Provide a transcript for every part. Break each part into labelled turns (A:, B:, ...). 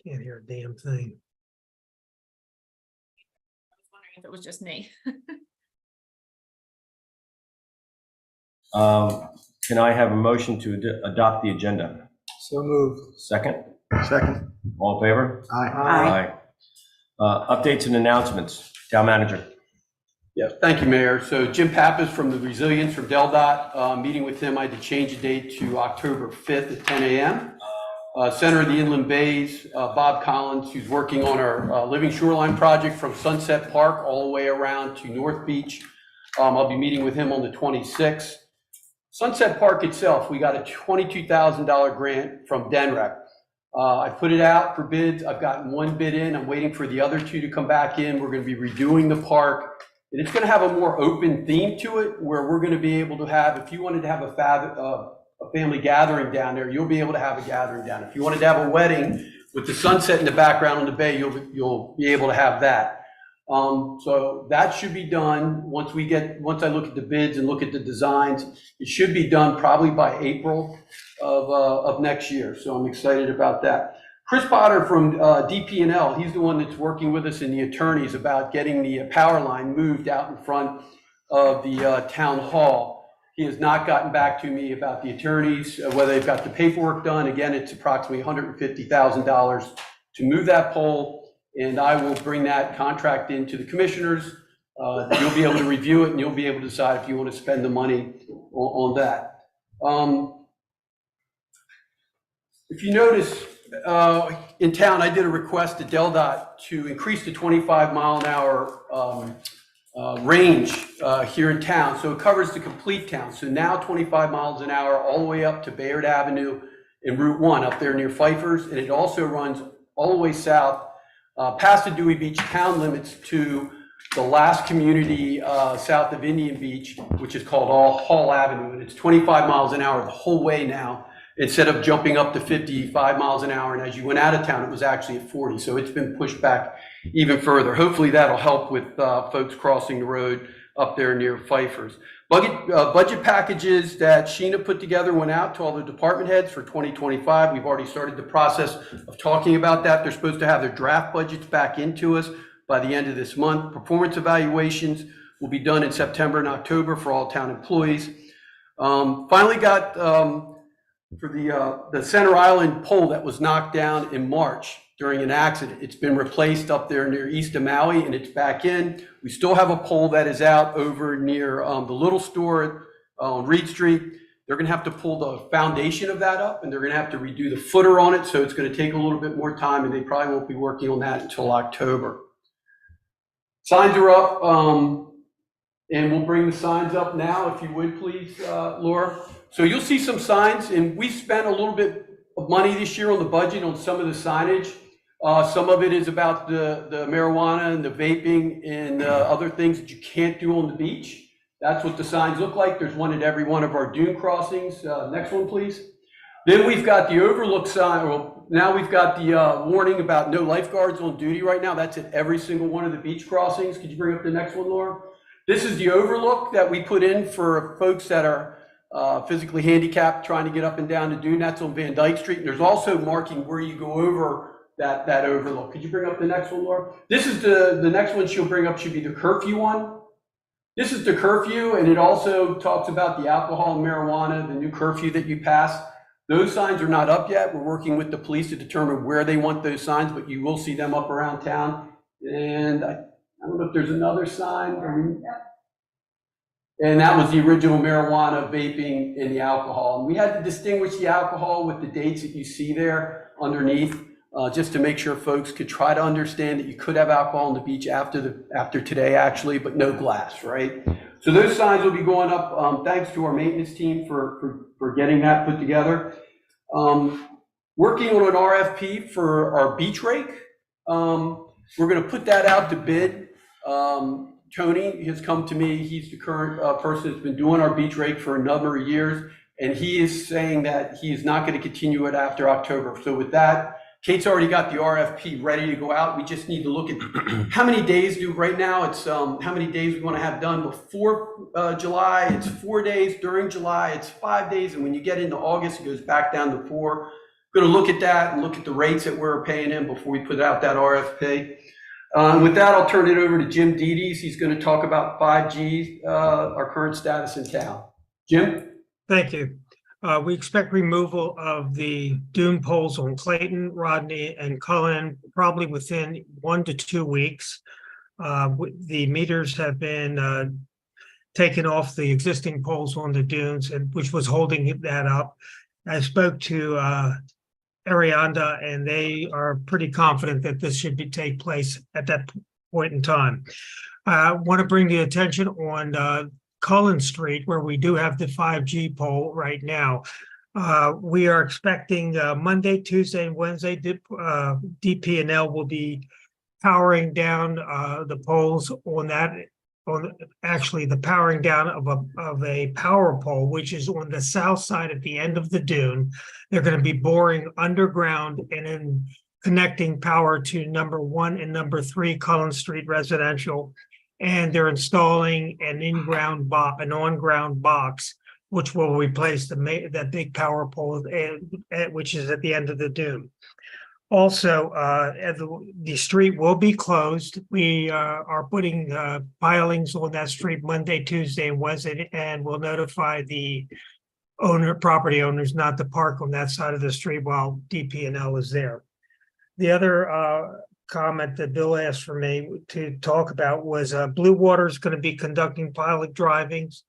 A: Can't hear a damn thing.
B: I was wondering if it was just me.
C: Can I have a motion to adopt the agenda?
A: So moved.
C: Second?
A: Second.
C: All in favor?
A: Aye.
C: Updates and announcements. Town manager.
D: Yeah, thank you, Mayor. So Jim Pappas from the Resilience from DelDOT, meeting with him, I had to change the date to October 5th at 10 a.m. Center of the Inland Bays, Bob Collins, who's working on our Living Shoreline project from Sunset Park all the way around to North Beach. I'll be meeting with him on the 26th. Sunset Park itself, we got a $22,000 grant from DENREC. I put it out for bids. I've gotten one bid in. I'm waiting for the other two to come back in. We're going to be redoing the park. And it's going to have a more open theme to it, where we're going to be able to have, if you wanted to have a family gathering down there, you'll be able to have a gathering down. If you wanted to have a wedding with the sunset in the background on the bay, you'll be able to have that. So that should be done once I look at the bids and look at the designs. It should be done probably by April of next year. So I'm excited about that. Chris Potter from DP&L, he's the one that's working with us and the attorneys about getting the power line moved out in front of the town hall. He has not gotten back to me about the attorneys, whether they've got the paperwork done. Again, it's approximately $150,000 to move that pole, and I will bring that contract into the commissioners. You'll be able to review it, and you'll be able to decide if you want to spend the money on that. If you notice, in town, I did a request to DelDOT to increase the 25-mile-an-hour range here in town, so it covers the complete town. So now 25 miles an hour all the way up to Bayard Avenue and Route 1 up there near Pfeiffer's, and it also runs all the way south past the Dewey Beach town limits to the last community south of Indian Beach, which is called Hall Avenue, and it's 25 miles an hour the whole way now, instead of jumping up to 55 miles an hour. And as you went out of town, it was actually at 40. So it's been pushed back even further. Hopefully that'll help with folks crossing the road up there near Pfeiffer's. Budget packages that Sheena put together went out to all the department heads for 2025. We've already started the process of talking about that. They're supposed to have their draft budgets back into us by the end of this month. Performance evaluations will be done in September and October for all town employees. Finally got for the Center Island pole that was knocked down in March during an accident. It's been replaced up there near east of Maui, and it's back in. We still have a pole that is out over near the little store on Reed Street. They're going to have to pull the foundation of that up, and they're going to have to redo the footer on it, so it's going to take a little bit more time, and they probably won't be working on that until October. Signs are up, and we'll bring the signs up now, if you would, please, Laura. So you'll see some signs, and we spent a little bit of money this year on the budget on some of the signage. Some of it is about the marijuana and the vaping and other things that you can't do on the beach. That's what the signs look like. There's one at every one of our dune crossings. Next one, please. Then we've got the overlook sign. Well, now we've got the warning about no lifeguards on duty right now. That's at every single one of the beach crossings. Could you bring up the next one, Laura? This is the overlook that we put in for folks that are physically handicapped trying to get up and down the dune. That's on Van Dyke Street. And there's also marking where you go over that overlook. Could you bring up the next one, Laura? This is the next one she'll bring up should be the curfew one. This is the curfew, and it also talks about the alcohol and marijuana, the new curfew that you passed. Those signs are not up yet. We're working with the police to determine where they want those signs, but you will see them up around town. And I don't know if there's another sign. And that was the original marijuana, vaping, and the alcohol. And we had to distinguish the alcohol with the dates that you see there underneath, just to make sure folks could try to understand that you could have alcohol on the beach after today, actually, but no glass, right? So those signs will be going up. Thanks to our maintenance team for getting that put together. Working on an RFP for our beach rake. We're going to put that out to bid. Tony has come to me. He's the current person that's been doing our beach rake for a number of years, and he is saying that he is not going to continue it after October. So with that, Kate's already got the RFP ready to go out. We just need to look at how many days right now. It's how many days we want to have done before July. It's 4 days. During July, it's 5 days. And when you get into August, it goes back down to 4. going to look at that and look at the rates that we're paying him before we put out that RFP. With that, I'll turn it over to Jim Dedes. He's going to talk about 5G, our current status in town. Jim?
A: Thank you. We expect removal of the dune poles on Clayton, Rodney, and Cullen probably within 1 to 2 weeks. The meters have been taken off the existing poles on the dunes, and which was holding that up. I spoke to Arianda, and they are pretty confident that this should take place at that point in time. I want to bring the attention on Cullen Street, where we do have the 5G pole right now. We are expecting Monday, Tuesday, and Wednesday, DP&L will be powering down the poles on that. Actually the powering down of a power pole, which is on the south side at the end of the dune. They're going to be boring underground and then connecting power to number 1 and number 3 Cullen Street residential. And they're installing an on-ground box, which will replace that big power pole, which is at the end of the dune. Also, the street will be closed. We are putting pilings on that street Monday, Tuesday, and Wednesday, and we'll notify the property owners not to park on that side of the street while DP&L is there. The other comment that Bill asked for me to talk about was Blue Water is going to be conducting pilot drivings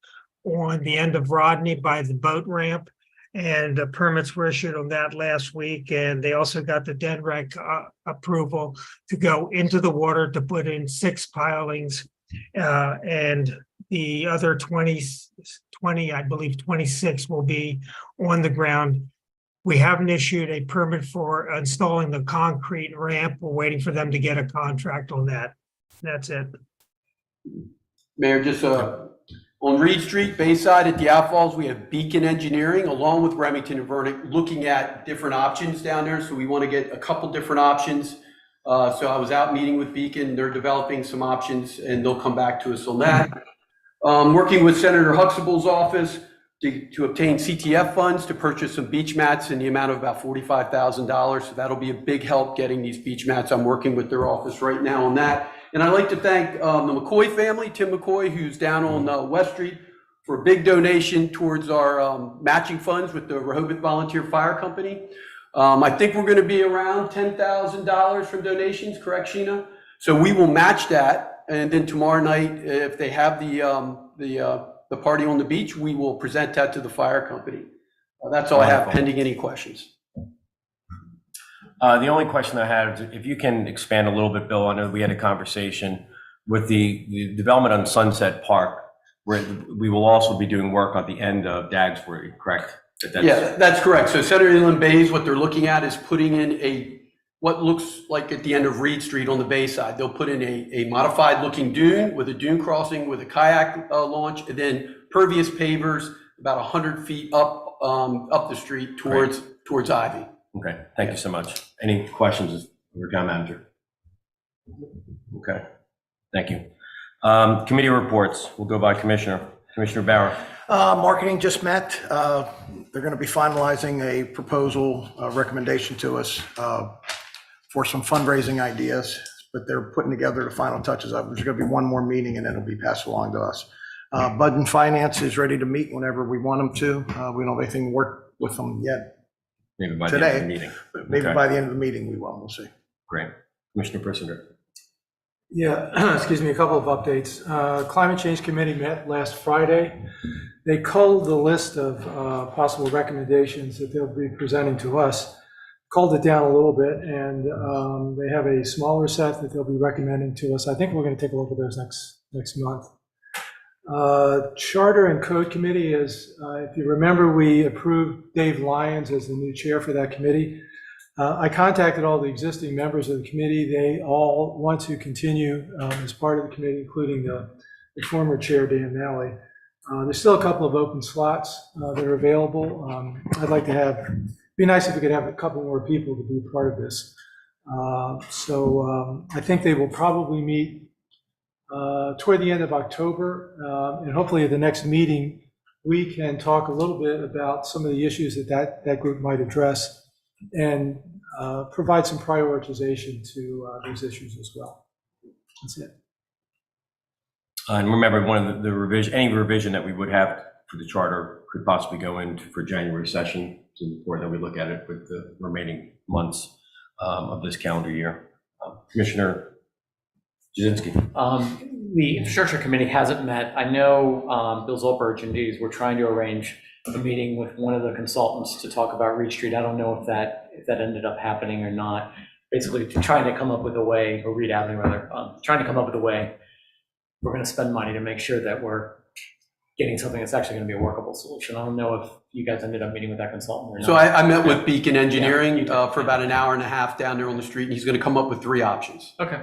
A: on the end of Rodney by the boat ramp. And permits were issued on that last week, and they also got the DENREC approval to go into the water to put in 6 pilings, and the other 20, I believe 26 will be on the ground. We haven't issued a permit for installing the concrete ramp. We're waiting for them to get a contract on that. That's it.
D: Mayor, just on Reed Street, Bayside at the Outfalls, we have Beacon Engineering along with Remington and Vernick looking at different options down there. So we want to get a couple different options. So I was out meeting with Beacon. They're developing some options and they'll come back to us on that. Working with Senator Huxtable's office to obtain CTF funds to purchase some beach mats in the amount of about $45,000. So that'll be a big help getting these beach mats. I'm working with their office right now on that. And I'd like to thank the McCoy family, Tim McCoy, who's down on West Street, for a big donation towards our matching funds with the Rehoboth Volunteer Fire Company. I think we're going to be around $10,000 from donations, correct, Sheena? So we will match that, and then tomorrow night, if they have the party on the beach, we will present that to the fire company. That's all I have, pending any questions.
C: The only question I had is if you can expand a little bit, Bill. I know we had a conversation with the development on Sunset Park, where we will also be doing work on the end of Dagsbury, correct?
D: Yeah, that's correct. So Center Inland Bays, what they're looking at is putting in what looks like at the end of Reed Street on the Bayside. They'll put in a modified looking dune with a dune crossing with a kayak launch, and then pervious pavers about 100 feet up the street towards Ivy.
C: Okay, thank you so much. Any questions, Town Manager? Okay, thank you. Committee reports. We'll go by Commissioner Bauer.
E: Marketing just met. They're going to be finalizing a proposal recommendation to us for some fundraising ideas, but they're putting together the final touches of it. There's going to be one more meeting and then it'll be passed along to us. Bud and Finance is ready to meet whenever we want them to. We don't have anything to work with them yet.
C: Maybe by
E: today,
C: the end of the meeting.
E: Maybe
C: Okay.
E: by the end of the meeting we will. We'll see.
C: Great. Commissioner Persinger.
F: Yeah, excuse me, a couple of updates. Climate Change Committee met last Friday. They culled the list of possible recommendations that they'll be presenting to us, culled it down a little bit, and they have a smaller set that they'll be recommending to us. I think we're going to take a look at those next month. Charter and Code Committee is, if you remember, we approved Dave Lyons as the new chair for that committee. I contacted all the existing members of the committee. They all want to continue as part of the committee, including the former chair, Dan Nally. There's still a couple of open slots that are available. I'd like to be nice if we could have a couple more people to be part of this. So I think they will probably meet toward the end of October, and hopefully at the next meeting, we can talk a little bit about some of the issues that group might address and provide some prioritization to those issues as well. That's it.
C: And remember, one of the revision, any revision that we would have for the charter could possibly go into for January session. It's important that we look at it with the remaining months of this calendar year. Commissioner Jazinski.
G: The infrastructure committee hasn't met. I know Bill Zolberg and Dees were trying to arrange a meeting with one of the consultants to talk about Reed Street. I don't know if that ended up happening or not. Basically, trying to come up with a way, or Reed Avenue rather, trying to come up with a way we're going to spend money to make sure that we're getting something that's actually going to be a workable solution. I don't know if you guys ended up meeting with that consultant or not.
D: So I met with Beacon
G: Yeah,
D: Engineering
G: you did.
D: for about an hour and a half down there on the street, and he's going to come up with 3 options.
G: Okay.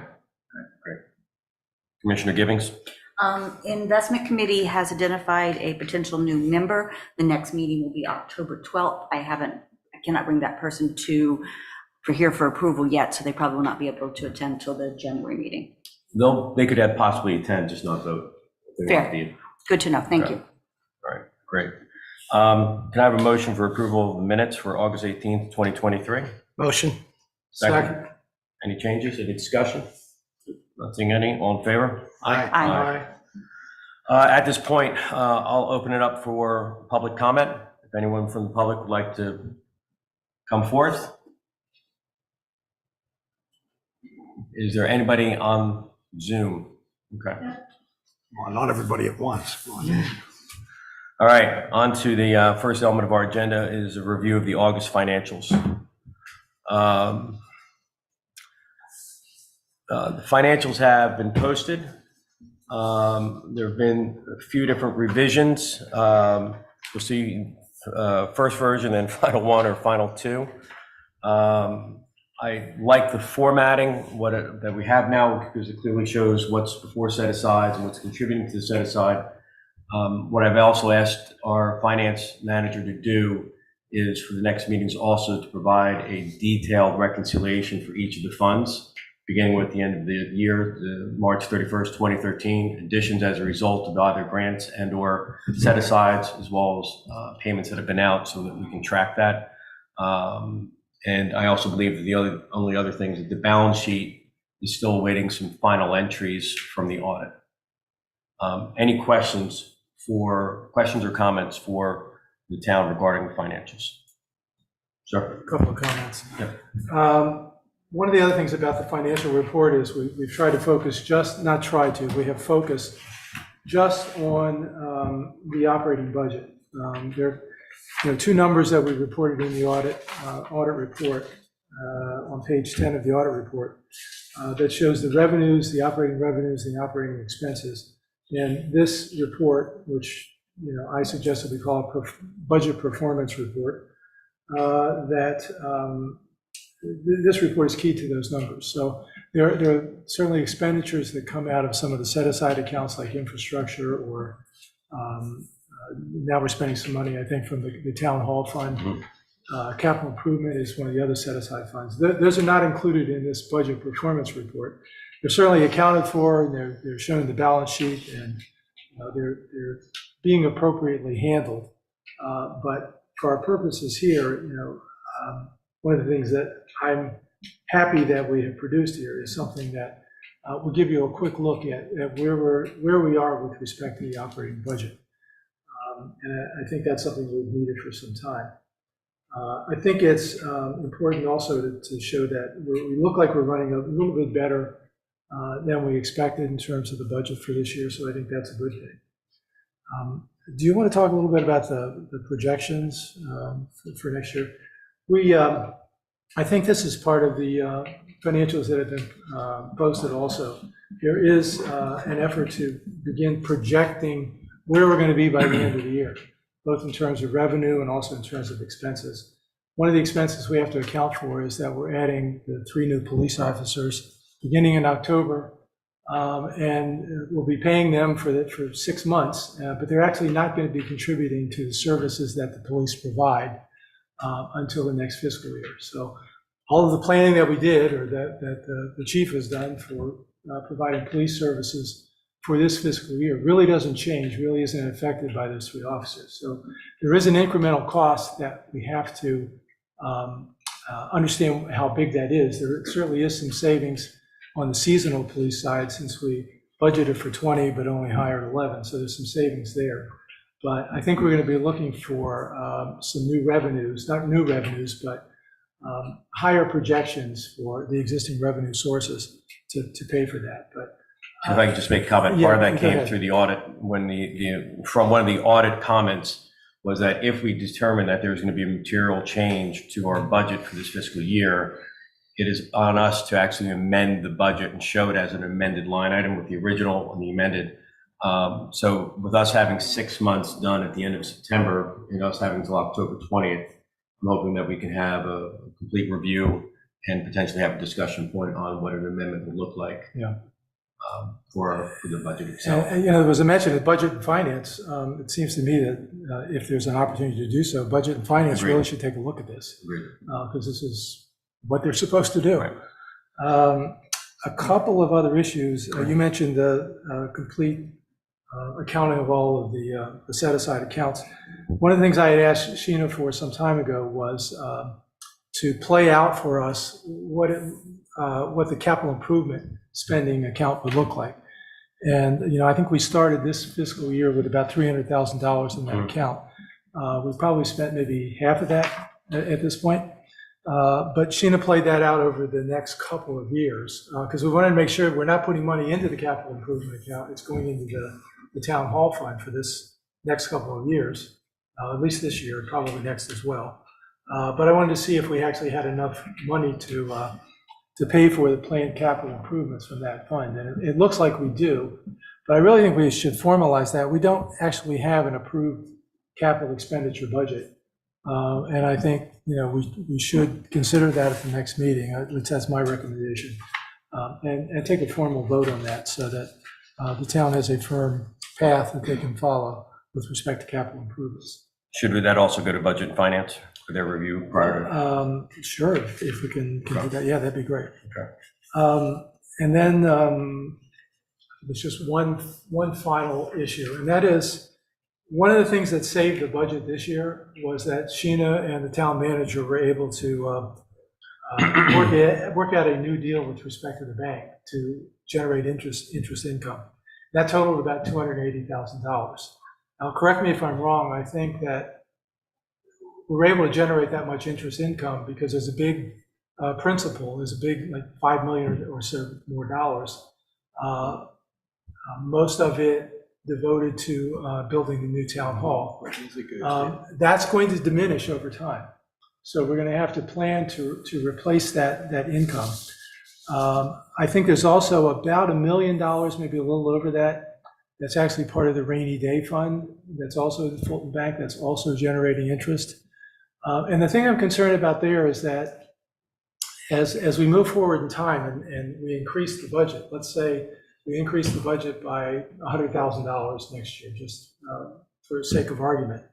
C: Commissioner Gibbings.
H: Investment Committee has identified a potential new member. The next meeting will be October 12th. I cannot bring that person for approval yet, so they probably will not be able to attend till the January meeting.
C: They could have possibly attend, just not vote. If they want
H: Fair.
C: to.
H: Good to know. Thank
C: Okay.
H: you.
C: All right, great. Can I have a motion for approval of the minutes for August 18th, 2023?
E: Motion.
C: Second. Any changes, any discussion? Not seeing any, all in favor?
H: Aye.
C: At this point, I'll open it up for public comment. If anyone from the public would like to come forth. Is there anybody on Zoom? Okay.
E: Well, not everybody at once. Come on.
C: All right, on to the first element of our agenda is a review of the August financials. The financials have been posted. There have been a few different revisions. You'll see first version and final one or final two. I like the formatting that we have now because it clearly shows what's before set aside and what's contributing to the set aside. What I've also asked our finance manager to do is for the next meetings also to provide a detailed reconciliation for each of the funds, beginning with the end of the year, the March 31st, 2013, additions as a result of either grants and or set asides, as well as payments that have been out so that we can track that. And I also believe that the only other thing is that the balance sheet is still awaiting some final entries from the audit. Any questions or comments for the town regarding the financials? Sure.
F: A couple of comments.
C: Yeah.
F: One of the other things about the financial report is we've tried to focus we have focused just on the operating budget. There are 2 numbers that we reported in the audit report on page 10 of the audit report that shows the revenues, the operating revenues, and the operating expenses. And this report, which I suggested we call a budget performance report, this report is key to those numbers. So there are certainly expenditures that come out of some of the set-aside accounts like infrastructure or now we're spending some money, I think, from the town hall fund. Capital improvement is one of the other set-aside funds. Those are not included in this budget performance report. They're certainly accounted for, and they're shown in the balance sheet, and they're being appropriately handled. But for our purposes here, one of the things that I'm happy that we have produced here is something that will give you a quick look at where we are with respect to the operating budget. And I think that's something we've needed for some time. I think it's important also to show that we look like we're running a little bit better than we expected in terms of the budget for this year, so I think that's a good thing. Do you want to talk a little bit about the projections for next year? I think this is part of the financials that have been posted also. There is an effort to begin projecting where we're going to be by the end of the year, both in terms of revenue and also in terms of expenses. One of the expenses we have to account for is that we're adding the 3 new police officers beginning in October, and we'll be paying them for 6 months, but they're actually not going to be contributing to the services that the police provide until the next fiscal year. So all of the planning that we did, or that the chief has done for providing police services for this fiscal year really doesn't change, really isn't affected by those 3 officers. So there is an incremental cost that we have to understand how big that is. There certainly is some savings on the seasonal police side since we budgeted for 20 but only hired 11, so there's some savings there. But I think we're going to be looking for some new revenues, not new revenues, but higher projections for the existing revenue sources to pay for that. But
C: If I could just make a comment,
F: Yeah,
C: part of that
F: go
C: came
F: ahead.
C: through the audit, when from one of the audit comments was that if we determine that there's going to be a material change to our budget for this fiscal year, it is on us to actually amend the budget and show it as an amended line item with the original and the amended. So with us having 6 months done at the end of September and us having until October 20th, I'm hoping that we can have a complete review and potentially have a discussion point on what an amendment would look like.
F: Yeah.
C: For the budget itself.
F: And, there was a mention of budget and finance. It seems to me that if there's an opportunity to do so, budget and finance
C: Agreed.
F: really should take a look at this,
C: Agreed.
F: because this is what they're supposed to do.
C: Right.
F: A couple of other issues. You mentioned the complete accounting of all of the set-aside accounts. One of the things I had asked Sheena for some time ago was to play out for us what the capital improvement spending account would look like. And, I think we started this fiscal year with about $300,000 in that account. We probably spent maybe half of that at this point. But Sheena played that out over the next couple of years, because we wanted to make sure we're not putting money into the capital improvement account. It's going into the town hall fund for this next couple of years, at least this year, probably next as well. But I wanted to see if we actually had enough money to pay for the planned capital improvements from that fund. And it looks like we do, but I really think we should formalize that. We don't actually have an approved capital expenditure budget. And I think, we should consider that at the next meeting, at least that's my recommendation, and take a formal vote on that so that the town has a firm path that they can follow with respect to capital improvements.
C: Should that also go to budget and finance for their review prior to?
F: Sure, if we can do that, yeah, that'd be great.
C: Okay.
F: And then there's just one final issue, and that is, one of the things that saved the budget this year was that Sheena and the town manager were able to work out a new deal with respect to the bank to generate interest income. That totaled about $280,000. Now, correct me if I'm wrong, I think that we're able to generate that much interest income because there's a big principal, there's a big, like $5 million or so more dollars. Most of it devoted to building the new town hall. That's going to diminish over time. So we're going to have to plan to replace that income. I think there's also about $1 million, maybe a little over that, that's actually part of the rainy day fund. That's also the Fulton Bank, that's also generating interest. And the thing I'm concerned about there is that as we move forward in time and we increase the budget, let's say we increase the budget by $100,000 next year, just for the sake of argument.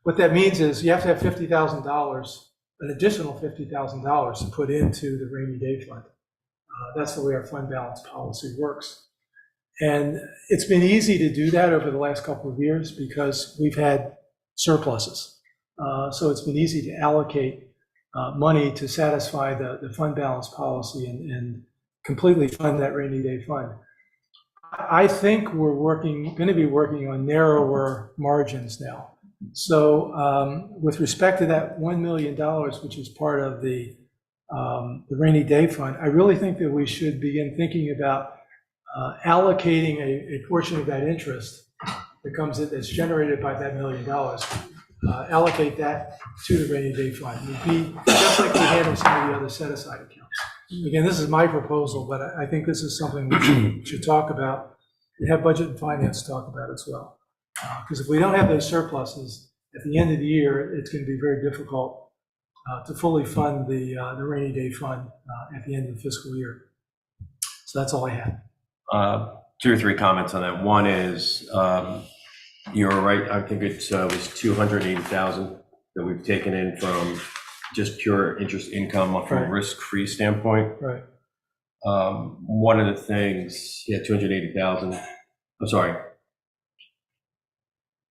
F: What that means is you have to have $50,000, an additional $50,000 to put into the rainy day fund. That's the way our fund balance policy works. And it's been easy to do that over the last couple of years because we've had surpluses. So it's been easy to allocate money to satisfy the fund balance policy and completely fund that rainy day fund. I think we're going to be working on narrower margins now. So with respect to that $1 million, which is part of the rainy day fund, I really think that we should begin thinking about allocating a portion of that interest that comes in, that's generated by that $1 million, allocate that to the rainy day fund. It would be just like we had in some of the other set-aside accounts. Again, this is my proposal, but I think this is something we should talk about and have budget and finance talk about as well. Because if we don't have those surpluses at the end of the year, it's going to be very difficult to fully fund the rainy day fund at the end of the fiscal year. So that's all I had.
C: 2 or 3 comments on that. One is, you're right, I think it was 280,000 that we've taken in from just pure interest income from a
F: Right.
C: risk-free standpoint.
F: Right.
C: One of the things, 280,000, I'm sorry.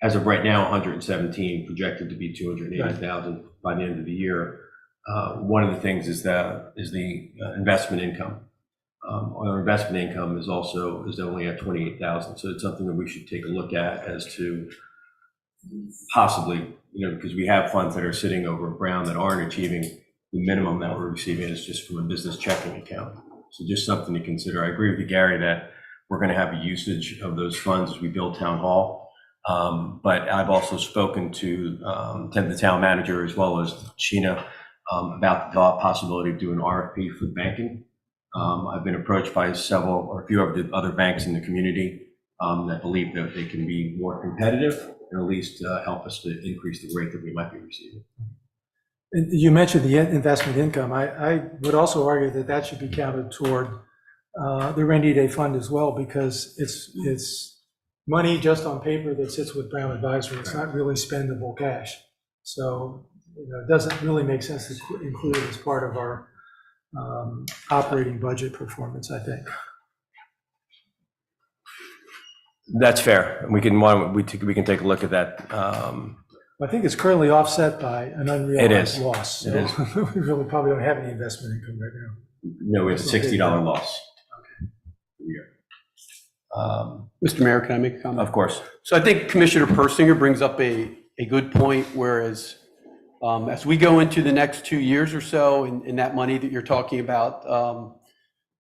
C: As of right now, 117, projected to be 280,000 by the end of the year. one of the things is the investment income. Our investment income is only at 28,000, so it's something that we should take a look at as to possibly, because we have funds that are sitting over Brown that aren't achieving the minimum that we're receiving is just from a business checking account. So just something to consider. I agree with you, Gary, that we're going to have a usage of those funds as we build town hall. But I've also spoken to the town manager as well as Sheena about the possibility of doing RFP for banking. I've been approached by a few of the other banks in the community that believe that they can be more competitive and at least help us to increase the rate that we might be receiving.
F: And you mentioned the investment income. I would also argue that that should be counted toward the rainy day fund as well, because it's money just on paper that sits with Brown Advisory. It's not really spendable cash. So it doesn't really make sense to include it as part of our operating budget performance, I think.
C: That's fair. We can take a look at that.
F: I think it's currently offset by an unrealized
C: It is.
F: loss.
C: It is.
F: So we really probably don't have any investment income right now.
C: No, we have a $60 loss.
D: Mr. Mayor, can I make a comment?
C: Of course.
D: So I think Commissioner Persinger brings up a good point, whereas as we go into the next 2 years or so, and that money that you're talking about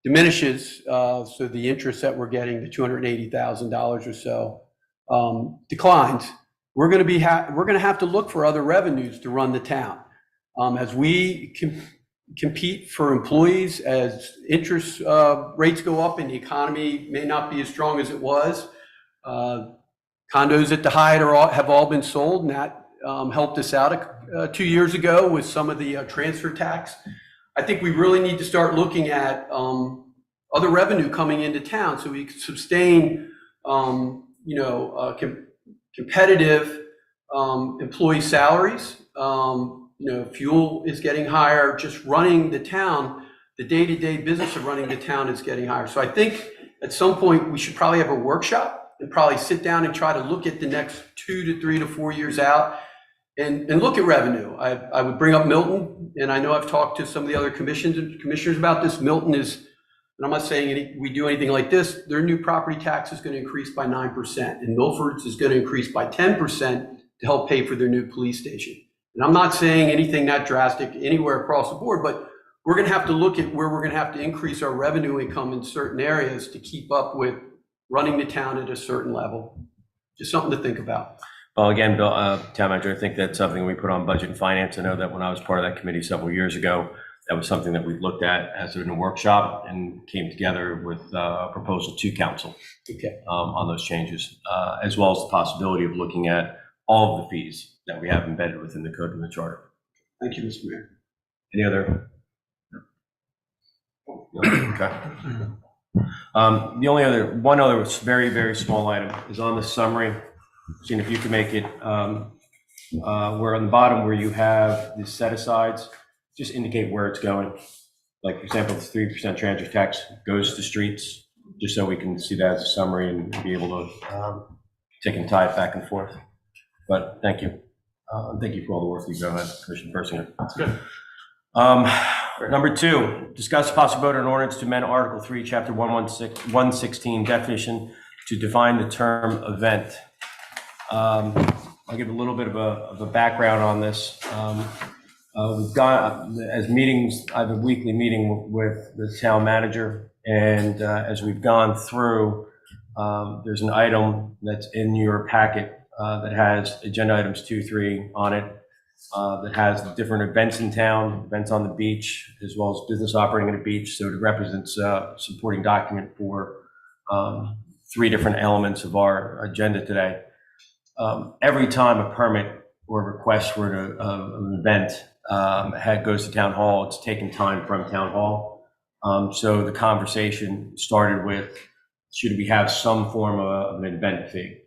D: diminishes, so the interest that we're getting, the $280,000 or so, declines. We're going to have to look for other revenues to run the town. As we compete for employees, as interest rates go up and the economy may not be as strong as it was, condos at the Hyatt have all been sold, and that helped us out 2 years ago with some of the transfer tax. I think we really need to start looking at other revenue coming into town so we can sustain, competitive employee salaries. Fuel is getting higher. Just running the town, the day-to-day business of running the town is getting higher. So I think at some point we should probably have a workshop and probably sit down and try to look at the next 2 to 3 to 4 years out and look at revenue. I would bring up Milton, and I know I've talked to some of the other commissioners about this. Milton is, and I'm not saying we do anything like this, their new property tax is going to increase by 9%, and Milford's is going to increase by 10% to help pay for their new police station. And I'm not saying anything that drastic anywhere across the board, but we're going to have to look at where we're going to have to increase our revenue income in certain areas to keep up with running the town at a certain level. Just something to think about.
C: Well, again, Bill, Town Manager, I think that's something we put on Budget and Finance. I know that when I was part of that committee several years ago, that was something that we looked at as in a workshop and came together with a proposal to council on those changes, as well as the possibility of looking at all of the fees that we have embedded within the code and the charter.
D: Thank you, Mr. Mayor.
C: Any other? Okay. One other very, very small item is on the summary. Seeing if you can make it, where on the bottom where you have the set-asides, just indicate where it's going. Like, for example, the 3% transfer tax goes to streets, just so we can see that as a summary and be able to tick and tie it back and forth. But thank you. Thank you for all the work you've done, Commissioner Persinger.
G: That's good.
C: Number 2, discuss possible vote on ordinance to amend Article 3, Chapter 116, definition to define the term event. I'll give a little bit of a background on this. We've got, as meetings, I have a weekly meeting with the town manager, and as we've gone through, there's an item that's in your packet that has agenda items 2, 3 on it, that has different events in town, events on the beach, as well as business operating at a beach. So it represents a supporting document for 3 different elements of our agenda today. Every time a permit or request for an event goes to town hall, it's taken time from town hall. So the conversation started with, should we have some form of an event fee?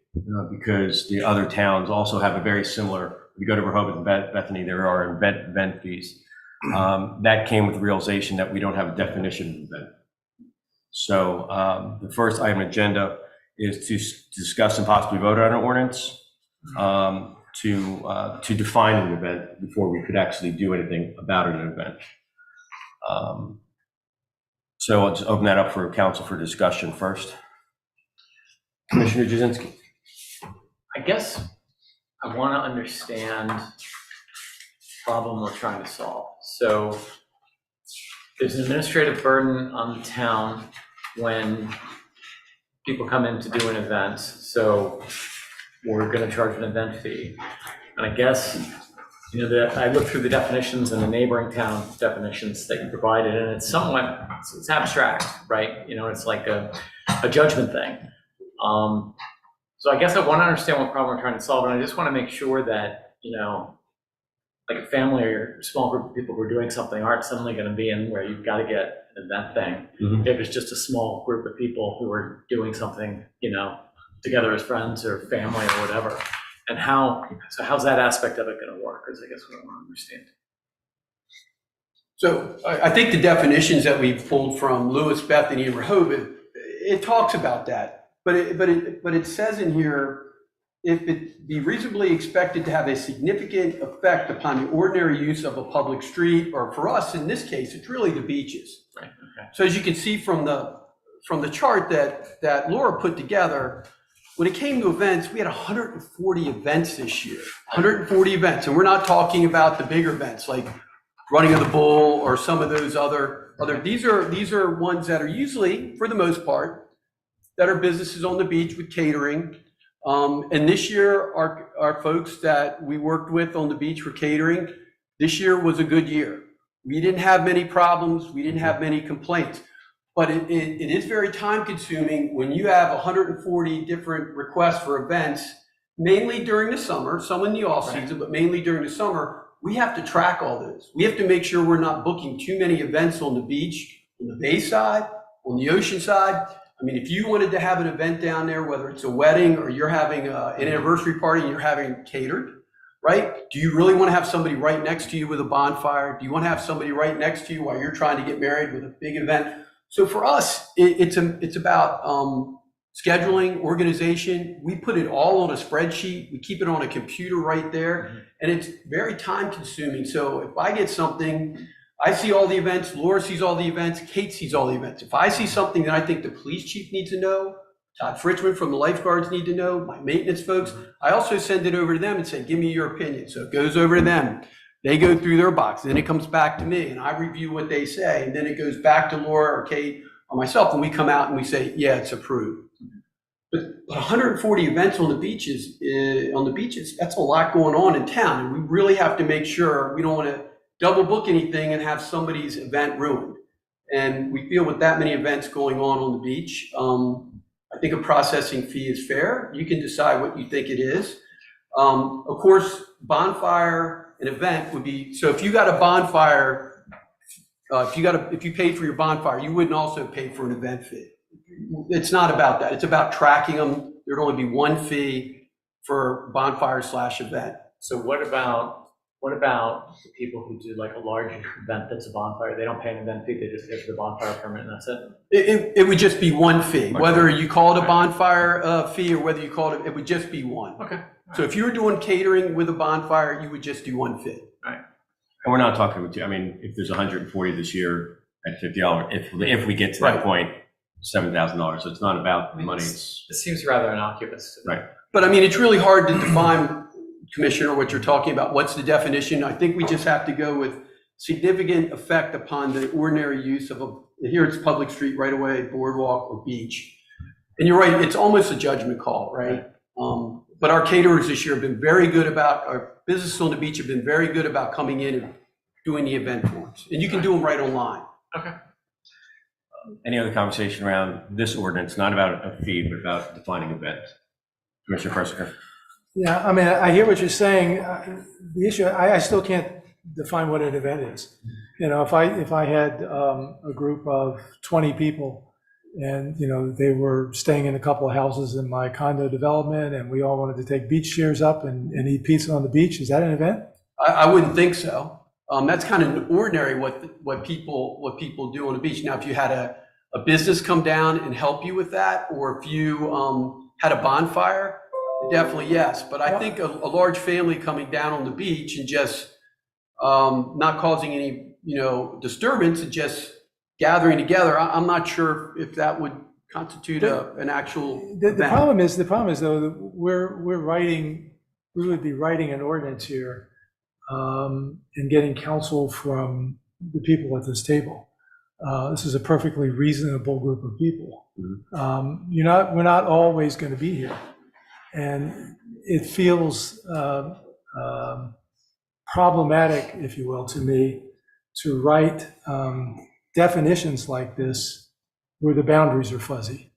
C: Because the other towns also have a very similar, if you go to Rehoboth and Bethany, there are event fees. That came with the realization that we don't have a definition of event. So the first item on agenda is to discuss and possibly vote on an ordinance to define an event before we could actually do anything about an event. So I'll just open that up for council for discussion first. Commissioner Jazinski.
G: I guess I want to understand the problem we're trying to solve. So there's an administrative burden on the town when people come in to do an event. So we're going to charge an event fee. And I guess, you know, that I looked through the definitions and the neighboring town definitions that you provided, and it's somewhat, it's abstract, right? You know, it's like a judgment thing. So I guess I want to understand what problem we're trying to solve, and I just want to make sure that, you know, like a family or a small group of people who are doing something aren't suddenly going to be in where you've got to get an event thing. If it's just a small group of people who are doing something, you know, together as friends or family or whatever. And how's that aspect of it going to work? Is I guess what I want to understand.
D: So I think the definitions that we pulled from Lewis, Bethany, and Rehoboth, it talks about that. But it says in here, if it be reasonably expected to have a significant effect upon the ordinary use of a public street, or for us, in this case, it's really the beaches.
G: Right. Okay.
D: So as you can see from the chart that Laura put together, when it came to events, we had 140 events this year, 140 events. And we're not talking about the bigger events like running of the bull or some of those other, these are ones that are usually, for the most part, that are businesses on the beach with catering. And this year, our folks that we worked with on the beach for catering, this year was a good year. We didn't have many problems. We didn't have many complaints. But it is very time consuming when you have 140 different requests for events, mainly during the summer, some in the off season, but mainly during the summer. We have to track all those. We have to make sure we're not booking too many events on the beach, on the bay side, on the ocean side. I mean, if you wanted to have an event down there, whether it's a wedding or you're having an anniversary party and you're having catered, right? Do you really want to have somebody right next to you with a bonfire? Do you want to have somebody right next to you while you're trying to get married with a big event? So for us, it's about scheduling, organization. We put it all on a spreadsheet. We keep it on a computer right there, and it's very time consuming. So if I get something, I see all the events, Laura sees all the events, Kate sees all the events. If I see something that I think the police chief needs to know, Todd Fritchman from the lifeguards need to know, my maintenance folks, I also send it over to them and say, give me your opinion. So it goes over to them. They go through their box, then it comes back to me, and I review what they say, and then it goes back to Laura or Kate or myself, and we come out and we say, yeah, it's approved. But 140 events on the beaches, that's a lot going on in town, and we really have to make sure we don't want to double book anything and have somebody's event ruined. And we feel with that many events going on the beach, I think a processing fee is fair. You can decide what you think it is. Of course, bonfire, an event would be, so if you got a bonfire, if you paid for your bonfire, you wouldn't also pay for an event fee. It's not about that. It's about tracking them. There'd only be one fee for bonfire/event.
G: So what about the people who do like a large event that's a bonfire? They don't pay an event fee, they just pay for the bonfire permit and that's it?
D: It would just be one fee. Whether you call it a bonfire fee or whether you call it would just be one.
G: Okay.
D: So if you were doing catering with a bonfire, you would just do one fee.
C: And we're not talking about, I mean, if there's 140 this year at $50, if we get to that point, $7,000. So it's not about the money.
G: It seems rather innocuous.
C: Right.
D: But I mean, it's really hard to define, Commissioner, what you're talking about. What's the definition? I think we just have to go with significant effect upon the ordinary use of here it's public street, right away, boardwalk, or beach. And you're right, it's almost a judgment call, right? But our caterers this year have been very good about, our businesses on the beach have been very good about coming in and doing the event forms. And you can do them right online.
G: Okay.
C: Any other conversation around this ordinance, not about a fee, but about defining events? Commissioner Persiker.
F: Yeah, I mean, I hear what you're saying. The issue, I still can't define what an event is. You know, if I had a group of 20 people and, you know, they were staying in a couple of houses in my condo development and we all wanted to take beach chairs up and eat pizza on the beach, is that an event?
D: I wouldn't think so. That's kind of ordinary what people do on the beach. Now, if you had a business come down and help you with that, or if you had a bonfire, definitely yes. But I think a large family coming down on the beach and just not causing any, disturbance and just gathering together, I'm not sure if that would constitute an actual
F: The
D: event.
F: problem is though, that we would be writing an ordinance here and getting counsel from the people at this table. This is a perfectly reasonable group of people. We're not always going to be here. And it feels problematic, if you will, to me, to write definitions like this where the boundaries are fuzzy,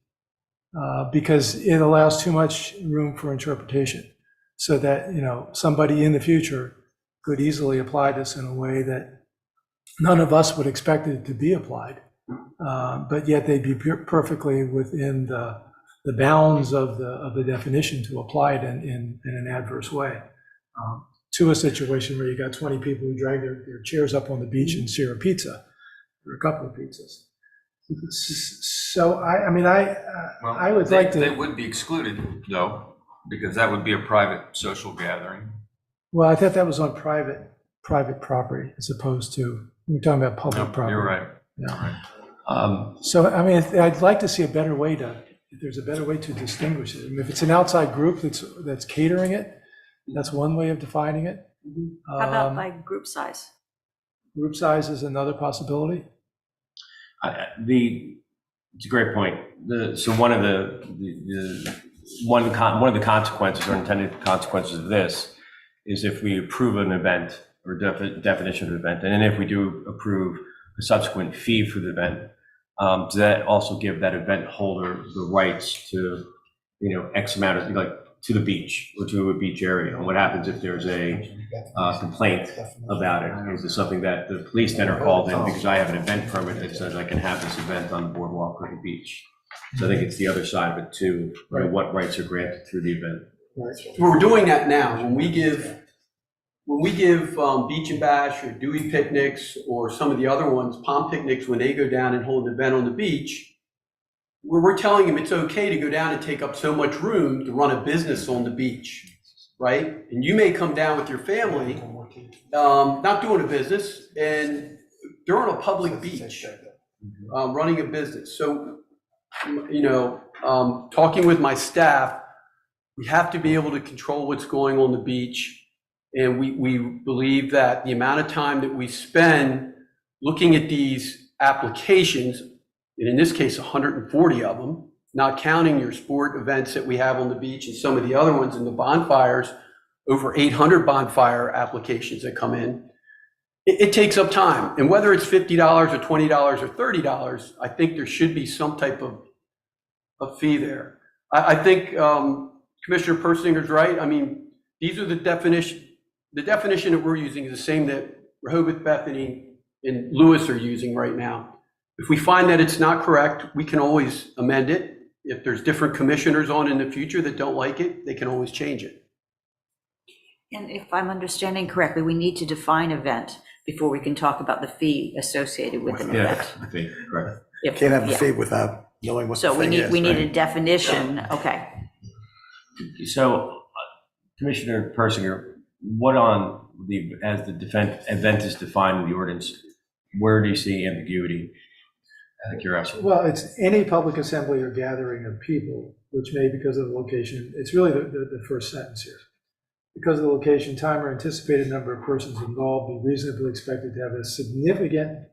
F: because it allows too much room for interpretation, so that, somebody in the future could easily apply this in a way that none of us would expect it to be applied, but yet they'd be perfectly within the bounds of the definition to apply it in an adverse way, to a situation where you got 20 people who drag their chairs up on the beach and share a pizza, or a couple of pizzas. So I would like to.
I: They would be excluded though, because that would be a private social gathering.
F: Well, I thought that was on private property as opposed to, we're talking about public property.
I: You're right.
F: Yeah. So, I'd like to see a better way if there's a better way to distinguish it. If it's an outside group that's catering it, that's one way of defining it.
H: How about by group size?
F: Group size is another possibility.
C: It's a great point. So one of the consequences or intended consequences of this is if we approve an event or definition of an event, and then if we do approve a subsequent fee for the event, does that also give that event holder the rights to, X amount of, like, to the beach or to a beach area? And what happens if there's a complaint about it? Is this something that the police then are called in because I have an event permit that says I can have this event on the boardwalk or the beach? So I think it's the other side of it too, what rights are granted through the event.
D: We're doing that now. When we give Beach and Bash or Dewey picnics or some of the other ones, Palm picnics, when they go down and hold an event on the beach, we're telling them it's okay to go down and take up so much room to run a business on the beach, right? And you may come down with your family, not doing a business, and they're on a public beach, running a business. So, talking with my staff, we have to be able to control what's going on the beach. And we believe that the amount of time that we spend looking at these applications, and in this case, 140 of them, not counting your sport events that we have on the beach and some of the other ones in the bonfires, over 800 bonfire applications that come in, it takes up time. And whether it's $50 or $20 or $30, I think there should be some type of fee there. I think Commissioner Persinger's right. These are the definition. The definition that we're using is the same that Rehoboth, Bethany, and Lewis are using right now. If we find that it's not correct, we can always amend it. If there's different commissioners on in the future that don't like it, they can always change it.
H: And if I'm understanding correctly, we need to define event before we can talk about the fee associated with an event.
C: I think, correct.
E: Can't have the
H: Yeah.
E: fee without knowing what the
H: So we
E: thing
H: need,
E: is.
H: we need
E: right?
H: a definition, okay.
C: So, Commissioner Persinger, as the event is defined in the ordinance, where do you see ambiguity? Out of curiosity.
F: Well, it's any public assembly or gathering of people, which may, because of the location, it's really the first sentence here. Because of the location, time, or anticipated number of persons involved, be reasonably expected to have a significant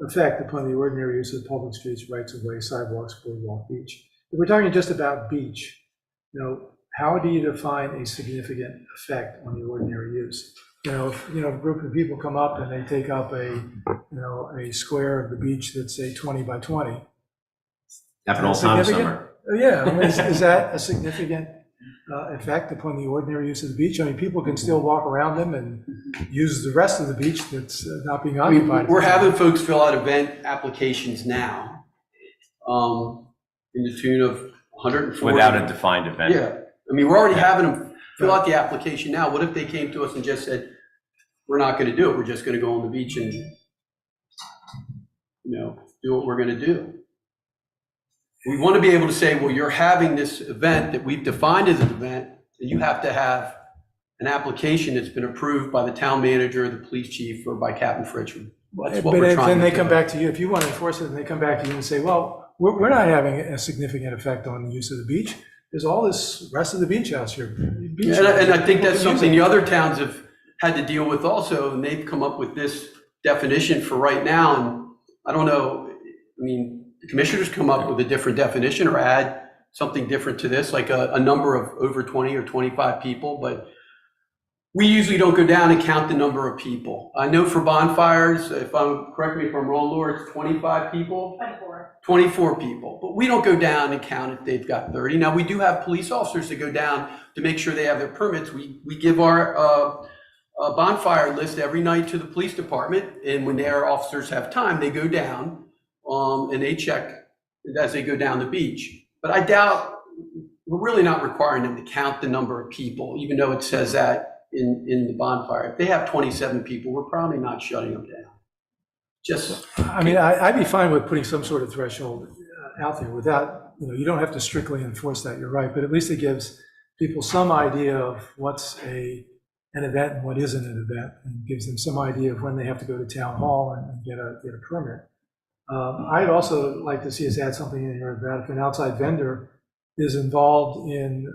F: effect upon the ordinary use of public streets, rights of way, sidewalks, boardwalk, beach. If we're talking just about beach, how do you define a significant effect on the ordinary use? If a group of people come up and they take up a square of the beach that's, say, 20 by 20.
C: Happen all the time
F: Significant?
C: summer.
F: Yeah, is that a significant effect upon the ordinary use of the beach? People can still walk around them and use the rest of the beach that's not being occupied.
D: We're having folks fill out event applications now, in the tune of 140.
C: Without a defined event.
D: Yeah, we're already having them fill out the application now. What if they came to us and just said, we're not going to do it. We're just going to go on the beach and, do what we're going to do. We want to be able to say, well, you're having this event that we've defined as an event. You have to have an application that's been approved by the town manager, the police chief, or by Captain Fritchman. That's what
F: But
D: we're trying
F: then
D: to
F: they
D: do.
F: come back to you, if you want to enforce it, and they come back to you and say, well, we're not having a significant effect on the use of the beach. There's all this rest of the beach house here. Beach
D: And I
F: house.
D: think that's
F: People can
D: something
F: use
D: the
F: it.
D: other towns have had to deal with also, and they've come up with this definition for right now. And I don't know, I mean, the commissioners come up with a different definition or add something different to this, like a number of over 20 or 25 people, but we usually don't go down and count the number of people. I know for bonfires, correct me if I'm wrong, Laura, it's 25 people? 24 people, but we don't go down and count if they've got 30. Now, we do have police officers that go down to make sure they have their permits. We give our bonfire list every night to the police department, and when their officers have time, they go down and they check as they go down the beach. But I doubt, we're really not requiring them to count the number of people, even though it says that in the bonfire. If they have 27 people, we're probably not shutting them down. Just,
F: I mean, I'd be fine with putting some sort of threshold out there without, you don't have to strictly enforce that, you're right, but at least it gives people some idea of what's an event and what isn't an event, and gives them some idea of when they have to go to town hall and get a permit. I'd also like to see us add something in here about if an outside vendor is involved in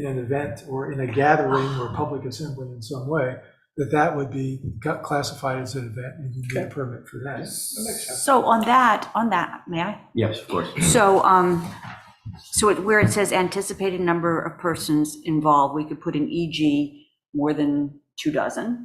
F: an event or in a gathering or public assembly in some way, that would be classified as an event and you get a permit for that.
H: So on that, may I?
C: Yes, of course.
H: So, where it says anticipated number of persons involved, we could put an e.g. more than 24,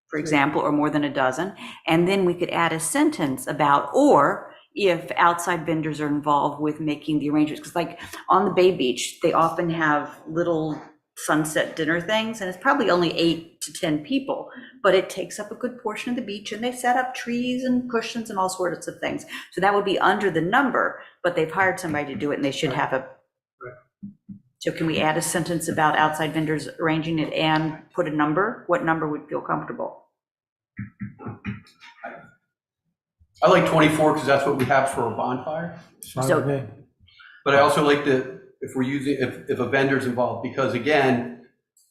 H: for example, or more than a dozen. And then we could add a sentence about, or if outside vendors are involved with making the arrangements. Because like on the Bay Beach, they often have little sunset dinner things, and it's probably only 8 to 10 people, but it takes up a good portion of the beach, and they set up trees and cushions and all sorts of things. So that would be under the number, but they've hired somebody to do it, and they should have a. So can we add a sentence about outside vendors arranging it and put a number? What number would feel comfortable?
D: I like 24 because that's what we have for a bonfire.
F: Fine
H: So-
F: with me.
D: But I also like if a vendor's involved, because again,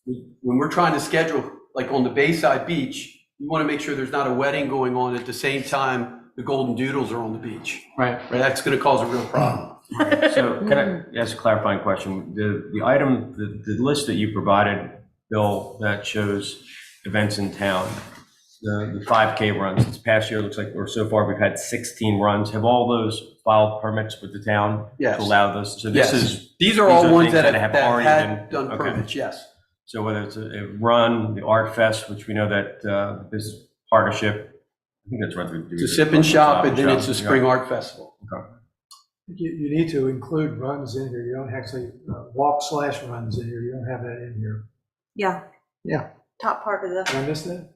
D: when we're trying to schedule, like on the Bayside Beach, you want to make sure there's not a wedding going on at the same time the Golden Doodles are on the beach.
G: Right.
D: Right, that's going to cause a real problem.
C: So can I ask a clarifying question? The item, the list that you provided, Bill, that shows events in town, the 5K runs, this past year, looks like, or so far, we've had 16 runs. Have all those filed permits with the town
D: Yes.
C: to allow those? So this
D: Yes.
C: is,
D: These are all
C: these are
D: ones
C: things
D: that
C: that
D: have
C: have already
D: had
C: been-
D: done
C: okay.
D: permits, yes.
C: so whether it's a run, the Art Fest, which we know that this partnership, I think that's right.
D: It's a sip and shop, and then it's a spring art festival.
F: You need to include runs in here. You don't actually walk/runs in here. You don't have that in here.
H: Yeah.
E: Yeah.
H: Top part of the,
F: Did I miss that?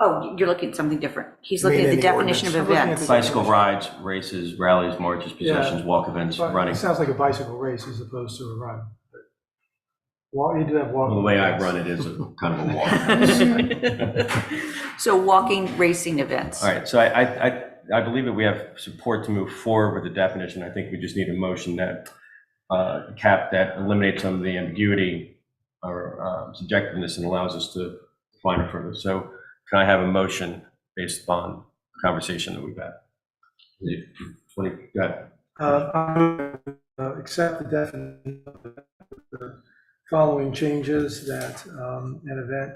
H: oh, you're looking at something different. He's
E: You mean
H: looking at
E: in
H: the
E: the
H: definition of
F: ordinance. I'm looking at
H: events.
F: the-
C: Bicycle rides, races, rallies, marches, processions, walk events,
F: But
C: running.
F: It sounds like a bicycle race as opposed to a run. Well, you do have walking.
C: Well, the way I run it is a kind of a walk.
H: So walking, racing events.
C: All right, so I believe that we have support to move forward with the definition. I think we just need a motion that that eliminates some of the ambiguity or subjectiveness and allows us to define it further. So can I have a motion based upon the conversation that we've had? Go ahead.
F: I accept the definition of the following changes, that an event,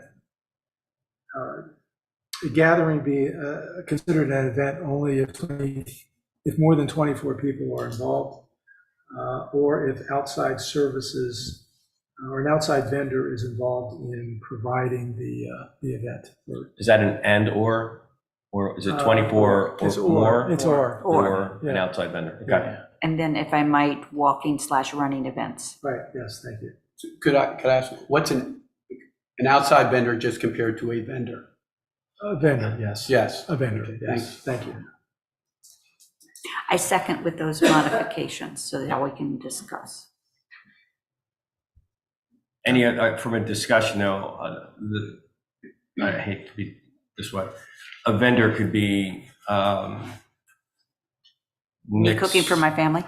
F: a gathering be considered an event only if more than 24 people are involved, or if outside services or an outside vendor is involved in providing the event.
C: Is that an and or is it 24
F: It's
C: or more?
F: It's or.
C: Or an
F: yeah.
C: outside vendor? Okay.
H: And then if I might, walking/running events.
F: Right, yes, thank you.
D: Could I ask, what's an outside vendor just compared to a vendor?
F: A vendor, yes.
D: Yes.
F: A vendor, yes, thank you.
H: I second with those modifications so that we can discuss.
C: Any, from a discussion though, I hate to be this way, a vendor could be
H: Me cooking for my family?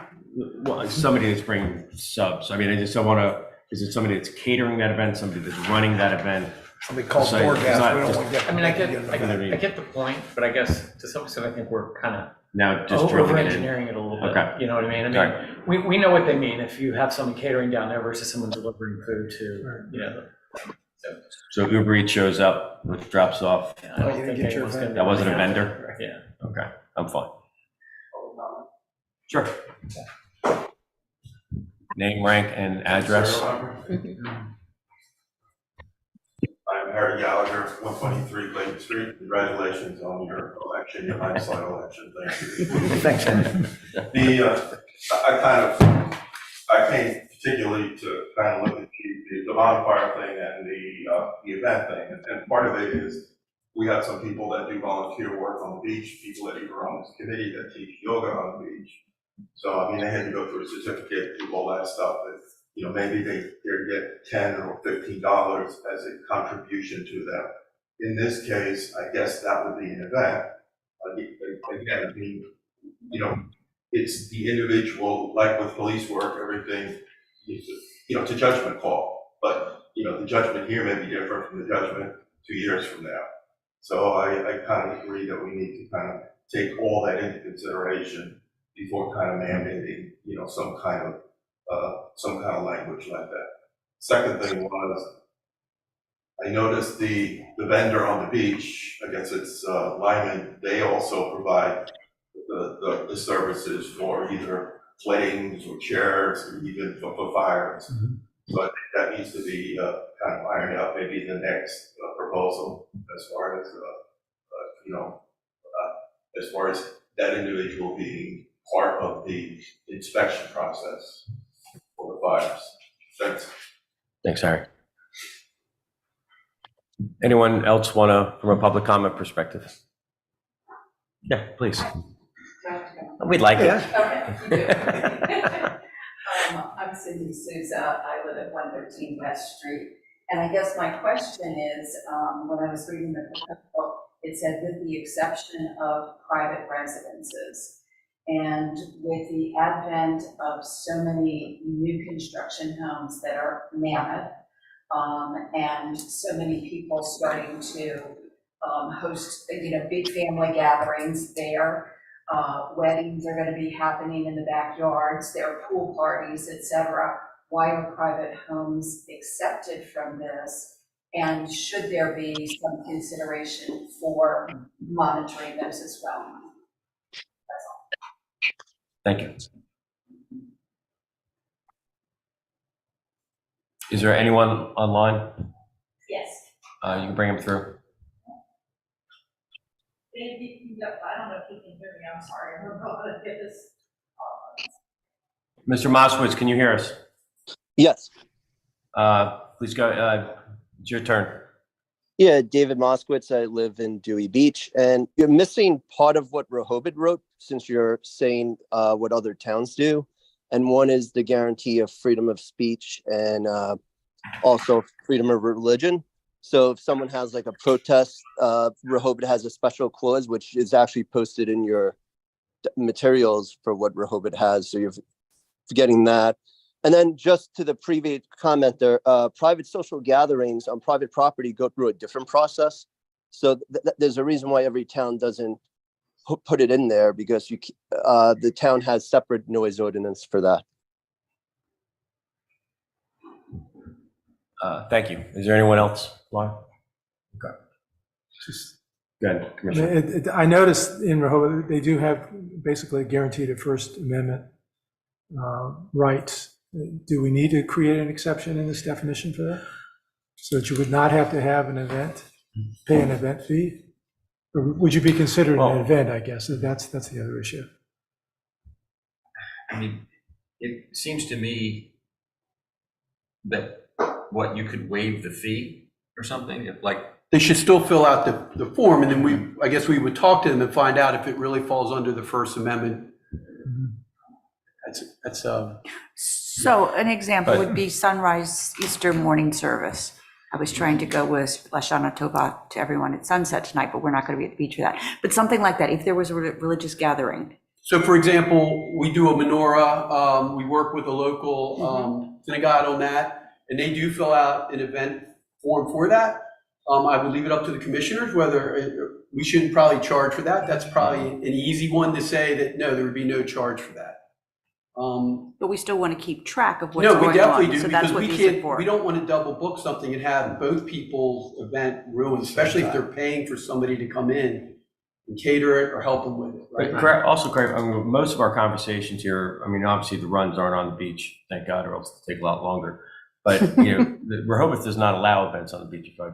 C: well, somebody that's bringing subs. I mean, I just don't want to Is it somebody that's catering that event, somebody that's running that event?
E: Somebody called
C: Sorry,
E: DoorDash,
C: it's not
E: we don't
C: just-
E: want to get.
G: I mean, I get,
E: get-
G: I get the point, but I guess to some extent, I think we're kind of
C: Now just drilling it in.
G: over-engineering it a little bit.
C: Okay.
G: You know what I mean? I mean,
C: Sorry.
G: we know what they mean. If you have someone catering down there versus someone delivering food to, you know,
C: So Uber Eats shows up, drops off.
G: I don't
E: you didn't
G: think
E: get your
G: anyone's gonna be
C: That wasn't a
G: running out
C: vendor?
G: there. Yeah.
C: Okay, I'm fine. Sure. Name, rank, and address.
J: I'm Harry Gallagher, 123 Clayton Street. Congratulations on your election, your landslide election. Thank you.
E: Thanks, Andy.
J: I came particularly to kind of look at the bonfire thing and the event thing. And part of it is we have some people that do volunteer work on the beach, people that are on this committee that teach yoga on the beach. So, I mean, they had to go through a certificate, do all that stuff. And, you know, maybe they get $10 or $15 as a contribution to them. In this case, I guess that would be an event. Again, I mean, you know, it's the individual, like with police work, everything, you know, it's a judgment call. But, you know, the judgment here may be different from the judgment 2 years from now. So I kind of agree that we need to kind of take all that into consideration before kind of mandating, you know, some kind of language like that. Second thing was, I noticed the vendor on the beach, I guess it's Lyman, they also provide the services for either flames or chairs or even for fires.
F: Mhm.
J: So I think that needs to be kind of ironed out, maybe the next proposal as far as, you know, as far as that individual being part of the inspection process for the fires. Thanks.
C: Thanks, Harry. Anyone else want to, from a public comment perspective? Yeah, please. We'd like it.
K: I'm Cindy Souza. I live at 113 West Street. And I guess my question is, when I was reading the proposal, it said with the exception of private residences. And with the advent of so many new construction homes that are mammoth, and so many people starting to host, you know, big family gatherings there, weddings are going to be happening in the backyards, there are pool parties, etc. Why are private homes accepted from this? And should there be some consideration for monitoring those as well?
C: Thank you. Is there anyone online?
K: Yes.
C: You can bring them through.
B: I don't know if you can hear me, I'm sorry, I don't know how to get this.
C: Mr. Moskowitz, can you hear us?
L: Yes.
C: Please go, it's your turn.
L: Yeah, David Moskowitz. I live in Dewey Beach, and you're missing part of what Rehoboth wrote since you're saying what other towns do. And one is the guarantee of freedom of speech and also freedom of religion. So if someone has like a protest, Rehoboth has a special clause, which is actually posted in your materials for what Rehoboth has. So you're forgetting that. And then just to the previous comment there, private social gatherings on private property go through a different process. So there's a reason why every town doesn't put it in there, because the town has separate noise ordinance for that.
C: Thank you. Is there anyone else, Lauren? Okay. Go ahead, Commissioner.
F: I noticed in Rehoboth, they do have basically guaranteed a First Amendment rights. Do we need to create an exception in this definition for that? So that you would not have to have an event, pay an event fee? Or would you be considered an event, I guess? That's the other issue.
I: I mean, it seems to me that you could waive the fee or something, if like.
D: They should still fill out the form, and then I guess we would talk to them and find out if it really falls under the First Amendment. That's
H: So an example would be sunrise Easter morning service. I was trying to go with Lashana Tova to everyone at sunset tonight, but we're not going to be at the beach for that. But something like that, if there was a religious gathering.
D: So for example, we do a menorah, we work with a local synagogue on that, and they do fill out an event form for that. I would leave it up to the commissioners whether we shouldn't probably charge for that. That's probably an easy one to say that, no, there would be no charge for that.
H: But we still want to keep track of what's
D: No,
H: going on.
D: we definitely do,
H: So that's
D: because
H: what
D: we
H: these are
D: can't,
H: for.
D: we don't want to double book something and have both people's event ruined, especially if they're paying for somebody to come in and cater it or help them with it, right?
C: But correct, also correct, I mean, most of our conversations here, I mean, obviously the runs aren't on the beach, thank God, or else it'll take a lot longer. But, you know, Rehoboth does not allow events on the beach, if I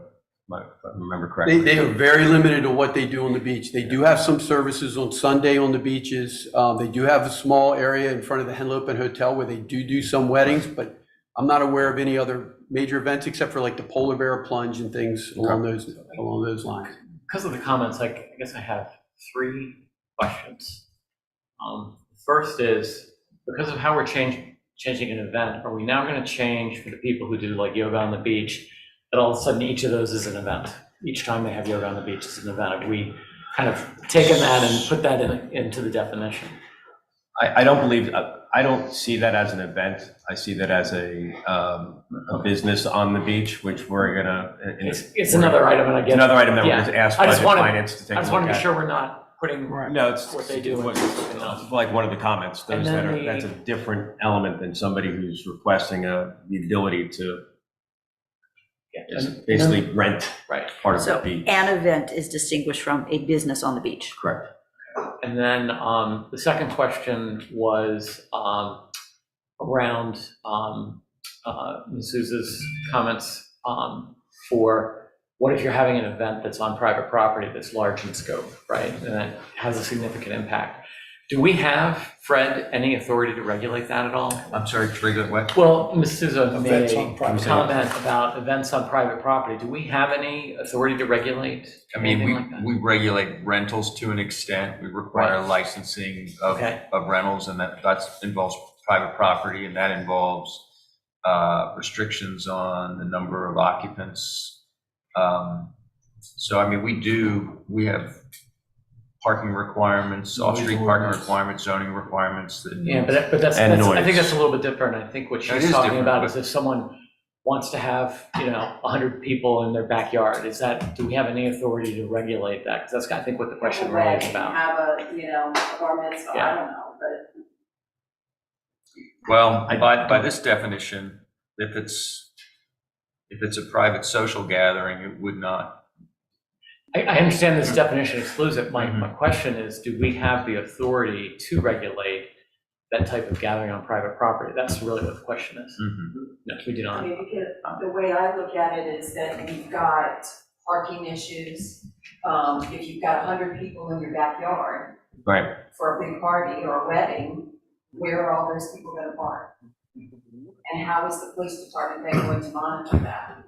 C: remember correctly.
D: They are very limited to what they do on the beach. They do have some services on Sunday on the beaches. They do have a small area in front of the Henlopen Hotel where they do some weddings, but I'm not aware of any other major events except for like the polar bear plunge and things along those lines.
G: Because of the comments, I guess I have 3 questions. First is, because of how we're changing an event, are we now going to change for the people who do like yoga on the beach, that all of a sudden each of those is an event? Each time they have yoga on the beach is an event. Have we kind of taken that and put that into the definition?
C: I don't believe, I don't see that as an event. I see that as a business on the beach, which we're gonna.
G: It's another item, and I get
C: Another item that we're
G: yeah.
C: going to ask
G: I just
C: budget
G: wanted-
C: finance to take a look at.
G: I just want to be sure we're not putting
C: No, it's
G: what they do.
C: it's like one of the comments,
G: And
C: those that
G: then
C: are, that's a different element than somebody who's requesting the ability to basically rent
G: Right.
C: part of
H: So
C: the beach.
H: an event is distinguished from a business on the beach.
C: Correct.
G: And then the second question was around Ms. Souza's comments for what if you're having an event that's on private property that's large in scope, right? And that has a significant impact. Do we have, Fred, any authority to regulate that at all?
I: I'm sorry, to regulate what?
G: Well, Ms. Souza made
F: Events
G: a
F: on private
G: comment about events on private property. Do we have any authority to regulate
I: I mean,
G: anything like that?
I: we regulate rentals to an extent. We require
G: Right.
I: licensing of
G: Okay.
I: rentals, and that involves private property, and that involves restrictions on the number of occupants. So, I mean, we have parking requirements, off-street parking requirements, zoning requirements that.
G: Yeah, but that's,
C: And
G: I think
C: noise.
G: that's a little bit different. I think what
I: It
G: she's
I: is
G: talking
I: different,
G: about
I: but-
G: is if someone wants to have, 100 people in their backyard, do we have any authority to regulate that? Because that's, I think, what the question really is about.
K: Have a bar mitzvah,
G: Yeah.
K: I don't know, but.
I: Well, by this definition, if it's a private social gathering, it would not.
G: I understand this definition excludes it.
I: Mm-hmm.
G: My question is, do we have the authority to regulate that type of gathering on private property? That's really what the question is. No, we do
K: I
G: not.
K: mean, because the way I look at it is that you've got parking issues. If you've got 100 people in your backyard
C: Right.
K: for a big party or a wedding, where are all those people gonna park? And how is the police department then going to monitor that?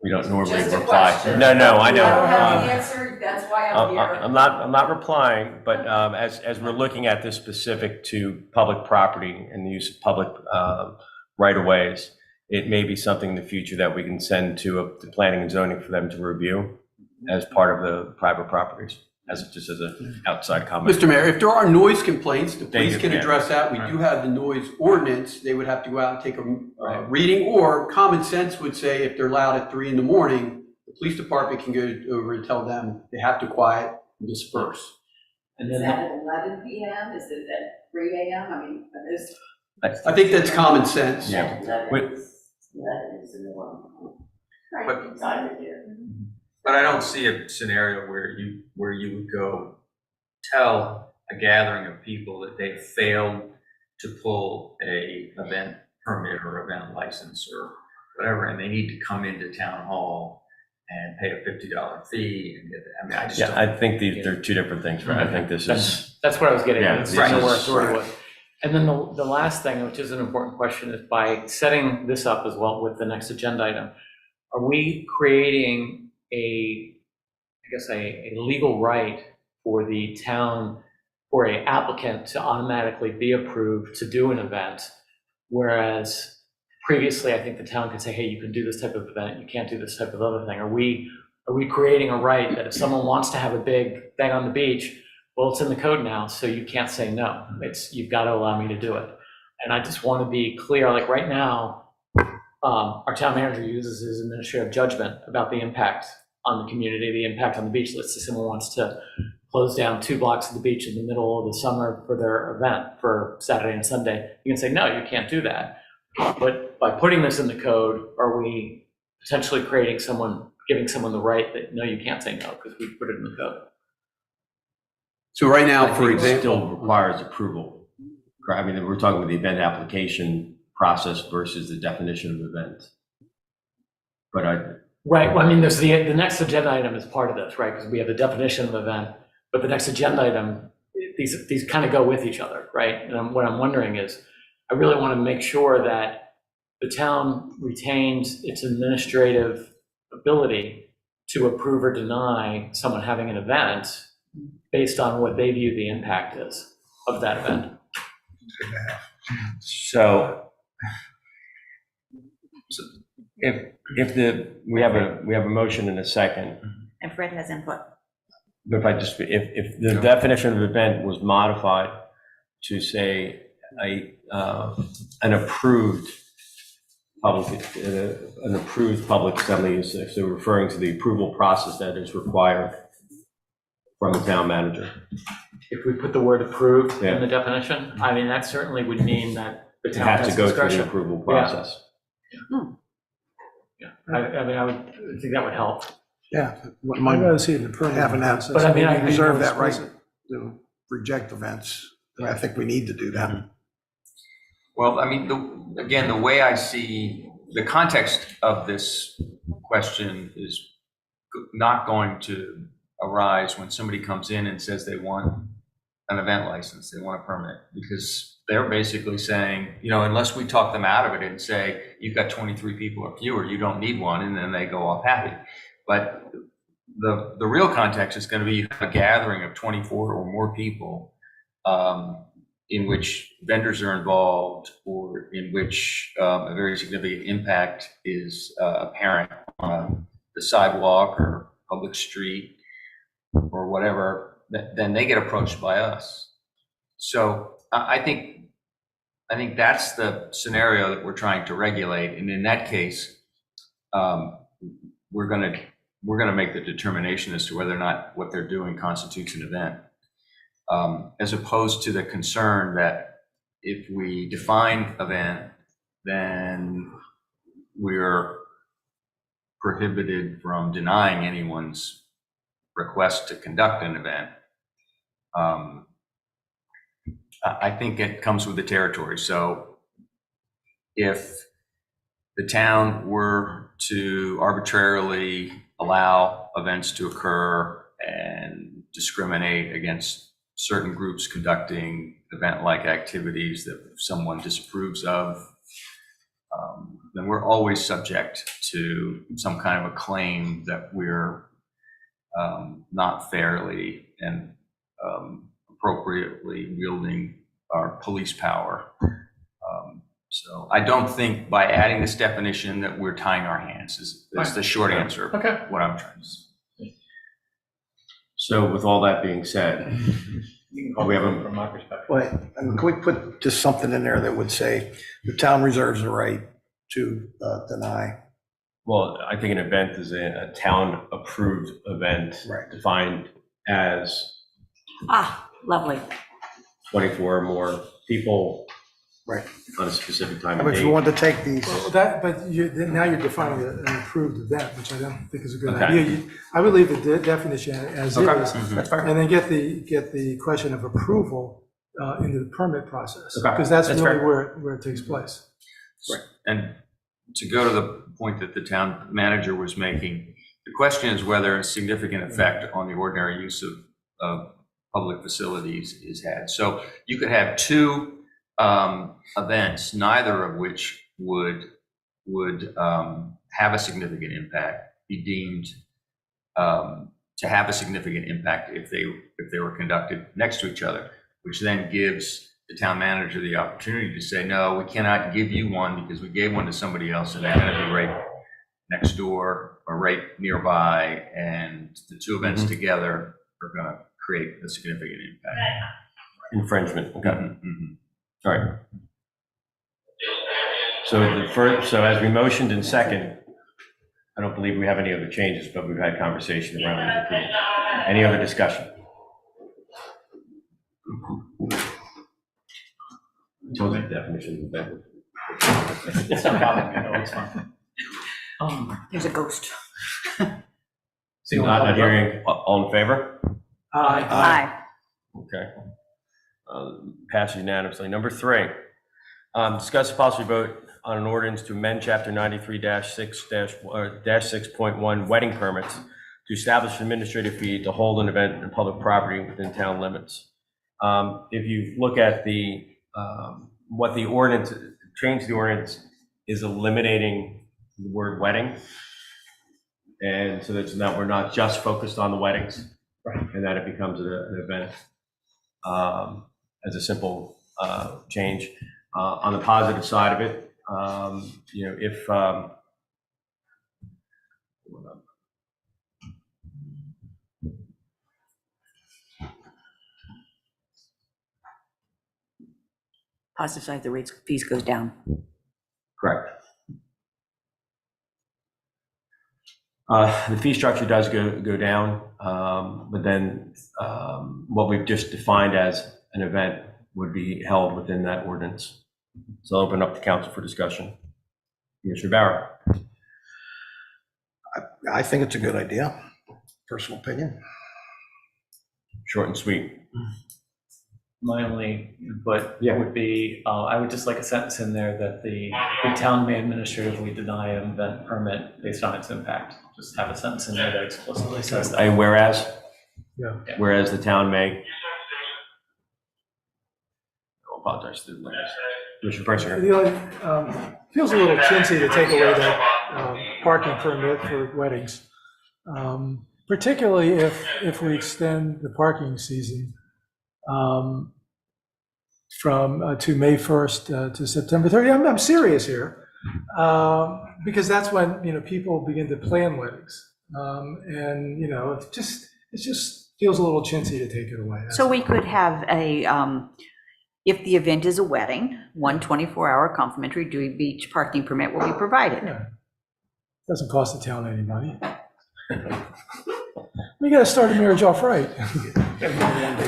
C: We don't normally
K: Just a
C: reply.
K: question.
C: No, I know.
K: I don't have the answer, that's why I'm here.
C: I'm not replying, but as we're looking at this specific to public property and the use of public right-of-ways, it may be something in the future that we can send to planning and zoning for them to review as part of the private properties, just as an outside comment.
D: Mr. Mayor, if there are noise complaints, the police
C: do,
D: can
C: yeah.
D: address that. We do have the noise ordinance. They would have to go out and take a reading, or common sense would say if they're loud at 3 a.m, the police department can go over and tell them they have to quiet and disperse.
G: And
K: Is
G: then
K: that at 11 p.m.? Is it at 3 a.m.? I mean,
D: I think that's common sense.
C: Yeah.
K: that is in the one.
I: But-
K: Time of year.
I: But I don't see a scenario where you would go tell a gathering of people that they failed to pull a event permit or event license or whatever, and they need to come into town hall and pay a $50 fee and get that. I mean, I just
C: Yeah,
I: don't.
C: I think they're two different things, right? I think this is,
G: that's what I was getting
C: Yeah,
G: at. It's
C: this
G: know where
C: is-
G: authority was. And then the last thing, which is an important question, is by setting this up as well with the next agenda item, are we creating a legal right for the town, for a applicant to automatically be approved to do an event? Whereas previously, I think the town could say, hey, you can do this type of event, you can't do this type of other thing. Are we creating a right that if someone wants to have a big thing on the beach, well, it's in the code now, so you can't say no. You've got to allow me to do it. And I just want to be clear, like right now, our town manager uses his administrative judgment about the impact on the community, the impact on the beach. Let's say someone wants to close down 2 blocks of the beach in the middle of the summer for their event for Saturday and Sunday. You can say, no, you can't do that. But by putting this in the code, are we potentially giving someone the right that, no, you can't say no because we put it in the code?
D: So right now,
C: I
D: for
C: think it
D: example,
C: still requires approval. I mean, we're talking about the event application process versus the definition of event. But
G: Right, well, I mean, there's the next agenda item is part of this, right? Because we have the definition of event, but the next agenda item, these kind of go with each other, right? And what I'm wondering is, I really want to make sure that the town retains its administrative ability to approve or deny someone having an event based on what they view the impact is of that event.
C: so we have a motion and a second.
H: And Fred has input.
C: But if the definition of event was modified to say an approved public assembly, so referring to the approval process that is required from the town manager.
G: If we put the word approved in the definition, I mean, that certainly would mean that the
C: It
G: town
C: has
G: has
C: to go through the
G: discretion.
C: approval process.
G: Yeah, I mean, I think that would help.
E: Yeah. wouldn't
F: I'd
E: mind
F: rather see it in the permit
E: having that,
F: process.
G: But I mean, I
F: Maybe
E: reserve
F: more
E: that right
F: explicit.
E: to reject events. I think we need to do that.
I: Well, I mean, again, the way I see the context of this question is not going to arise when somebody comes in and says they want an event license, they want a permit, because they're basically saying, unless we talk them out of it and say, you've got 23 people or fewer, you don't need one, and then they go off happy. But the real context is going to be a gathering of 24 or more people in which vendors are involved, or in which a very significant impact is apparent on the sidewalk or public street or whatever, then they get approached by us. So I think that's the scenario that we're trying to regulate. And in that case, we're going to make the determination as to whether or not what they're doing constitutes an event, as opposed to the concern that if we define event, then we're prohibited from denying anyone's request to conduct an event. I think it comes with the territory. So if the town were to arbitrarily allow events to occur and discriminate against certain groups conducting event-like activities that someone disapproves of, then we're always subject to some kind of a claim that we're not fairly and appropriately wielding our police power. So I don't think by adding this definition that we're tying our hands is the short answer of
G: Okay.
I: what I'm trying to say.
C: So with all that being said, we have
G: From my perspective.
E: And can we put just something in there that would say the town reserves the right to deny?
C: well, I think an event is a town-approved event
E: Right.
C: defined as
H: Lovely.
C: 24 or more people
E: Right.
C: on a specific time
E: I
C: of
E: mean, if you
C: day.
E: wanted to take these,
F: Well, now you're defining an approved event, which I don't think is a good
C: Okay.
F: idea. I would leave the definition as
C: Okay.
F: is,
C: That's fair.
F: and then get the question of approval into the permit process.
C: Okay.
F: Because that's
C: That's
F: really
C: fair.
F: where it takes place.
I: And to go to the point that the town manager was making, the question is whether a significant effect on the ordinary use of public facilities is had. So you could have two events, neither of which would have a significant impact, be deemed to have a significant impact if they were conducted next to each other, which then gives the town manager the opportunity to say, no, we cannot give you one because we gave one to somebody else and they're going to be right next door or right nearby, and the two events together are going to create a significant impact.
C: Infringement. Okay.
I: Mhm.
C: All right. So so as we motioned in second, I don't believe we have any other changes, but we've had conversation around the approval. Any other discussion? Told you the definition of event.
G: It's not bothering me, no, it's fine.
H: There's a ghost.
G: So you want
C: Not
G: to
C: hearing, all in favor?
H: Aye.
C: Okay. Passes unanimously. Number 3, discuss a possible vote on an ordinance to amend chapter 93-6-6.1 wedding permits to establish an administrative fee to hold an event in public property within town limits. If you look at the, what the ordinance, change the ordinance is eliminating the word wedding. And so that's that we're not just focused on the weddings,
G: Right.
C: and that it becomes an event as a simple change. On the positive side of it, you know, if
H: Positive side, the rates, fees goes down.
C: correct. The fee structure does go down, but then what we've just defined as an event would be held within that ordinance. So I'll open up the council for discussion. Commissioner Barrow.
E: I think it's a good idea, personal opinion.
C: Short and sweet.
G: My only input would be, I would just like a sentence in there that the town may administratively deny an event permit based on its impact. Just have a sentence in there that explicitly says that.
C: And whereas?
F: Yeah.
C: Whereas the town may. I apologize to the ladies. Commissioner Pritzker.
F: The only, feels a little chintzy to take away that parking permit for weddings. Particularly if we extend the parking season from to May 1st to September 30th. I'm serious here, because that's when, you know, people begin to plan weddings. And, you know, it just feels a little chintzy to take it away.
H: So we could have a, if the event is a wedding, 1 24-hour complimentary Dewey Beach parking permit will be provided.
F: Yeah. Doesn't cost the town any money. We gotta start a marriage off right.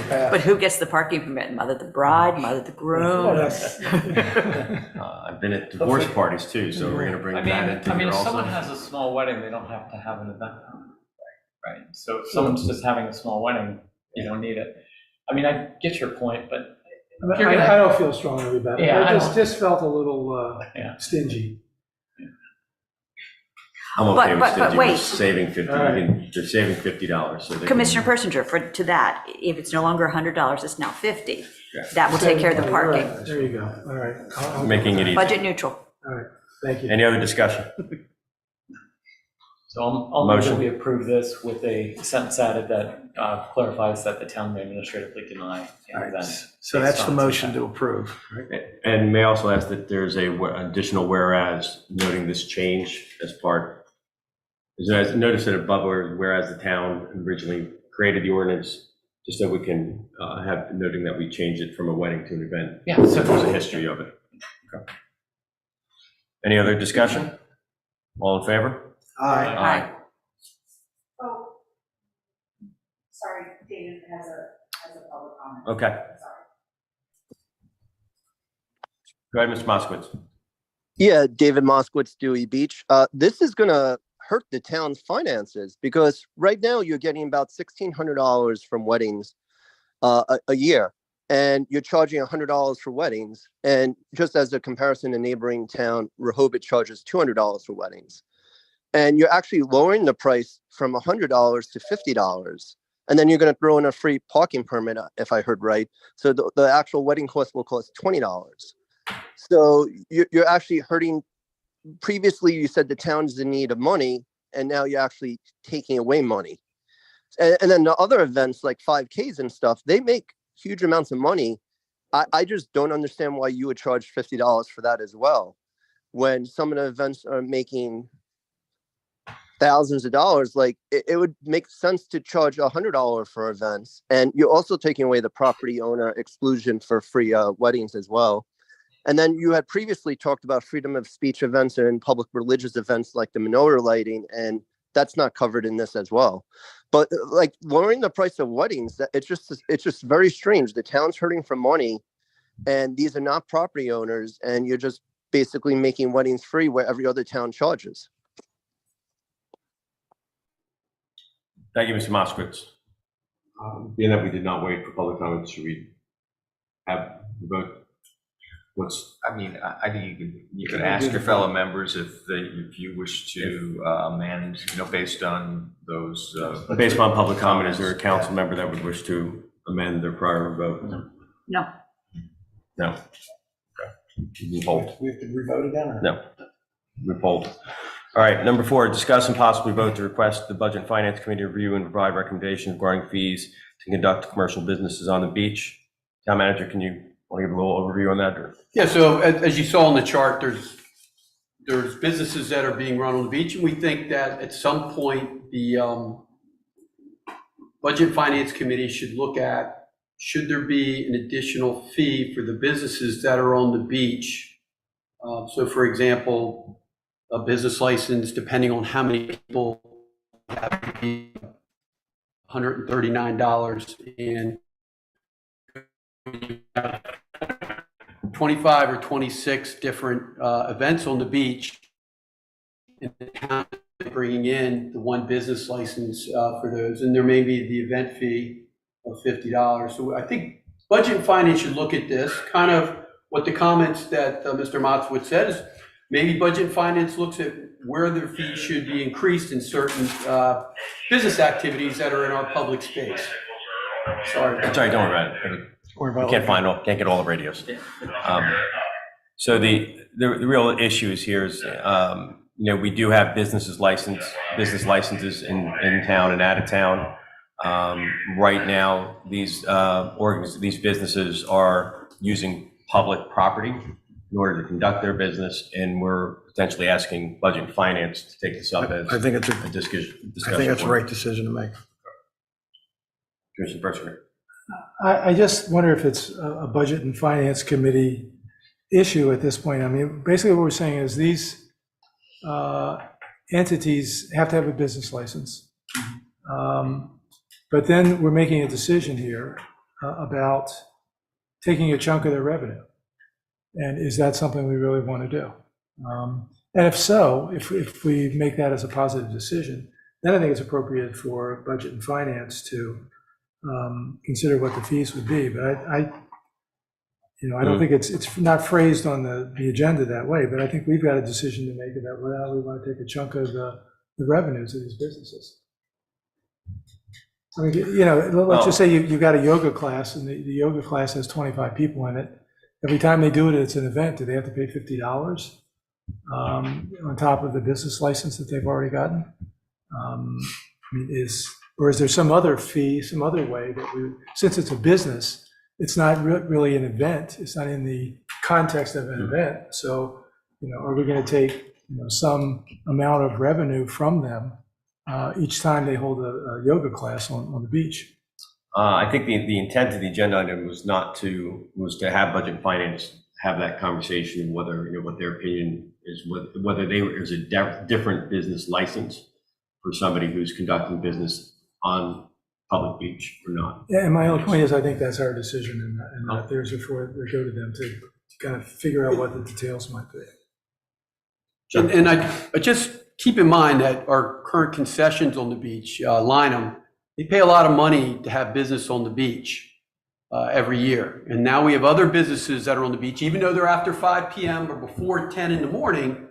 H: But who gets the parking permit? Mother the bride, mother the groom?
C: I've been at divorce parties too, so we're gonna bring that into
G: I mean,
C: here
G: if
C: also.
G: someone has a small wedding, they don't have to have an event permit, right? So if someone's just having a small wedding, you don't need it. I mean, I get your point, but
F: I don't feel strongly about it.
G: Yeah,
F: I
G: I
F: just felt a little stingy.
C: I'm okay with
H: but
C: stingy,
H: wait.
C: we're saving 50,
F: All right.
C: they're saving $50. So they can-
H: Commissioner Persinger, to that, if it's no longer $100, it's now $50.
C: Yeah.
H: That will take care of the
F: Right,
H: parking.
F: there you go. All right. I'll-
C: Making it easy.
H: Budget neutral.
F: All right, thank you.
C: Any other discussion?
G: so I'll move that
C: Motion.
G: we approve this with a sentence added that clarifies that the town may administratively deny
E: All
G: an
E: right,
G: event.
E: so that's the motion to approve.
C: And may I also ask that there's a additional whereas noting this change as part. Notice it above whereas the town originally created the ordinance, just so we can have noting that we changed it from a wedding to an event.
G: Yeah,
C: So
G: so
C: there's a history of it. Okay. Any other discussion? All in favor?
E: Aye.
H: Aye.
B: Oh, sorry, David has a public comment.
C: Okay.
B: Sorry.
C: Go ahead, Mr. Moskowitz.
L: Yeah, David Moskowitz, Dewey Beach. This is going to hurt the town's finances because right now you're getting about $1,600 from weddings a year, and you're charging $100 for weddings. And just as a comparison, a neighboring town, Rehoboth, charges $200 for weddings. And you're actually lowering the price from $100 to $50. And then you're going to throw in a free parking permit, if I heard right. So the actual wedding cost will cost $20. So you're actually hurting. Previously, you said the town's in need of money, and now you're actually taking away money. And then the other events like 5Ks and stuff, they make huge amounts of money. I just don't understand why you would charge $50 for that as well, when some of the events are making thousands of dollars. Like it would make sense to charge $100 for events, and you're also taking away the property owner exclusion for free weddings as well. And then you had previously talked about freedom of speech events and public religious events like the menorah lighting, and that's not covered in this as well. But like lowering the price of weddings, it's just very strange. The town's hurting for money, and these are not property owners, and you're just basically making weddings free where every other town charges.
C: Thank you, Mr. Moskowitz. Being that we did not wait for public comment, should we have the vote?
I: I mean, I think you could ask your fellow members if you wish to amend, based on those.
C: Based on public comment, is there a council member that would wish to amend their prior vote?
H: No.
C: No. Okay. We polled.
E: We have to revote again? Or?
C: No. We polled. All right, number 4, discuss and possibly vote to request the Budget and Finance Committee review and provide recommendations regarding fees to conduct commercial businesses on the beach. Town manager, can you want to give a little overview on that? Or?
D: Yeah, so as you saw on the chart, there's businesses that are being run on the beach, and we think that at some point, the Budget and Finance Committee should look at, should there be an additional fee for the businesses that are on the beach? So for example, a business license, depending on how many people, have to be $139, and 25 or 26 different events on the beach, and the town is bringing in the one business license for those, and there may be the event fee of $50. So I think Budget and Finance should look at this, kind of what the comments that Mr. Moskowitz said is, maybe Budget and Finance looks at where their fees should be increased in certain business activities that are in our public space. Sorry.
C: That's all right, don't worry about it. We can't get all the radios. So the real issue is here is, we do have business licenses in town and out of town. Right now, these businesses are using public property in order to conduct their business, and we're potentially asking Budget and Finance to take this up as
E: I think it's
C: a discussion.
E: I think that's the right decision to make.
C: Commissioner Berger.
F: I just wonder if it's a Budget and Finance Committee issue at this point. I mean, basically what we're saying is these entities have to have a business license. But then we're making a decision here about taking a chunk of their revenue. And is that something we really want to do? And if so, if we make that as a positive decision, then I think it's appropriate for Budget and Finance to consider what the fees would be. But I don't think it's not phrased on the agenda that way, but I think we've got a decision to make about whether we want to take a chunk of the revenues of these businesses. I mean, let's just say you've got a yoga class, and the yoga class has 25 people in it. Every time they do it, it's an event. Do they have to pay $50 on top of the business license that they've already gotten? Or is there some other fee, some other way that since it's a business, it's not really an event. It's not in the context of an event. So, are we going to take some amount of revenue from them each time they hold a yoga class on the beach?
C: I think the intent of the agenda item was to have Budget and Finance have that conversation, whether, what their opinion is, whether there's a different business license for somebody who's conducting business on public beach or not.
F: Yeah, and my only point is I think that's our decision, and that there's before they go to them to kind of figure out what the details might be.
D: And I just keep in mind that our current concessions on the beach, Lynham, they pay a lot of money to have business on the beach every year. And now we have other businesses that are on the beach, even though they're after 5 p.m. or before 10 in the morning,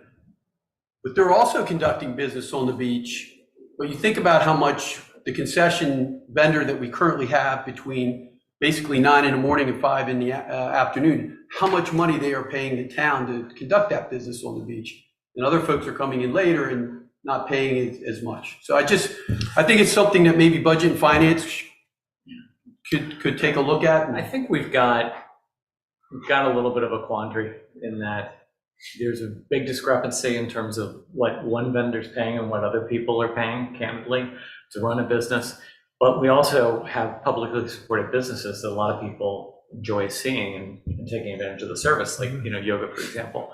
D: but they're also conducting business on the beach. But you think about how much the concession vendor that we currently have between basically 9 in the morning and 5 in the afternoon, how much money they are paying the town to conduct that business on the beach. And other folks are coming in later and not paying as much. So I think it's something that maybe Budget and Finance could take a look at.
G: I think we've got a little bit of a quandary in that there's a big discrepancy in terms of what one vendor's paying and what other people are paying, candidly, to run a business. But we also have publicly supported businesses that a lot of people enjoy seeing and taking advantage of the service, like, yoga, for example.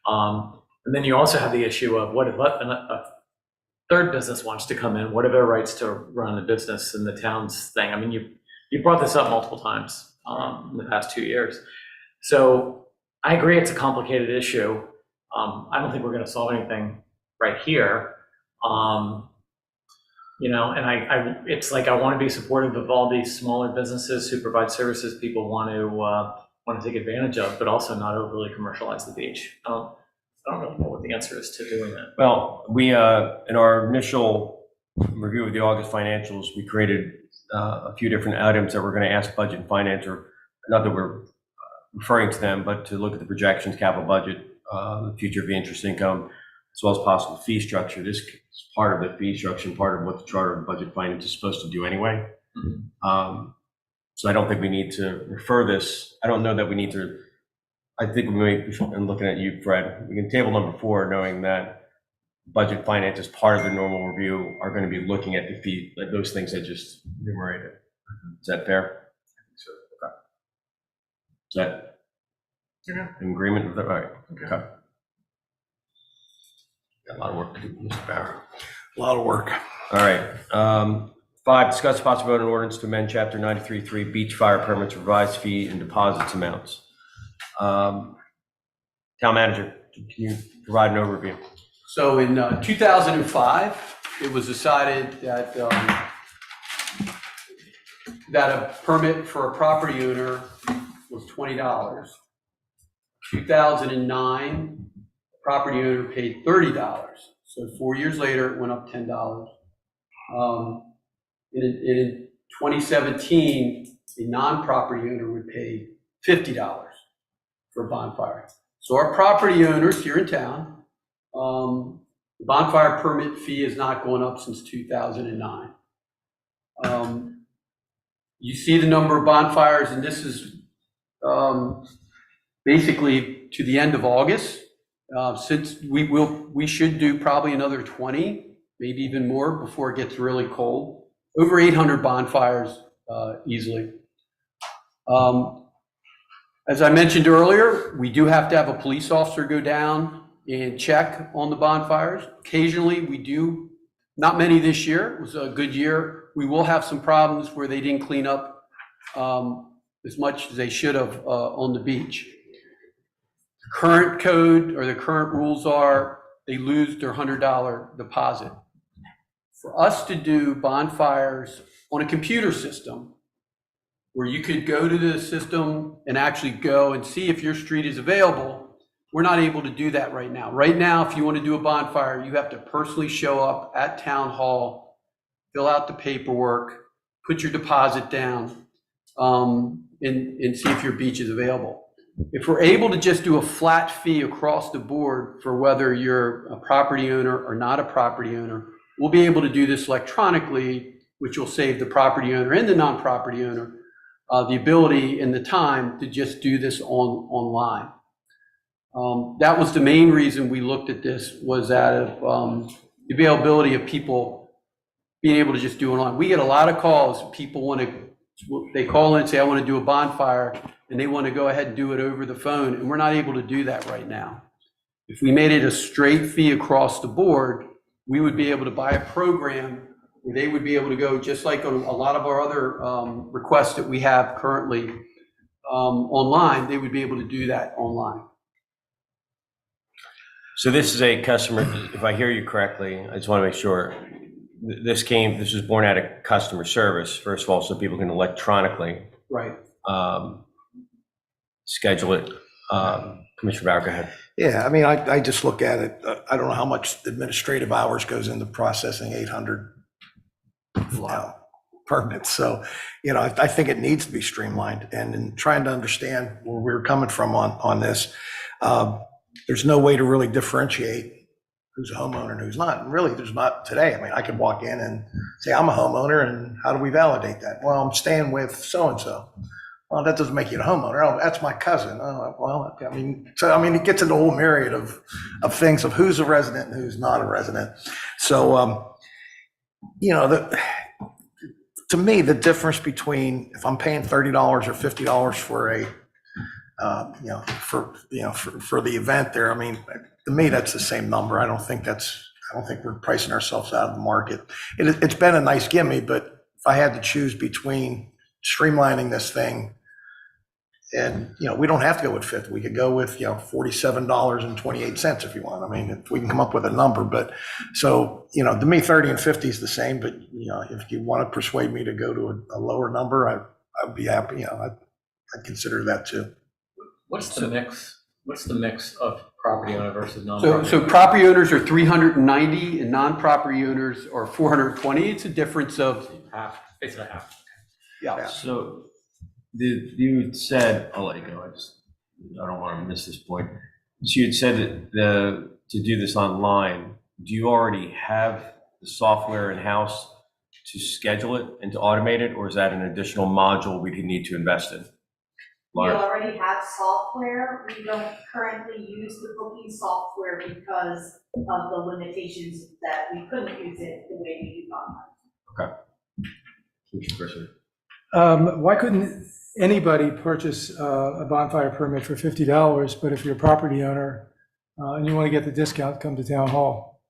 G: And then you also have the issue of what if a third business wants to come in, what are their rights to run the business in the town's thing? I mean, you brought this up multiple times in the past 2 years. So I agree it's a complicated issue. I don't think we're going to solve anything right here. And it's like I want to be supportive of all these smaller businesses who provide services people want to take advantage of, but also not overly commercialize the beach. I don't really know what the answer is to doing that.
C: Well, we, in our initial review of the August financials, we created a few different items that we're going to ask Budget and Finance, or not that we're referring to them, but to look at the projections, capital budget, the future of the interest income, as well as possible fee structure. This is part of the fee structure and part of what the Charter of Budget Finance is supposed to do anyway. So I don't think we need to refer this. I don't know that we need to. I think we may, and looking at you, Fred, we can table number 4, knowing that Budget Finance as part of the normal review are going to be looking at the fee, like those things I just enumerated. Is that fair? I think so. Okay. Is that in agreement with that? All right. Okay. Got a lot of work to do, Mr. Barrow.
E: A lot of work.
C: All right. 5, discuss possible vote on ordinance to amend Chapter 93.3 beach fire permits, revised fee and deposits amounts. Town Manager, can you provide an overview?
D: So in 2005, it was decided that that a permit for a property owner was $20. 2009, the property owner paid $30. So 4 years later, it went up $10. In 2017, a non-property owner would pay $50 for a bonfire. So our property owners here in town, the bonfire permit fee has not gone up since 2009. You see the number of bonfires, and this is basically to the end of August. Since we should do probably another 20, maybe even more before it gets really cold. Over 800 bonfires easily. As I mentioned earlier, we do have to have a police officer go down and check on the bonfires. Occasionally we do, not many this year, it was a good year. We will have some problems where they didn't clean up as much as they should have on the beach. The current code or the current rules are they lose their $100 deposit. For us to do bonfires on a computer system, where you could go to the system and actually go and see if your street is available, we're not able to do that right now. Right now, if you want to do a bonfire, you have to personally show up at Town Hall, fill out the paperwork, put your deposit down, and see if your beach is available. If we're able to just do a flat fee across the board for whether you're a property owner or not a property owner, we'll be able to do this electronically, which will save the property owner and the non-property owner the ability and the time to just do this online. That was the main reason we looked at this, was out of the availability of people being able to just do it online. We get a lot of calls. People they call in and say, I want to do a bonfire, and they want to go ahead and do it over the phone, and we're not able to do that right now. If we made it a straight fee across the board, we would be able to buy a program where they would be able to go, just like on a lot of our other requests that we have currently online, they would be able to do that online.
C: So this is a customer, if I hear you correctly, I just want to make sure, this was born out of customer service, first of all, so people can electronically
D: Right.
C: schedule it. Commissioner Bauer, go ahead.
E: Yeah, I mean, I just look at it, I don't know how much administrative hours goes into processing 800 permits. So, I think it needs to be streamlined, and in trying to understand where we're coming from on this, there's no way to really differentiate who's a homeowner and who's not. And really, there's not today. I mean, I could walk in and say, I'm a homeowner, and how do we validate that? Well, I'm staying with so-and-so. Well, that doesn't make you a homeowner. Oh, that's my cousin. Oh, well, it gets into a whole myriad of things of who's a resident and who's not a resident. So, to me, the difference between if I'm paying $30 or $50 for a, for the event there, I mean, to me, that's the same number. I don't think we're pricing ourselves out of the market. It's been a nice gimme, but if I had to choose between streamlining this thing and, we don't have to go with 50. We could go with, $47.28 if you want. I mean, if we can come up with a number, but so, to me, 30 and 50 is the same, but, if you want to persuade me to go to a lower number, I'd be happy, I'd consider that too.
G: What's the mix? What's the mix of property owner versus non-property?
D: So property owners are 390 and non-property owners are 420. It's a difference of,
G: Half, basically half.
D: yeah.
C: So you said, I'll let you go. I don't want to miss this point. So you had said that to do this online, do you already have the software in-house to schedule it and to automate it, or is that an additional module we need to invest in?
B: We
C: Laura?
B: already have software. We don't currently use the booking software because of the limitations that we couldn't use it the way we do online.
C: Okay. Commissioner Christian.
F: Why couldn't anybody purchase a bonfire permit for $50, but if you're a property owner and you want to get the discount, come to town hall?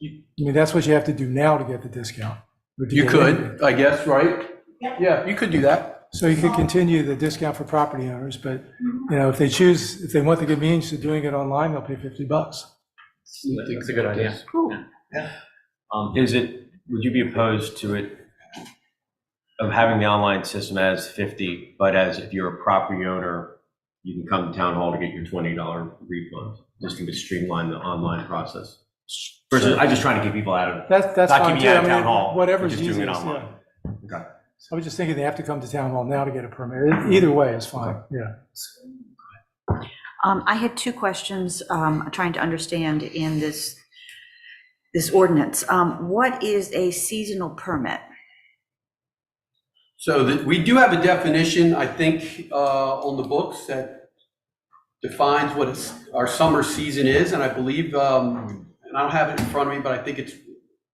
F: I mean, that's what you have to do now to get the discount. or to
D: You
F: get
D: could,
F: it.
D: I guess, right?
B: Yep.
D: Yeah, you could do that.
F: So you could continue the discount for property owners, but, if they want the convenience of doing it online, they'll pay $50.
G: That's a good idea.
C: Yeah. Would you be opposed to it, of having the online system as 50, but as if you're a property owner, you can come to town hall to get your $20 refund, just to streamline the online process? Versus, I'm just trying to get people out of,
F: That's
C: not
F: fine
C: keeping
F: too.
C: you out
F: I
C: of town
F: mean,
C: hall,
F: whatever's
C: just doing it
F: easiest,
C: online.
F: yeah.
C: Okay.
F: I was just thinking they have to come to town hall now to get a permit. Either way is fine, yeah.
H: I had two questions, trying to understand in this ordinance. What is a seasonal permit?
D: So we do have a definition, I think, on the books that defines what our summer season is, and I believe, and I don't have it in front of me, but I think it's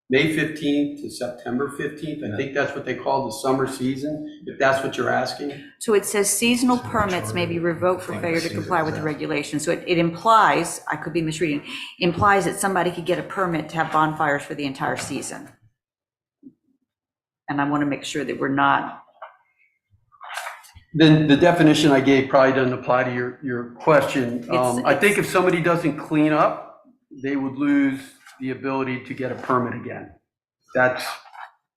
D: May 15th to September 15th. I think that's what they call the summer season, if that's what you're asking.
H: So it says seasonal permits may be revoked for failure to comply with the regulations. So it implies, I could be misreading, implies that somebody could get a permit to have bonfires for the entire season. And I want to make sure that we're not.
D: Then the definition I gave probably doesn't apply to your question. I think if somebody doesn't clean up, they would lose the ability to get a permit again. That's.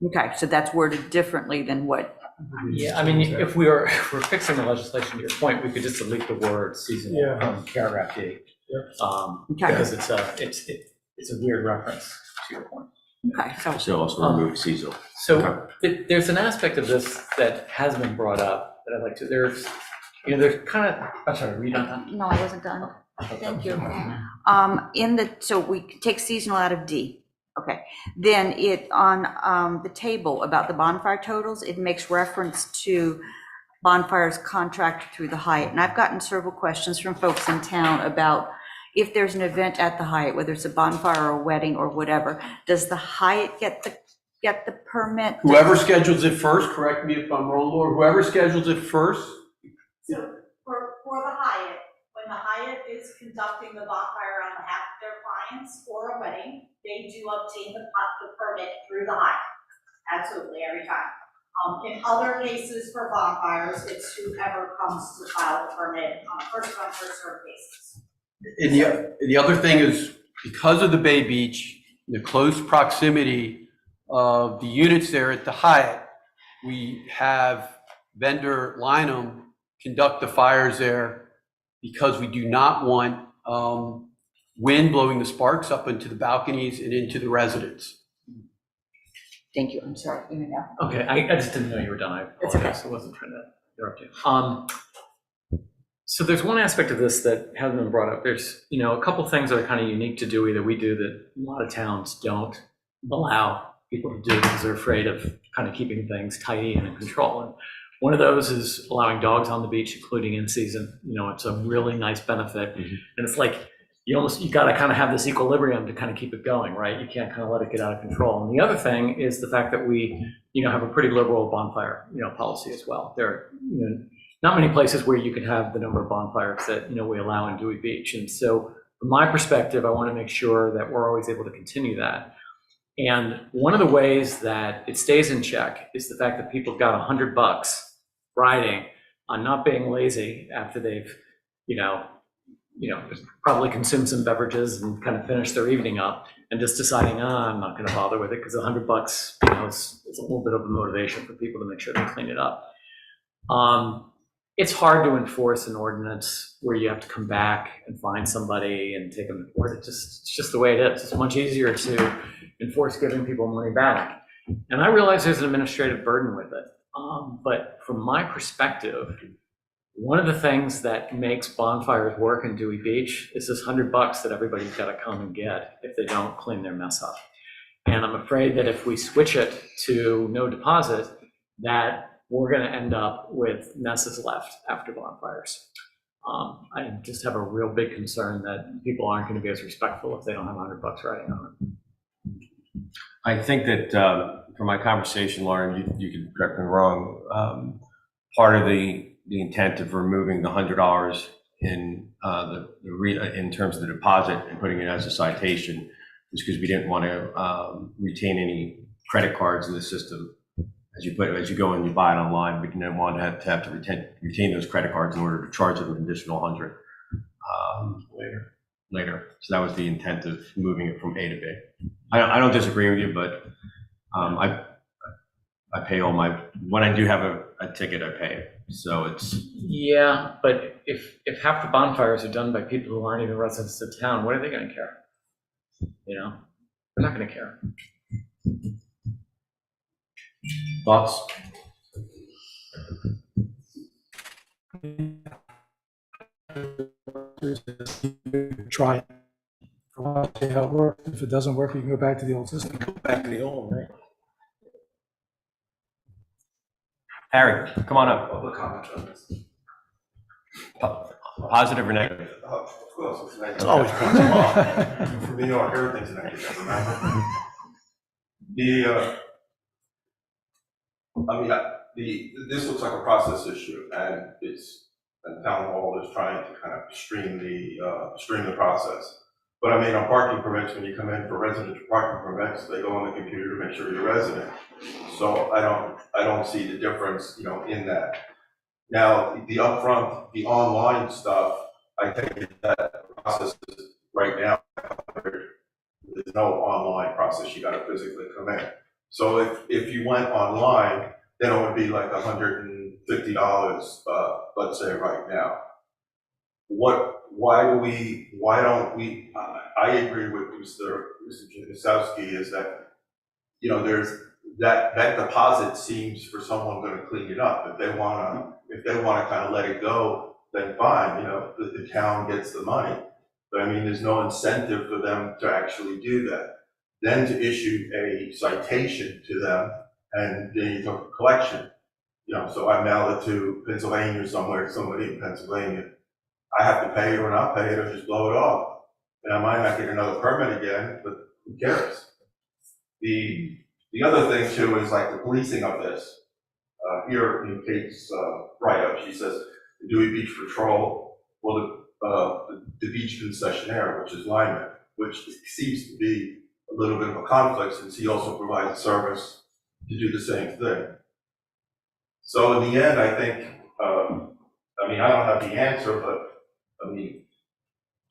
H: Okay, so that's worded differently than what.
G: Yeah, I mean, if we're fixing the legislation, to your point, we could just delete the word seasonal from paragraph D. Because it's a weird reference to your point.
H: Okay,
C: So also remove seasonal.
G: So there's an aspect of this that has been brought up that I'd like to, there's kind of, I'm sorry, were you not done?
H: No, I wasn't done. Thank you. So we take seasonal out of D. Okay. Then on the table about the bonfire totals, it makes reference to bonfires contracted through the Hyatt. And I've gotten several questions from folks in town about if there's an event at the Hyatt, whether it's a bonfire or a wedding or whatever, does the Hyatt get the permit?
D: Whoever schedules it first, correct me if I'm wrong, Laura, whoever schedules it first.
B: So for the Hyatt, when the Hyatt is conducting the bonfire on behalf of their clients for a wedding, they do obtain the permit through the Hyatt. Absolutely, every time. In other cases for bonfires, it's whoever comes to file the permit on a first come, first served basis.
D: And the other thing is, because of the Bay Beach, the close proximity of the units there at the Hyatt, we have vendor Lineham conduct the fires there because we do not want wind blowing the sparks up into the balconies and into the residents.
H: Thank you. I'm sorry.
G: Okay, I just didn't know you were done. I apologize. I wasn't trying to interrupt you. So there's one aspect of this that hasn't been brought up. There's, a couple things that are kind of unique to Dewey that we do that a lot of towns don't allow people to do because they're afraid of kind of keeping things tidy and in control. And one of those is allowing dogs on the beach, including in season. It's a really nice benefit. Mm-hmm. And it's like, you got to kind of have this equilibrium to kind of keep it going, right? You can't kind of let it get out of control. And the other thing is the fact that we, have a pretty liberal bonfire, policy as well. There are, not many places where you can have the number of bonfires that, we allow in Dewey Beach. And so from my perspective, I want to make sure that we're always able to continue that. And one of the ways that it stays in check is the fact that people got $100 riding on not being lazy after they've, probably consumed some beverages and kind of finished their evening up, and just deciding, I'm not going to bother with it because $100, is a little bit of a motivation for people to make sure they clean it up. It's hard to enforce an ordinance where you have to come back and find somebody and take them to court. It's just the way it is. It's much easier to enforce giving people money back. And I realize there's an administrative burden with it. But from my perspective, one of the things that makes bonfires work in Dewey Beach is this $100 that everybody's got to come and get if they don't clean their mess up. And I'm afraid that if we switch it to no deposit, that we're going to end up with messes left after bonfires. I just have a real big concern that people aren't going to be as respectful if they don't have $100 riding on it.
C: I think that from my conversation, Lauren, you can correct me wrong. Part of the intent of removing the $100 in in terms of the deposit and putting it as a citation is because we didn't want to retain any credit cards in the system. As you go and you buy it online, we didn't want to have to retain those credit cards in order to charge them an additional $100 later. So that was the intent of moving it from A to B. I don't disagree with you, but I pay all my, when I do have a ticket, I pay it. So it's.
G: Yeah, but if half the bonfires are done by people who aren't even residents of town, what are they going to care? They're not going to care.
C: Thoughts?
F: Try it. See how it works. If it doesn't work, you can go back to the old system.
E: Go back to the old, right?
C: Harry, come on up.
J: Public comment on this.
C: Positive or negative?
J: Of course, it's negative.
E: It's always positive.
J: For New York, everything's negative, remember? This looks like a process issue, and town hall is trying to kind of stream the process. But on parking permits, when you come in for residential parking permits, they go on the computer to make sure you're a resident. So I don't see the difference, in that. Now, the upfront, the online stuff, I think that process is right now, there's no online process, you gotta physically come in. So if you went online, then it would be like $150, let's say right now. Why don't we, I agree with Mr. Janikowski, is that, there's that deposit seems for someone gonna clean it up. If they wanna kind of let it go, then fine, the town gets the money. But there's no incentive for them to actually do that. Then to issue a citation to them, and then you talk collection. So I mail it to Pennsylvania or somebody in Pennsylvania. I have to pay it or not pay it or just blow it off. And I might not get another permit again, but who cares? The other thing too is like the policing of this. Here in Kate's write-up, she says the Dewey Beach Patrol, the beach concessionaire, which is Lyman, which seems to be a little bit of a conflict since he also provides a service to do the same thing. So in the end, I think, I don't have the answer, but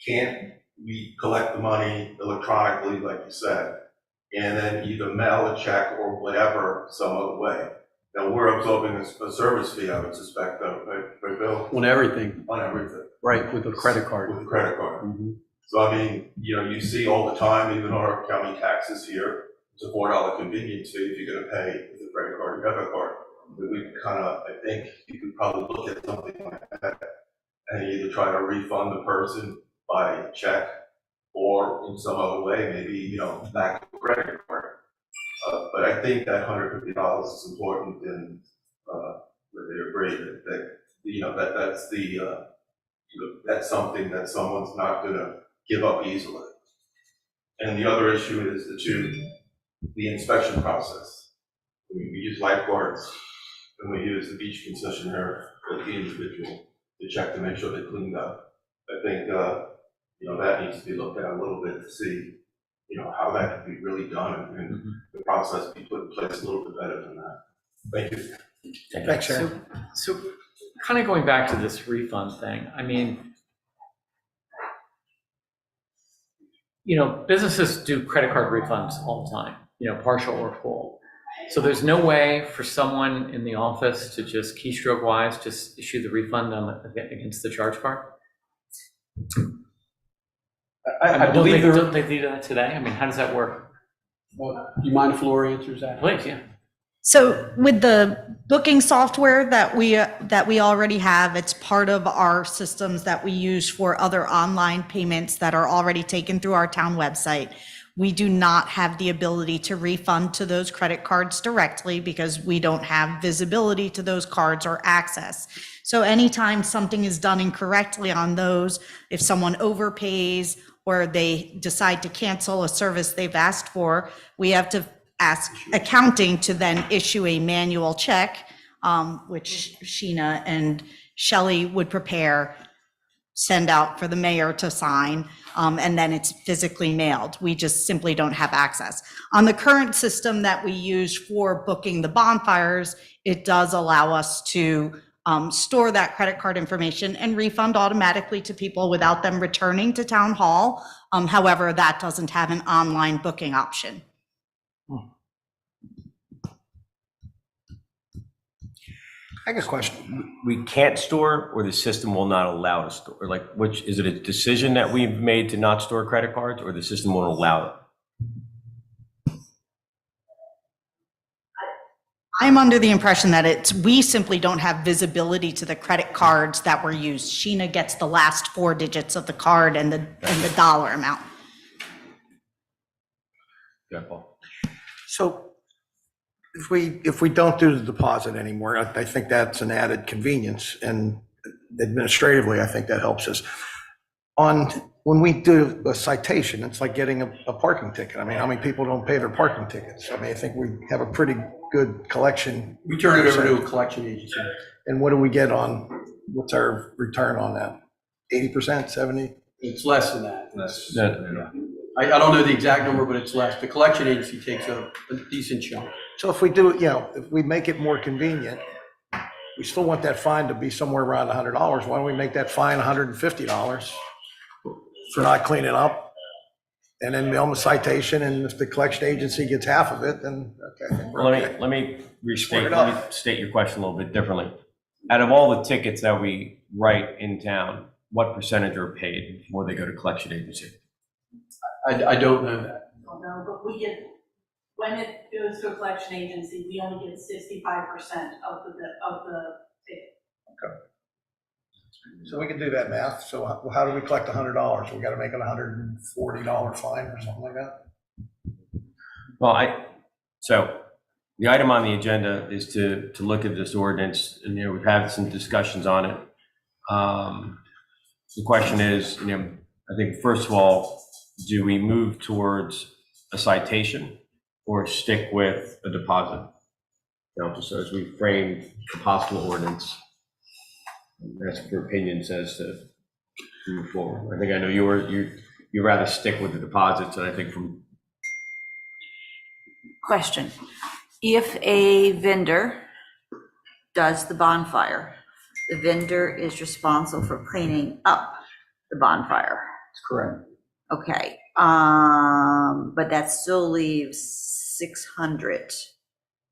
J: can't we collect the money electronically, like you said, and then either mail a check or whatever some other way? Now, we're absorbing a service fee, I would suspect, though, right, Bill?
D: On everything,
J: On everything.
D: right, with a credit card.
J: With a credit card. So, you see all the time, even our county taxes here, it's a $4 convenience fee if you're gonna pay with a credit card or debit card. But we I think you could probably look at something like that and either try to refund the person by check or in some other way, maybe, back to a credit card. But I think that $150 is important, and they agree that that's something that someone's not gonna give up easily. And the other issue is the inspection process. We use lifeguards, and we use the beach concessionaire with the individual to check to make sure they're cleaned up. I think, that needs to be looked at a little bit to see, how that can be really done and the process be put in place a little bit better than that. Thank you.
E: Thanks, Aaron.
G: So kind of going back to this refund thing, I mean, businesses do credit card refunds all the time, partial or full. So there's no way for someone in the office to just keystroke wise, just issue the refund against the charge card?
D: I
G: Don't
D: believe
G: don't they do that today? I mean, how does that work?
D: do you mind if Laura answers that?
G: Please, yeah.
M: So with the booking software that we already have, it's part of our systems that we use for other online payments that are already taken through our town website. We do not have the ability to refund to those credit cards directly because we don't have visibility to those cards or access. So anytime something is done incorrectly on those, if someone overpays or they decide to cancel a service they've asked for, we have to ask accounting to then issue a manual check, which Sheena and Shelley would prepare, send out for the mayor to sign, and then it's physically mailed. We just simply don't have access. On the current system that we use for booking the bonfires, it does allow us to store that credit card information and refund automatically to people without them returning to town hall. However, that doesn't have an online booking option.
E: I got a question.
C: We can't store, or the system will not allow to store? Like, which, is it a decision that we've made to not store credit cards, or the system won't allow it?
M: I'm under the impression that we simply don't have visibility to the credit cards that were used. Sheena gets the last 4 digits of the card and the dollar amount.
C: Yeah, Paul.
E: So if we don't do the deposit anymore, I think that's an added convenience, and administratively, I think that helps us. When we do a citation, it's like getting a parking ticket. I mean, how many people don't pay their parking tickets? I mean, I think we have a pretty good collection.
D: We turn it over to a collection agency.
E: And what do we get what's our return on that? 80%, 70?
D: It's less than that.
C: Yeah.
D: I don't know the exact number, but it's less. The collection agency takes a decent chunk.
E: So if we do, if we make it more convenient, we still want that fine to be somewhere around $100. Why don't we make that fine $150 for not cleaning up? And then mail them a citation, and if the collection agency gets half of it, then okay. I think we're okay.
C: Let me
E: Split it up.
C: let me state your question a little bit differently. Out of all the tickets that we write in town, what percentage are paid before they go to collection agency?
D: I don't know that.
B: Don't know, but when it goes to a collection agency, we only get 65% of the ticket.
E: So we can do that math. So how do we collect $100? We got to make it a $140 fine or something like that?
C: Well, so the item on the agenda is to look at this ordinance, and, we've had some discussions on it. The question is, I think, first of all, do we move towards a citation or stick with a deposit? Just as we frame the possible ordinance, ask for opinions as to move forward. I think I know you rather stick with the deposits, and I think from.
H: Question. If a vendor does the bonfire, the vendor is responsible for cleaning up the bonfire.
D: That's correct.
H: Okay, but that still leaves 600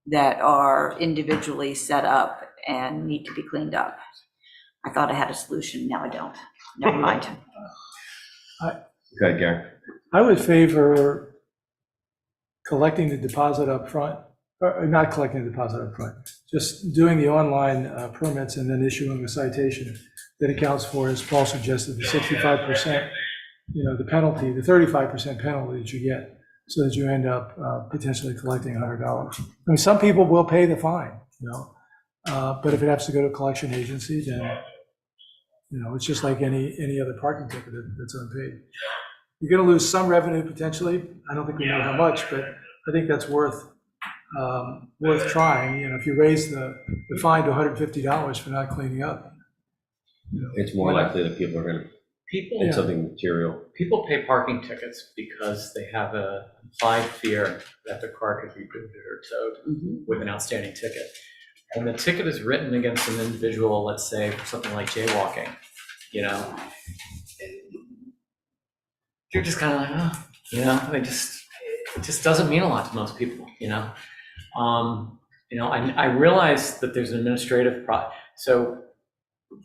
H: that are individually set up and need to be cleaned up. I thought I had a solution, now I don't. Never mind.
C: Go ahead, Gary.
F: I would favor collecting the deposit up front, or not collecting the deposit up front, just doing the online permits and then issuing a citation that accounts for, as Paul suggested, the 65%, the penalty, the 35% penalty that you get, so that you end up potentially collecting $100. I mean, some people will pay the fine, but if it has to go to a collection agency, then it's just like any other parking ticket that's unpaid. you're going to lose some revenue potentially. I don't think we know how much, but I think that's worth trying. You know, if you raise the fine to $150 for not cleaning up. You know,
C: It's more likely that people are going to
G: People,
C: get something material.
G: people pay parking tickets because they have a implied fear that their car could be booted or towed with an outstanding ticket. And the ticket is written against an individual, let's say, for something like jaywalking, you know? You're just kind of like, oh, you know, it just doesn't mean a lot to most people, you know? I realize that there's an administrative so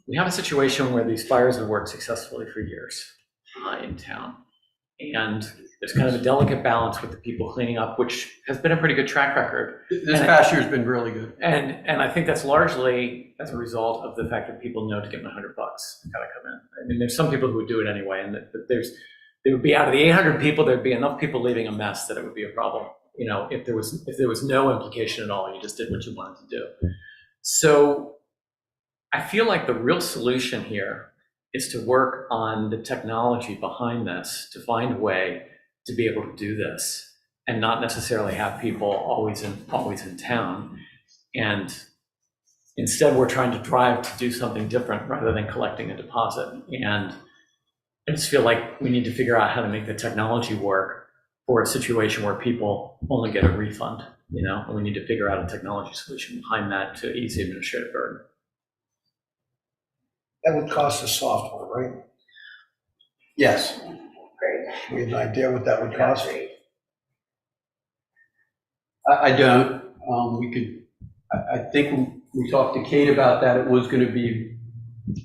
G: we have a situation where these fires have worked successfully for years in town. And there's kind of a delicate balance with the people cleaning up, which has been a pretty good track record.
D: This past year's been really good.
G: And I think that's largely as a result of the fact that people know to give them $100, gotta come in. I mean, there's some people who would do it anyway, and that there would be, out of the 800 people, there'd be enough people leaving a mess that it would be a problem. You know, if there was no implication at all, you just did what you wanted to do. So I feel like the real solution here is to work on the technology behind this, to find a way to be able to do this and not necessarily have people always in town. And instead, we're trying to drive to do something different rather than collecting a deposit. And I just feel like we need to figure out how to make the technology work for a situation where people only get a refund, you know, and we need to figure out a technology solution behind that to ease the administrative burden.
E: That would cost us software, right?
D: Yes.
E: We have an idea what that would cost?
D: I don't. I think we talked to Kate about that. It was going to be.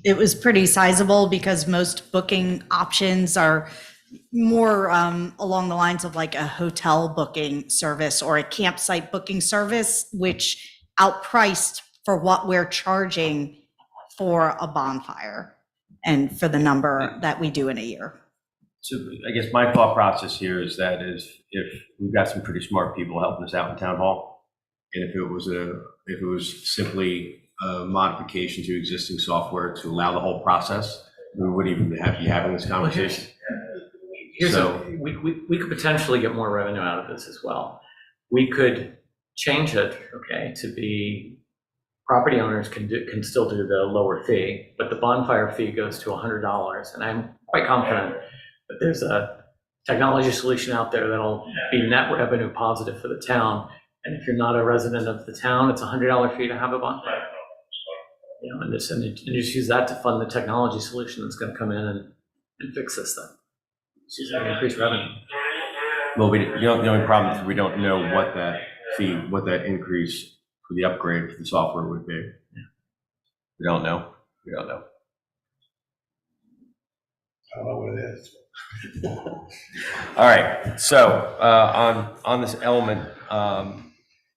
M: It was pretty sizable because most booking options are more along the lines of like a hotel booking service or a campsite booking service, which outpriced for what we're charging for a bonfire and for the number that we do in a year.
C: So I guess my thought process here is if we've got some pretty smart people helping us out in town hall, and if it was simply a modification to existing software to allow the whole process, we wouldn't even be having this conversation.
G: We could potentially get more revenue out of this as well. We could change it, okay, to be property owners can still do the lower fee, but the bonfire fee goes to $100. And I'm quite confident that there's a technology solution out there that'll be net revenue positive for the town. And if you're not a resident of the town, it's a $100 fee to have a bonfire. You know, and just use that to fund the technology solution that's going to come in and fix this thing. It's just going to increase revenue.
C: Well, the only problem is we don't know what that increase for the upgrade for the software would be. Yeah. We don't know.
E: I don't know what it is.
C: All right. So on this element,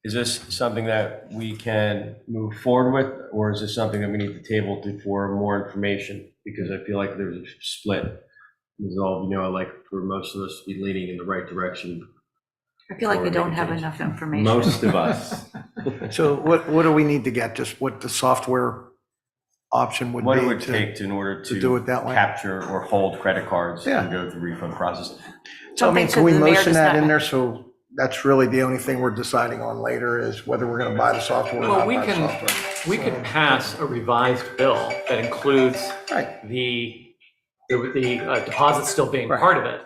C: is this something that we can move forward with, or is this something that we need to table for more information? Because I feel like there's a split. As all of you know, I like for most of us to be leaning in the right direction.
H: I feel like we don't have enough information.
C: Most of us.
E: So what do we need to get? Just what the software option would be?
C: What it would take in order to
E: do it that way?
C: Capture or hold credit cards
E: Yeah.
C: and go through the refund process.
E: So I mean,
H: Something
E: can we
H: so the mayor
E: motion
H: does
E: that
H: not-
E: in there? So that's really the only thing we're deciding on later is whether we're going to buy the software or
G: Well,
E: not
G: we
E: buy the
G: can
E: software.
G: pass a revised bill that includes
E: Right.
G: the deposit still being
E: Right.
G: part of it.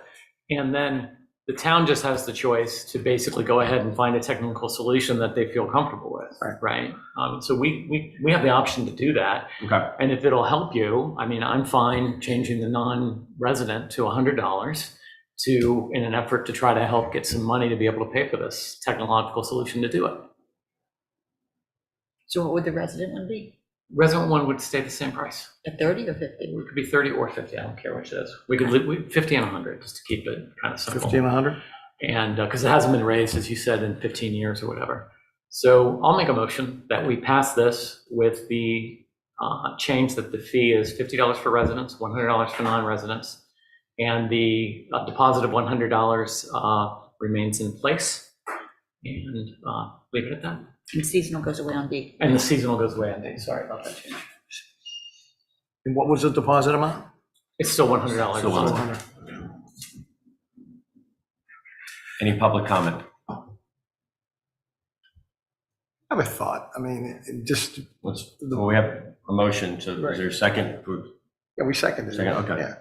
G: And then the town just has the choice to basically go ahead and find a technical solution that they feel comfortable with, right? So we have the option to do that.
C: Okay.
G: And if it'll help you, I mean, I'm fine changing the non-resident to $100 in an effort to try to help get some money to be able to pay for this technological solution to do it.
H: So what would the resident one be?
G: Resident one would stay the same price.
H: At 30 or 50?
G: It could be 30 or 50, I don't care which it is. We could leave 50 and 100, just to keep it kind of simple.
E: 50 and 100?
G: And because it hasn't been raised, as you said, in 15 years or whatever. So I'll make a motion that we pass this with the change that the fee is $50 for residents, $100 for non-residents, and the deposit of $100 remains in place. And leave it at that.
H: And seasonal goes away on D.
G: And the seasonal goes away on D. Sorry about that change.
E: And what was the deposit amount?
G: It's still $100.
C: Still $100. Any public comment?
E: I have a thought. I mean, just,
C: Well, we have a motion, so is there a second?
E: yeah, we seconded it.
C: Second, okay.
E: Yeah.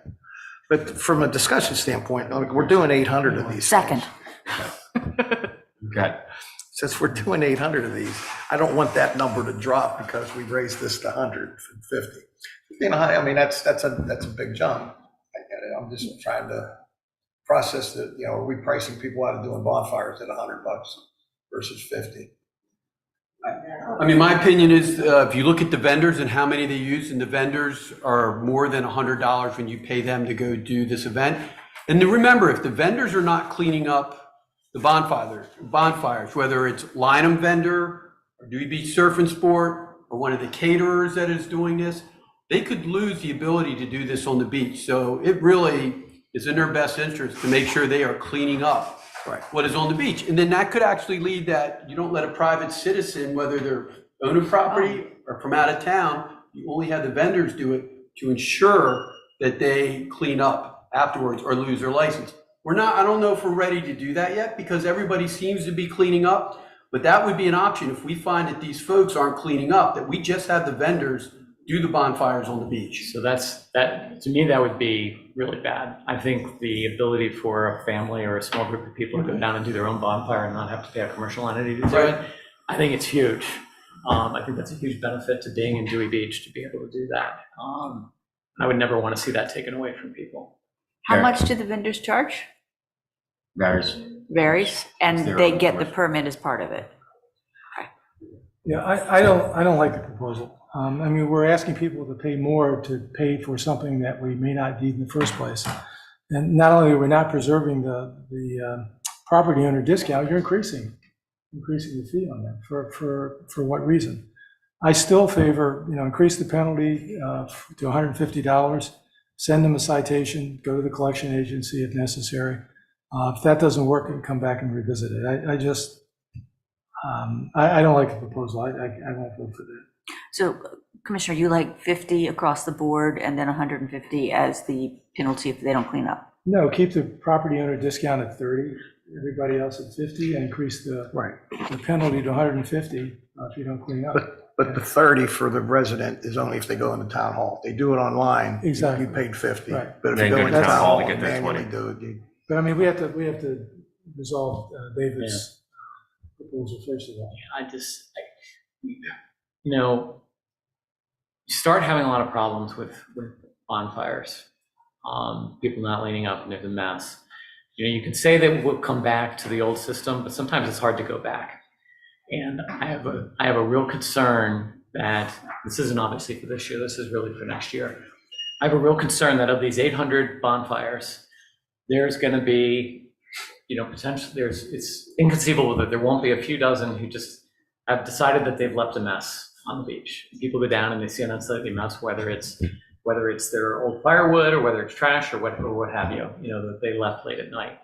E: But from a discussion standpoint, like, we're doing 800 of these.
H: Second.
C: Okay.
E: Since we're doing 800 of these, I don't want that number to drop because we raised this to 150. You know, I mean, that's a big jump. I get it. I'm just trying to process that, you know, are we pricing people out of doing bonfires at $100 versus 50?
D: I mean, my opinion is, if you look at the vendors and how many they use, and the vendors are more than $100 when you pay them to go do this event. And then remember, if the vendors are not cleaning up the bonfires, whether it's Lynham vendor, or Dewey Beach Surf and Sport, or one of the caterers that is doing this, they could lose the ability to do this on the beach. So it really is in their best interest to make sure they are cleaning up what is on the beach. And then that could actually lead that you don't let a private citizen, whether they're owning property or from out of town, you only have the vendors do it to ensure that they clean up afterwards or lose their license. I don't know if we're ready to do that yet because everybody seems to be cleaning up, but that would be an option if we find that these folks aren't cleaning up, that we just have the vendors do the bonfires on the beach.
G: So that, to me, that would be really bad. I think the ability for a family or a small group of people to go down and do their own bonfire and not have to pay a commercial entity to do it, I think it's huge. I think that's a huge benefit to being in Dewey Beach to be able to do that. I would never want to see that taken away from people.
H: How much do the vendors charge? Varies, and they get the permit as part of it.
F: Yeah, I don't like the proposal. I mean, we're asking people to pay more to pay for something that we may not need in the first place. And not only are we not preserving the property owner discount, you're increasing the fee on that. For what reason? I still favor, increase the penalty to $150, send them a citation, go to the collection agency if necessary. If that doesn't work, you can come back and revisit it. I don't like the proposal. I won't vote for that.
H: So, Commissioner, you like 50 across the board and then 150 as the penalty if they don't clean up?
F: No, keep the property owner discount at 30, everybody else at 50, and increase the penalty to 150 if you don't clean up.
E: But the 30 for the resident is only if they go into town hall. If they do it online,
F: Exactly.
E: you paid 50.
F: Right.
E: But if
C: Then
E: you go
C: go
E: into
C: to
E: town hall
C: to
E: and
C: get that
E: manually
C: 20.
E: do it,
F: But I mean, we have to resolve David's proposal first of all.
G: You start having a lot of problems with bonfires, people not leaning up and there's a mess. You can say that we'll come back to the old system, but sometimes it's hard to go back. And I have a real concern that, this isn't obviously for this year, this is really for next year. I have a real concern that of these 800 bonfires, there's going to be, potentially, it's inconceivable that there won't be a few dozen who just have decided that they've left a mess on the beach. People go down and they see an unsightly mess, whether it's their old firewood or whether it's trash or what have you, that they left late at night.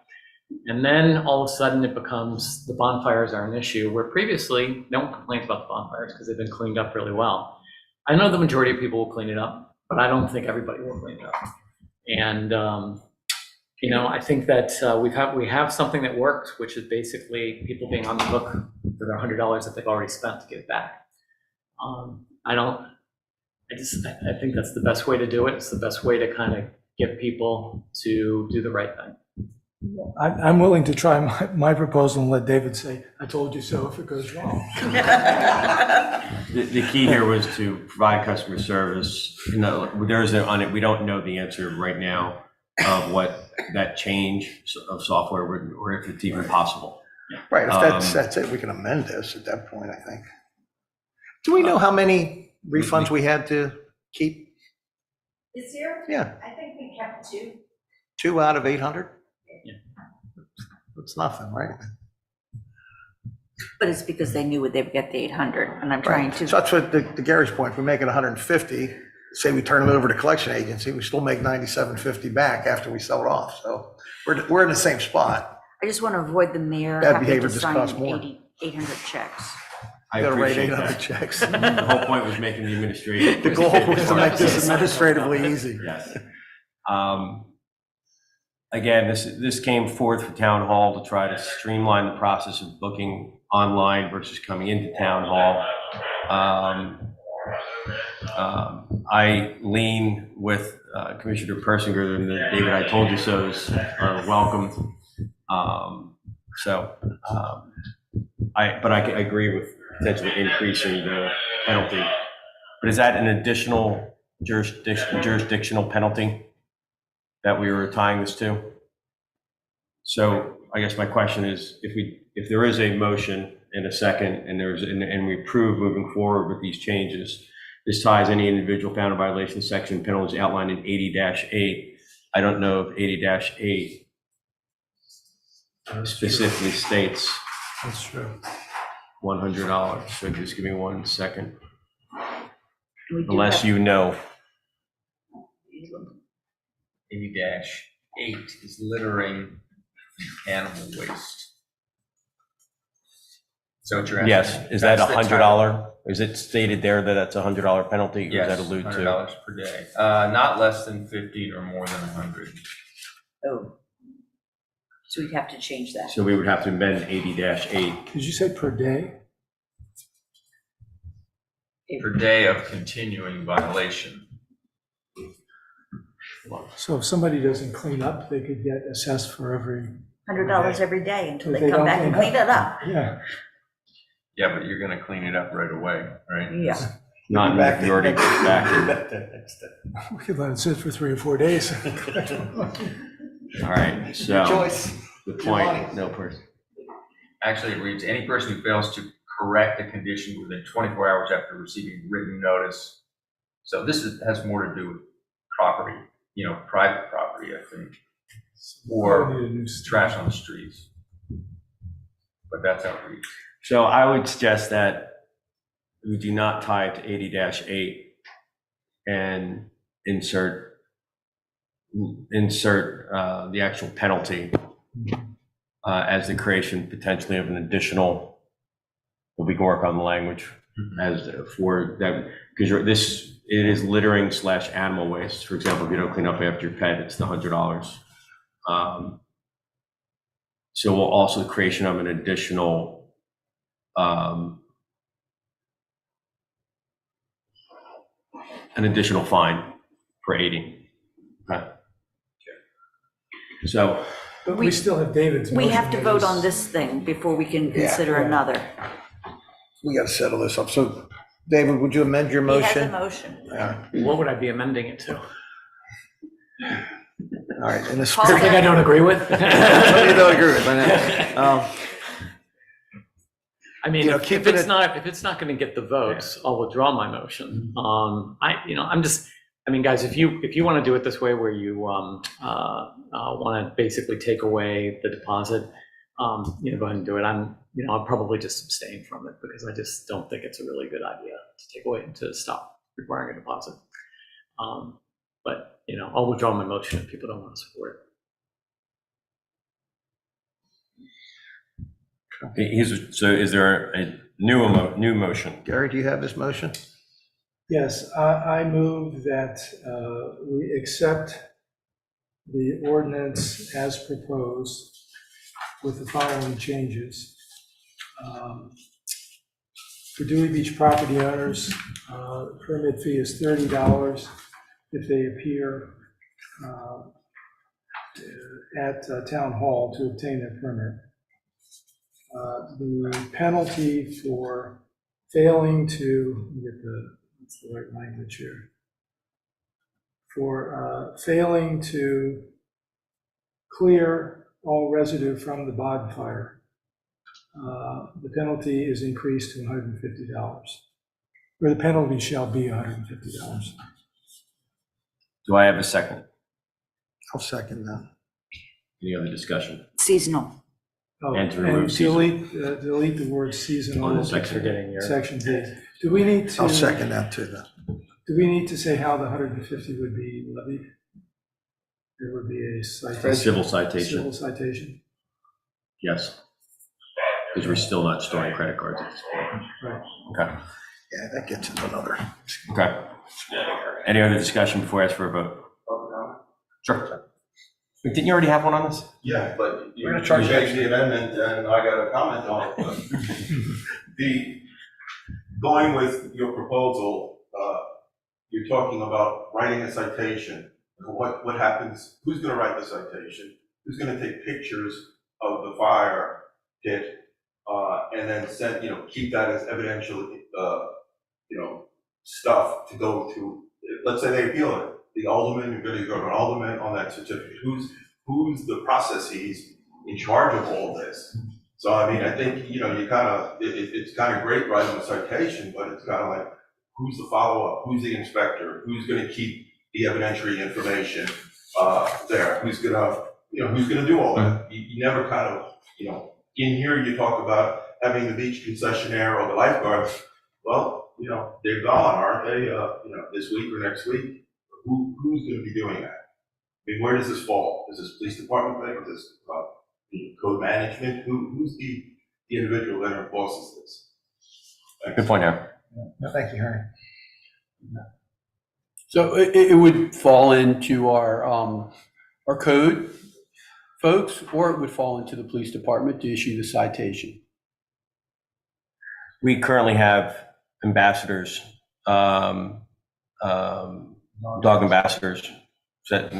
G: And then all of a sudden it becomes the bonfires are an issue where previously no one complains about the bonfires because they've been cleaned up really well. I know the majority of people will clean it up, but I don't think everybody will clean it up. And, I think that we have something that works, which is basically people being on the hook for their $100 that they've already spent to get back. I think that's the best way to do it. It's the best way to kind of get people to do the right thing.
F: I'm willing to try my proposal and let David say, I told you so if it goes wrong.
C: The key here was to provide customer service. We don't know the answer right now of what that change of software would, or if it's even possible.
E: Right, if that's it, we can amend this at that point, I think. Do we know how many refunds we had to keep?
B: This year?
E: Yeah.
B: I think we kept 2.
E: 2 out of 800?
G: Yeah.
E: It's nothing, right?
H: But it's because they knew they would get the 800, and I'm trying to.
E: So that's what to Gary's point, if we make it 150, say we turn it over to collection agency, we still make $97.50 back after we sell it off. So we're in the same spot.
H: I just want to avoid the mayor
E: Bad
H: having
E: behavior
H: to
E: just
H: sign
E: costs more.
H: 800 checks.
C: I
E: You gotta write
C: appreciate
E: 800
C: that.
E: checks.
C: The whole point was making the administrative.
E: The goal was to make this administratively easy.
C: Yes. again, this came forth for town hall to try to streamline the process of booking online versus coming into town hall. I lean with Commissioner Persinger, and the David I told you so's are welcomed. But I agree with potentially increasing the penalty. But is that an additional jurisdictional penalty that we were tying this to? So I guess my question is, if there is a motion and a second, and we approve moving forward with these changes, this ties any individual found in violation section penalties outlined in 80-8. I don't know if 80-8 specifically states
F: That's true.
C: $100. So just give me 1 second.
H: We do
C: Unless
H: have-
C: you know.
I: 80-8 is littering animal waste. So what you're asking?
C: Yes, is that
I: That's the title.
C: $100? Is it stated there that that's a $100 penalty? Or
I: Yes,
C: does that allude to?
I: $100 per day. Not less than 50 or more than 100.
H: Oh. So we'd have to change that.
C: So we would have to amend 80-8.
F: Did you say per day?
I: Per day of continuing violation.
F: So if somebody doesn't clean up, they could get assessed for every,
H: $100 every day until
F: If
H: they
F: they
H: come
F: don't
H: back and
F: clean
H: clean it up.
F: yeah.
I: Yeah, but you're gonna clean it up right away, right?
H: Yeah.
C: Not if you already back in.
F: We could let it sit for 3 or 4 days.
C: All right, so.
E: Choice.
C: The point, no person.
I: Actually, it reads, any person who fails to correct a condition within 24 hours after receiving written notice. So this has more to do with property, private property, I think, or trash on the streets. But that's how it reads.
C: So I would suggest that we do not tie it to 80-8 and insert the actual penalty as the creation potentially of an additional, but we can work on the language as for that, because it is littering / animal waste. For example, if you don't clean up after your pet, it's the $100. So we'll also the creation of an additional fine for aiding. Okay. So
F: But we still have David's motion.
H: We have to
F: that
H: vote
F: is-
H: on this thing before we can
E: Yeah.
H: consider
F: Yeah.
H: another.
E: We got to settle this up. So, David, would you amend your
H: He has a
E: motion?
H: motion.
E: Yeah.
G: What would I be amending it to?
E: All right, in the
H: Paul
E: spirit.
G: Something I don't agree with?
E: Something you don't agree with, I know.
G: I mean,
E: You know,
G: if
E: keeping
G: it's
E: it-
G: not, if it's not going to get the votes, I'll withdraw my motion. Guys, if you want to do it this way where you want to basically take away the deposit, go ahead and do it. I'll probably just abstain from it because I just don't think it's a really good idea to stop requiring a deposit. But I'll withdraw my motion if people don't want to support it.
C: so is there a new motion?
E: Gary, do you have this motion?
F: Yes, I move that we accept the ordinance as proposed with the following changes. For Dewey Beach property owners, permit fee is $30 if they appear at Town Hall to obtain their permit. The penalty for failing to, let me get what's the right language here? For failing to clear all residue from the bonfire, the penalty is increased to $150, or the penalty shall be $150.
C: Do I have a second?
E: I'll second that.
C: Any other discussion?
H: Seasonal.
F: Oh,
C: And to remove seasonal.
F: delete the word seasonal.
C: On the
G: Thanks for getting your.
F: Section D. Do we need to?
E: I'll second that too, then.
F: Do we need to say how the 150 would be levied? There would be a
C: A
F: citation.
C: civil citation,
F: Civil citation,
C: yes. Because we're still not storing credit cards at this point.
F: right.
C: Okay,
E: Yeah, that gets into another.
C: okay. Any other discussion before I ask for a vote? Sure. Didn't you already have one on this?
J: Yeah, but you
E: We're gonna charge
J: changed the amendment and I got a comment on it. But going with your proposal, you're talking about writing a citation. What happens, who's gonna write the citation? Who's gonna take pictures of the fire pit, and then send, keep that as evidential, stuff to go to, let's say they appeal it. The alderman, you're gonna go to an alderman on that certificate. Who's the processes in charge of all this? So, I mean, I think, you it's kind of great writing a citation, but it's kind of like, who's the follow-up? Who's the inspector? Who's going to keep the evidentiary information there? Who's going to do all that? You never kind of, in here you talk about having the beach concessionaire or the lifeguards. Well, they're gone, aren't they? This week or next week? Who's going to be doing that? I mean, where does this fall? Is this police department thing? Is this the code management? Who's the individual that enforces this?
C: Good point, Aaron.
E: Thank you, Harry.
D: So it would fall into our code folks, or it would fall into the police department to issue the citation.
C: We currently have ambassadors, dog ambassadors, that,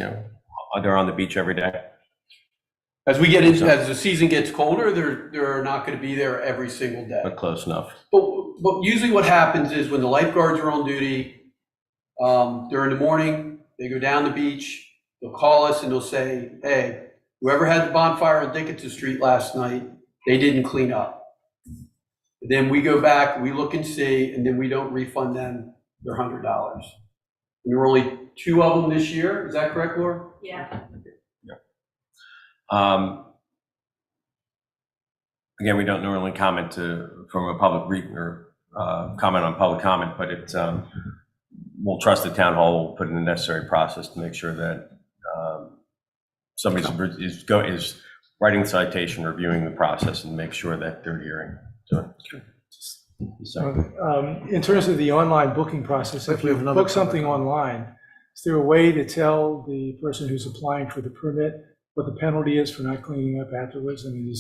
C: they're on the beach every day.
D: As the season gets colder, they're not going to be there every single day.
C: But close enough.
D: But usually what happens is when the lifeguards are on duty, during the morning, they go down the beach, they'll call us and they'll say, hey, whoever had the bonfire on Dickinson Street last night, they didn't clean up. Then we go back, we look and see, and then we don't refund them their $100. And there were only 2 of them this year. Is that correct, Laura?
B: Yeah.
C: Again, we don't normally comment from a public comment on public comment, but we'll trust the town hall will put in the necessary process to make sure that somebody is writing the citation, reviewing the process, and make sure that they're adhering to it.
F: In terms of the online booking process, if you book something online, is there a way to tell the person who's applying for the permit what the penalty is for not cleaning up afterwards? I mean,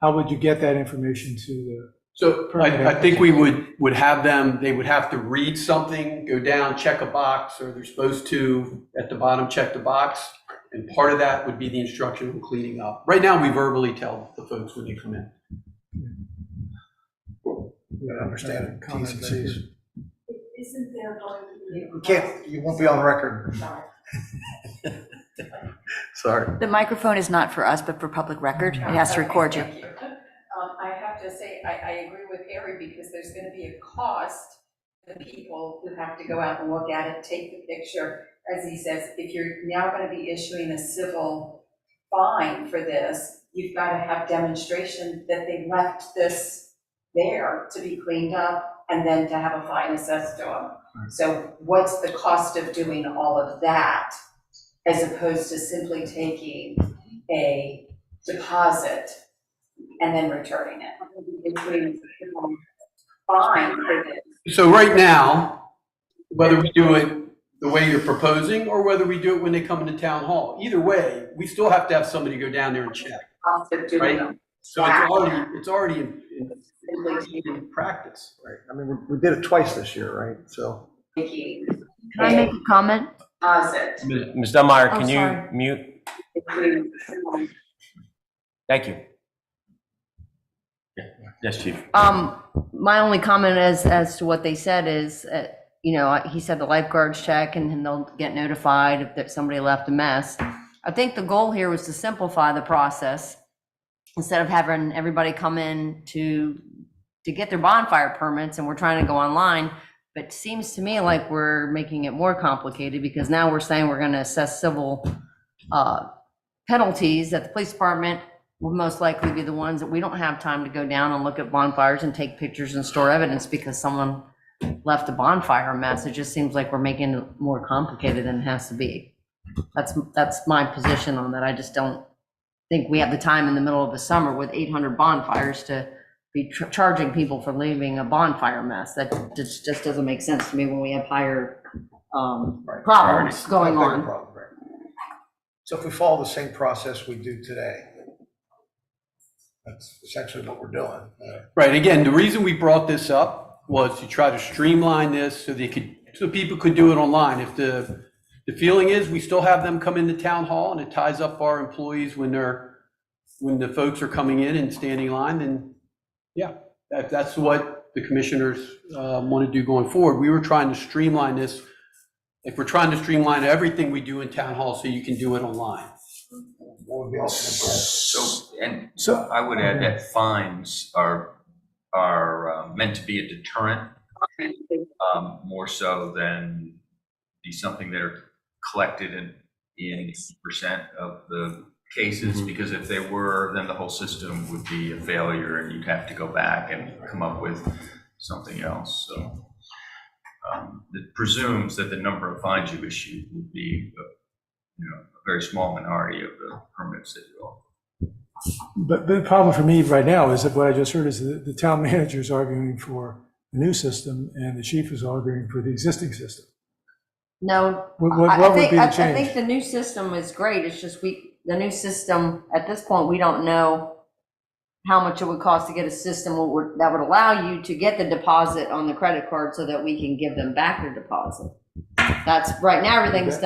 F: how would you get that information to the?
D: So I think we would have them, they would have to read something, go down, check a box, or they're supposed to, at the bottom, check the box. And part of that would be the instruction on cleaning up. Right now, we verbally tell the folks when they come in.
E: You understand it, T's and C's.
K: Isn't there going to be?
E: You won't be on record. Sorry.
H: The microphone is not for us, but for public record. It has to record you.
K: Thank you. I have to say, I agree with Harry because there's going to be a cost to the people who have to go out and look at it, take the picture. As he says, if you're now going to be issuing a civil fine for this, you've got to have demonstration that they left this there to be cleaned up and then to have a fine assessed to them. So what's the cost of doing all of that as opposed to simply taking a deposit and then returning it? It's fine for this.
D: So right now, whether we do it the way you're proposing or whether we do it when they come into town hall, either way, we still have to have somebody go down there and check.
K: Cost of doing
D: Right.
K: them.
D: So it's already in practice.
E: Right. I mean, we did it twice this year, right? So.
K: Taking
H: Can I make a comment?
K: deposit.
C: Ms. Dunmeyer,
H: Oh,
C: can you
H: sorry.
C: mute? Thank you. Yes, Chief.
N: My only comment as to what they said is, he said the lifeguards check and then they'll get notified if that somebody left a mess. I think the goal here was to simplify the process instead of having everybody come in to get their bonfire permits and we're trying to go online. But it seems to me like we're making it more complicated because now we're saying we're going to assess civil penalties that the police department will most likely be the ones that we don't have time to go down and look at bonfires and take pictures and store evidence because someone left a bonfire mess. It just seems like we're making it more complicated than it has to be. That's my position on that. I just don't think we have the time in the middle of the summer with 800 bonfires to be charging people for leaving a bonfire mess. That just doesn't make sense to me when we have higher problems going on.
E: So if we follow the same process we do today, that's essentially what we're doing.
D: Right, again, the reason we brought this up was to try to streamline this so people could do it online. If the feeling is we still have them come into town hall and it ties up our employees when the folks are coming in and standing in line, then yeah, that's what the commissioners want to do going forward. We were trying to streamline this, like we're trying to streamline everything we do in town hall so you can do it online.
E: That would be awesome.
I: So I would add that fines are meant to be a deterrent, more so than be something that are collected in percent of the cases, because if they were, then the whole system would be a failure and you'd have to go back and come up with something else. So it presumes that the number of fines you issue would be a very small minority of the permits that you offer.
F: But the problem for me right now is that what I just heard is the town manager is arguing for the new system and the chief is arguing for the existing system.
N: No,
F: What would be the
N: I
F: change?
N: think the new system is great. It's just the new system, at this point, we don't know how much it would cost to get a system that would allow you to get the deposit on the credit card so that we can give them back their deposit. That's, right now, everything's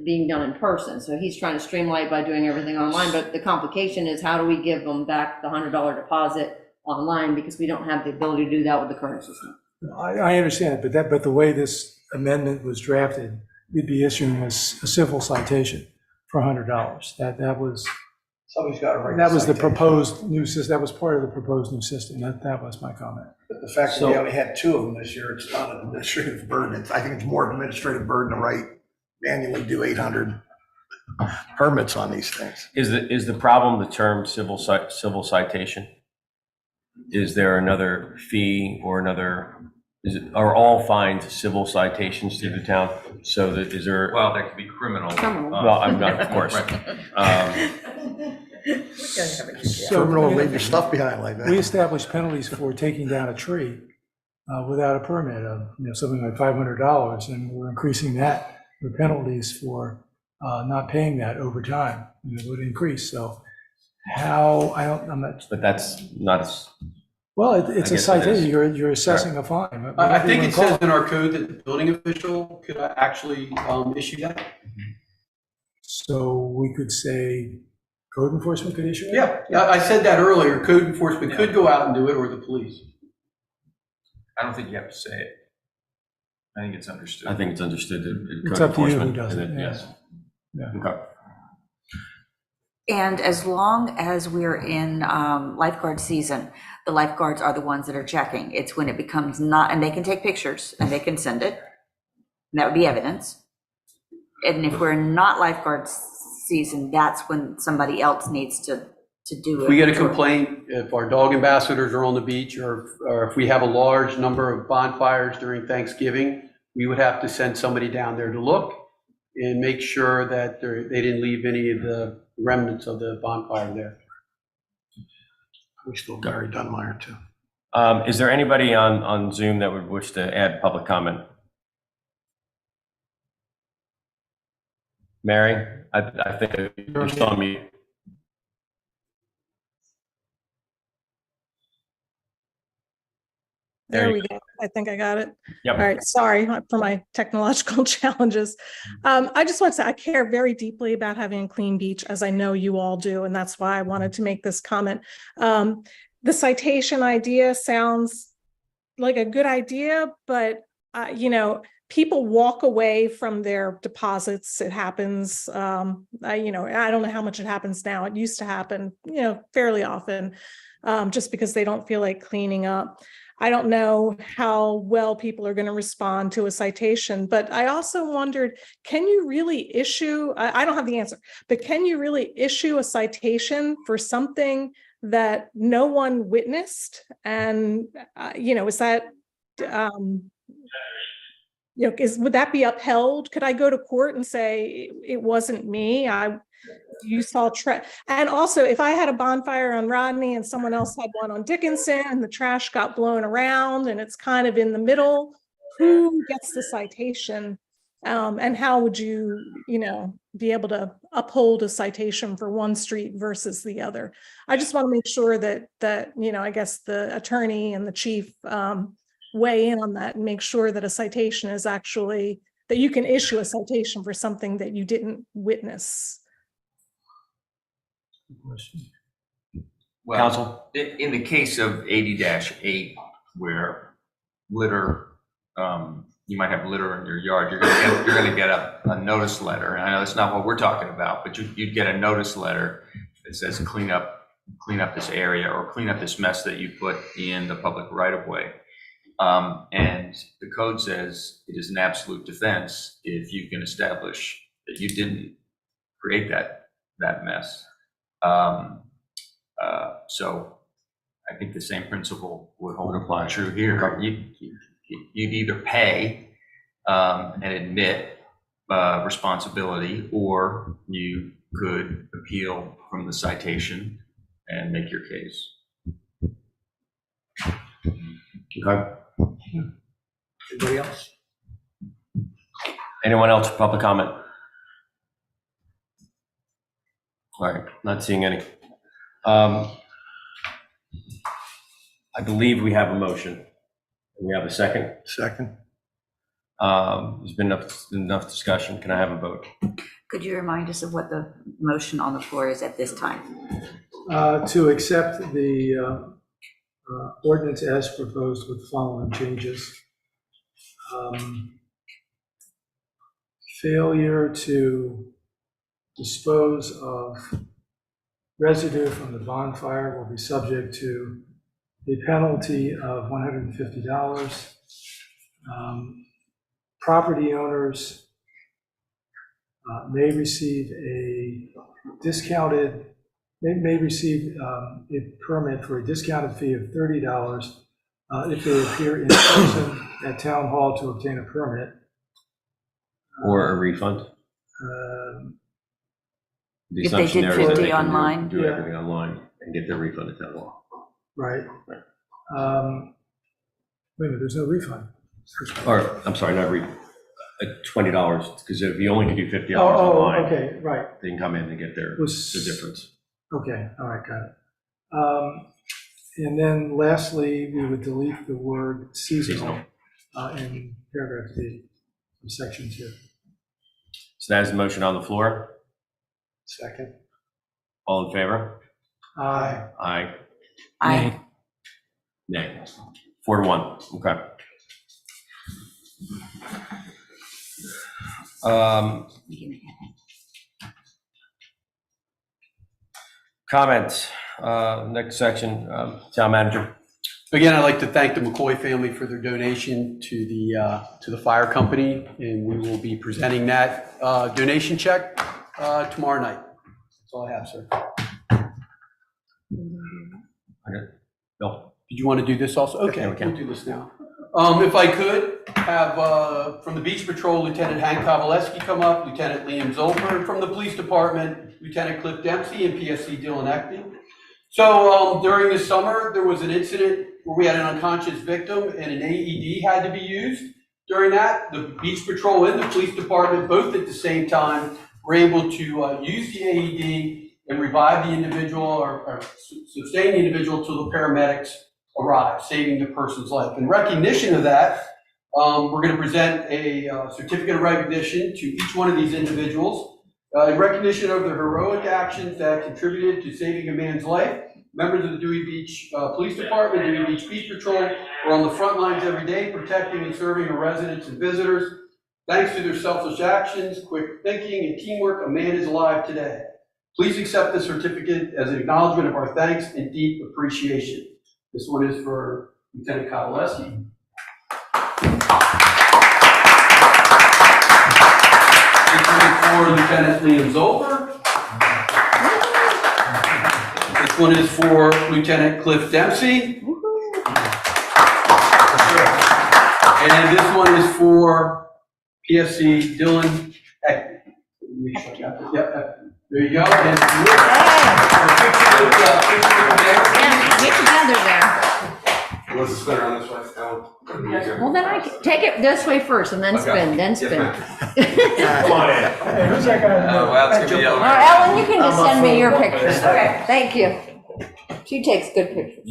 N: being done in person. So he's trying to streamline it by doing everything online. But the complication is, how do we give them back the $100 deposit online? Because we don't have the ability to do that with the current system.
F: I understand it, but the way this amendment was drafted, you'd be issuing a civil citation for $100. That was.
E: Somebody's got to write.
F: That was the proposed new system. That was part of the proposed new system. That was my comment.
E: But the fact that we only had 2 of them this year, it's not an administrative burden. I think it's more of an administrative burden to manually do 800 permits on these things.
C: Is the problem the term civil citation? Is there another fee or are all fines civil citations to the town? So that is there?
I: Well, that could be criminal.
C: Well, I'm not, of course.
E: Criminal, leave your stuff behind like that.
F: We established penalties for taking down a tree without a permit of something like $500, and we're increasing that. The penalties for not paying that over time would increase. So I'm not.
C: But that's not as.
F: Well, it's a citation. You're assessing a fine.
D: I think it says in our code that the building official could actually issue that.
F: So we could say code enforcement could issue it?
D: Yeah, I said that earlier. Code enforcement could go out and do it, or the police.
I: I don't think you have to say it. I think it's understood.
C: I think it's understood that
F: It's
C: code
F: up to you who
C: enforcement.
F: does it.
C: Yes.
F: Yeah.
C: Okay.
H: And as long as we're in lifeguard season, the lifeguards are the ones that are checking. It's when it becomes not, and they can take pictures and they can send it. And that would be evidence. And if we're not lifeguard season, that's when somebody else needs to do it.
D: If we get a complaint, if our dog ambassadors are on the beach, or if we have a large number of bonfires during Thanksgiving, we would have to send somebody down there to look and make sure that they didn't leave any of the remnants of the bonfire there.
E: We still Gary Dunmeyer too.
C: Is there anybody on Zoom that would wish to add public comment? Mary, I think you're still on mute.
O: There we go. I think I got it.
C: Yep.
O: All right. Sorry for my technological challenges. I just want to say I care very deeply about having a clean beach, as I know you all do. And that's why I wanted to make this comment. The citation idea sounds like a good idea, but people walk away from their deposits. It happens. I don't know how much it happens now. It used to happen, fairly often, just because they don't feel like cleaning up. I don't know how well people are going to respond to a citation, but I also wondered, can you really issue, I don't have the answer, but can you really issue a citation for something that no one witnessed? And, is that, would that be upheld? Could I go to court and say it wasn't me? You saw and also if I had a bonfire on Rodney and someone else had one on Dickinson and the trash got blown around and it's kind of in the middle, who gets the citation And how would you, be able to uphold a citation for one street versus the other? I just want to make sure that, I guess the attorney and the chief weigh in on that and make sure that a citation is actually, that you can issue a citation for something that you didn't witness.
I: Well,
C: Counsel?
I: in the case of 80-8, where litter, you might have litter in your yard, you're gonna get a notice letter. And I know that's not what we're talking about, but you'd get a notice letter that says clean up this area or clean up this mess that you put in the public right of way. And the code says it is an absolute defense if you can establish that you didn't create that mess. So I think the same principle would hold apply true here. You'd either pay and admit responsibility, or you could appeal from the citation and make your case.
C: Okay.
E: Anybody else?
C: Anyone else for public comment? All right, not seeing any. I believe we have a motion. We have a second.
E: Second.
C: There's been enough discussion. Can I have a vote?
H: Could you remind us of what the motion on the floor is at this time?
F: To accept the ordinance as proposed with the following changes. Failure to dispose of residue from the bonfire will be subject to a penalty of $150. Property owners may receive a discounted, may receive a permit for a discounted fee of $30 if they appear in person at town hall to obtain a permit.
C: Or a refund? The
H: If they
C: assumption
H: did
C: there is that
H: 50
C: they can
H: online?
C: do
F: Yeah.
C: everything online and get their refund at town hall.
F: Right. Wait a minute, there's no refund.
C: Or, I'm sorry, not $20, because if you only can do $50 online,
F: Okay, right.
C: they can come in and get the difference.
F: Okay, all right, got it. And then lastly, we would delete the word seasonal in paragraph D of section 2.
C: So that is the motion on the floor.
F: Second.
C: All in favor?
F: Aye.
C: Aye.
H: Aye.
C: Nay. 4-1, okay. Comments, next section, town manager.
D: Again, I'd like to thank the McCoy family for their donation to the fire company, and we will be presenting that donation check tomorrow night. That's all I have, sir.
C: Okay. Bill?
D: Did you want to do this also? Okay,
C: Yeah, we can.
D: we'll do this now. If I could have from the Beach Patrol, Lieutenant Hank Kovaleski come up, Lieutenant Liam Zolper, and from the Police Department, Lieutenant Cliff Dempsey and PSC Dylan Eckney. So during the summer, there was an incident where we had an unconscious victim and an AED had to be used. During that, the Beach Patrol and the Police Department, both at the same time, were able to use the AED and revive the individual or sustain the individual till the paramedics arrived, saving the person's life. In recognition of that, we're going to present a certificate of recognition to each one of these individuals in recognition of their heroic actions that contributed to saving a man's life. Members of the Dewey Beach Police Department, Dewey Beach Beach Patrol are on the front lines every day, protecting and serving our residents and visitors. Thanks to their selfless actions, quick thinking, and teamwork, a man is alive today. Please accept this certificate as an acknowledgement of our thanks and deep appreciation. This one is for Lieutenant Kovaleski. This one is for Lieutenant Liam Zolper. This one is for Lieutenant Cliff Dempsey. And this one is for PSC Dylan Eckney. Yep, there you go. And
N: Yeah, get together there.
J: What's the spinner on this one?
N: Well, then I can take it this way first and then spin, then spin.
I: Come on in.
F: Hey, who's that guy?
I: Well, it's gonna be
N: All
I: over.
N: right, Ellen, you can just send me your pictures. Okay, thank you. She takes good pictures.